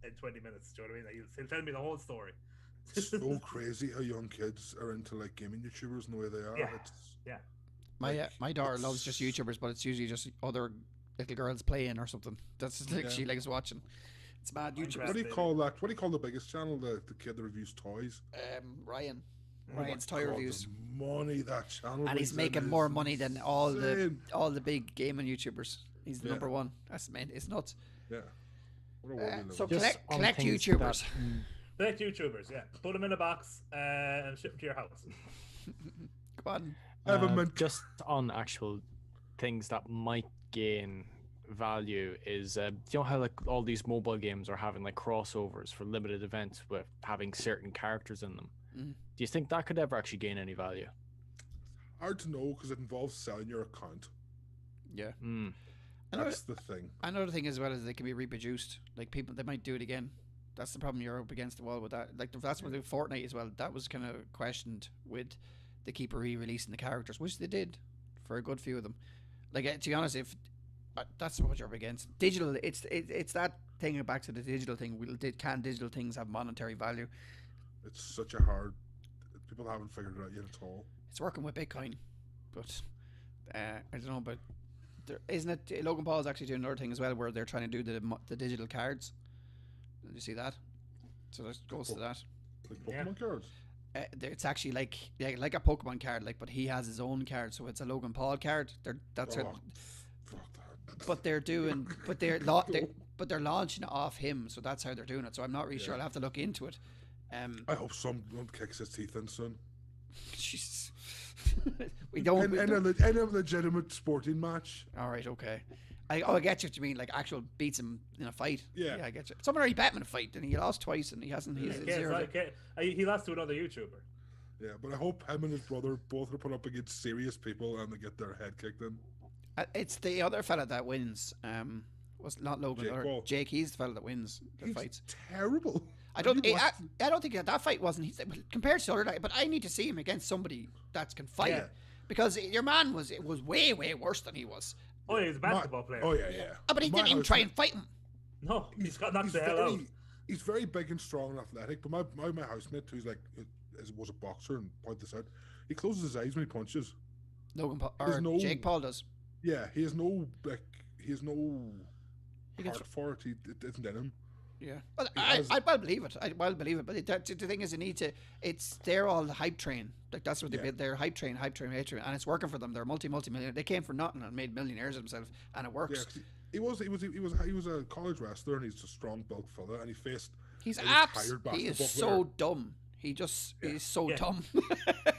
in 20 minutes. Do you know what I mean? He'll tell me the whole story. It's so crazy how young kids are into like gaming YouTubers and the way they are. My daughter loves just YouTubers, but it's usually just other little girls playing or something. That's like she likes watching. It's bad YouTubers. What do you call that? What do you call the biggest channel? The kid that reviews toys. Ryan. Ryan's toy reviews. The money that channel. And he's making more money than all the big gaming YouTubers. He's the number one. That's it's nuts. Yeah. So collect YouTubers. Collect YouTubers. Yeah. Put them in a box and ship them to your house. Come on. Just on actual things that might gain value is you know how like all these mobile games are having like crossovers for limited events with having certain characters in them. Do you think that could ever actually gain any value? Hard to know because it involves selling your account. Yeah. That's the thing. Another thing as well is they can be reproduced. Like people, they might do it again. That's the problem. You're up against the wall with that. Like that's what they do Fortnite as well. That was kind of questioned with the keeper re-releasing the characters, which they did for a good few of them. Like to be honest, if that's what you're up against. Digital, it's that thing back to the digital thing. Can digital things have monetary value? It's such a hard. People haven't figured it out yet at all. It's working with Bitcoin, but I don't know. But isn't it? Logan Paul's actually doing another thing as well, where they're trying to do the digital cards. Did you see that? So that goes to that. Like Pokemon cards. it's actually like a Pokemon card, but he has his own card, so it's a Logan Paul card. That's Oh, how, fuck that. but they're launching it off him, so that's how they're doing it. So I'm not really sure. I'll have to look into it. I hope someone kicks his teeth in soon. Jesus. we don't. In a legitimate sporting match. All right, okay. I get you what you mean, like actual beats him in a fight. Yeah. I get you. Someone already bet him in a fight, and he lost twice, and he hasn't. He's zero. He lost to another YouTuber. Yeah, but I hope him and his brother both are put up against serious people and they get their head kicked in. It's the other fella that wins. Was not Logan Jake or Paul. Jake. He's the fella that wins the He's fights. terrible. I don't think that fight wasn't. He's compared to other. But I need to see him against somebody that can fight, because your man was way worse than he was. Oh, yeah, he's a basketball player. Oh yeah. But he didn't even try and fight him. No, he's got knocked the hell out. He's very big and strong and athletic. But my housemate, who's was a boxer, and point this out, he closes his eyes when he punches. Logan Paul or Jake Paul does. Yeah, he has no He can heart for it. It isn't in him. Yeah, well, I well believe it. I well believe it. But the thing is, they're all the hype train. Like that's what they build. They're hype train, and it's working for them. They're multi-millionaire. They came from nothing and made millionaires of themselves, and it works. Yeah, he was a college wrestler, and he's a strong, bulk fella, and he faced. He is so dumb. He just is so dumb.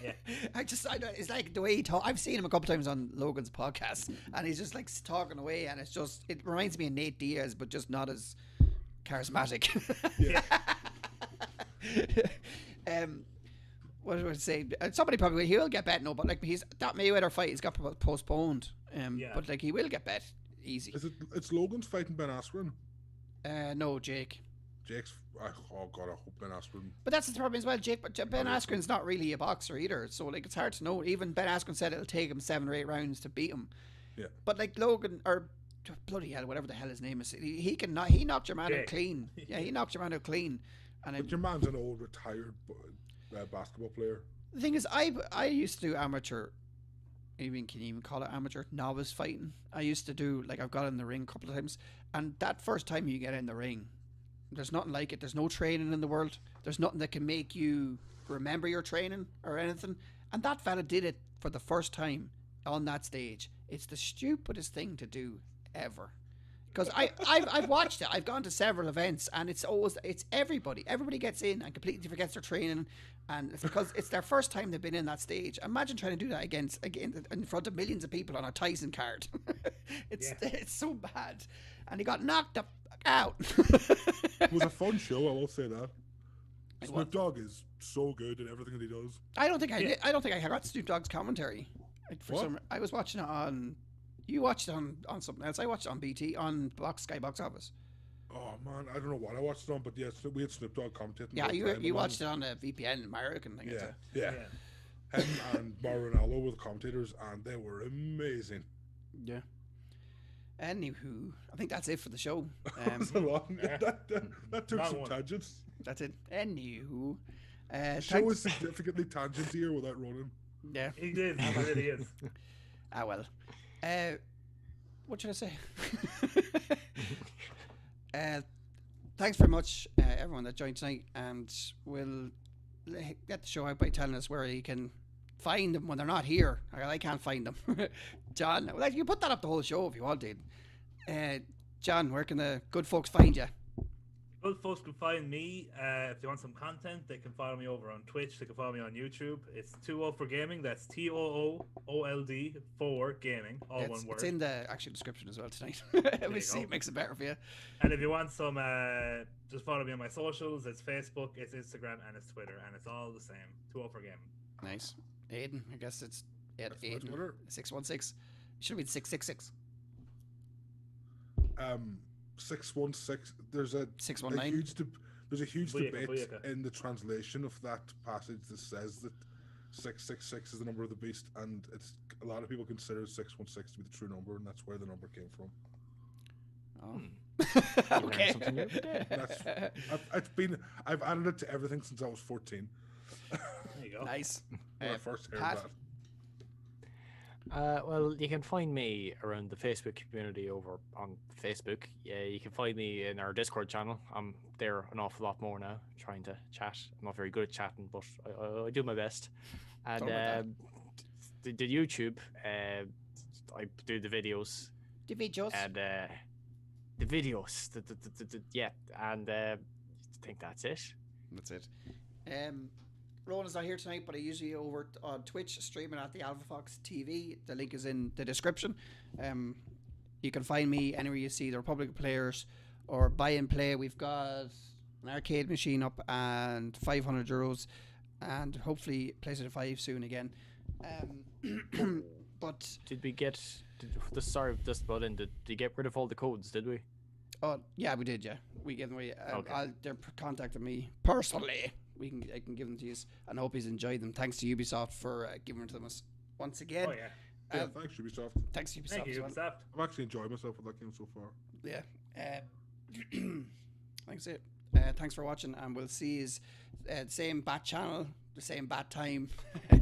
Yeah. It's like the way he talks. I've seen him a couple times on Logan's podcast, and he's just like talking away, and it reminds me of Nate Diaz, but just not as charismatic. Yeah. What do I say? Somebody probably he'll get bet. No, but like that Mayweather fight, he's got postponed. But like he will get bet easy. It's Logan's fighting Ben Askren. No, Jake. Jake's. Oh God, I hope Ben Askren. But that's the problem as well, Jake. But Ben Askren's not really a boxer either, so like it's hard to know. Even Ben Askren said it'll take him 7 or 8 rounds to beat him. Yeah. But like Logan or bloody hell, whatever the hell his name is, he knocked your man out clean. Yeah, he knocked your man out clean. But your man's an old retired basketball player. The thing is, I used to do amateur. Can you even call it amateur? Novice fighting. I used to do I've got in the ring a couple of times, and that first time you get in the ring, there's nothing like it. There's no training in the world. There's nothing that can make you remember your training or anything. And that fella did it for the first time on that stage. It's the stupidest thing to do ever. Because I've watched it. I've gone to several events, and it's everybody. Everybody gets in and completely forgets their training, and it's because it's their first time they've been in that stage. Imagine trying to do that again in front of millions of people on a Tyson card. It's so bad, and he got knocked the fuck out. It was a fun show, I will say that. Snoop Dogg is so good at everything that he does. I don't think I got Snoop Dogg's commentary. I was watching it on. You watched it on something else. I watched it on BT on Sky Box Office. Oh man, I don't know what I watched it on, but yes, we had Snoop Dogg commentating. Yeah, you watched it on the VPN American thing. Yeah. Him and Mauro Ranallo were the commentators, and they were amazing. Yeah. Anywho, I think that's it for the show. That took some tangents. That's it. Anywho, show is significantly tangentier without running. Yeah, he did. He really is. Well. What should I say? Thanks very much, everyone that joined tonight, and we'll get the show out by telling us where you can find them when they're not here. I can't find them. John, you can put that up the whole show if you wanted. John, where can the good folks find you? Good folks can find me if they want some content. They can follow me over on Twitch. They can follow me on YouTube. It's 20 for Gaming. That's TOOOLD for Gaming. All one word. It's in the actual description as well tonight. We see it makes it better for you. And if you want some, just follow me on my socials. It's Facebook, it's Instagram, and it's Twitter, and it's all the same. 20 for Gaming. Nice. Aiden, I guess it's Aiden 616. It should have been 666. 616. There's a 619. There's a huge debate in the translation of that passage that says that 666 is the number of the beast, and a lot of people consider 616 to be the true number, and that's where the number came from. Oh, okay. I've added it to everything since I was 14. There you go. Nice. When I first heard Pat? that. Well, you can find me around the Facebook community over on Facebook. Yeah, you can find me in our Discord channel. I'm there an awful lot more now, trying to chat. I'm not very good at chatting, but I do my best. And Sorry about the YouTube, I do the videos. The videos. And the videos. Yeah, and I think that's it. That's it. Ronan's not here tonight, but I usually over on Twitch streaming at the Alpha Fox TV. The link is in the description. You can find me anywhere you see the Republic Players or Buy and Play. We've got an arcade machine up and €500, and hopefully PlayStation 5 soon again. But did we get? Sorry, just about in. Did you get rid of all the codes? Did we? Oh yeah, we did. Yeah, we gave them away. Okay. They're contacting me personally. I can give them to you, and I hope he's enjoyed them. Thanks to Ubisoft for giving them to us once again. Oh yeah. Yeah, thanks Ubisoft. Thanks Ubisoft. Thank you, as well. Ubisoft. I've actually enjoyed myself with that game so far. Yeah. Thanks it. Thanks for watching, and we'll see you the same bat channel, the same bat time.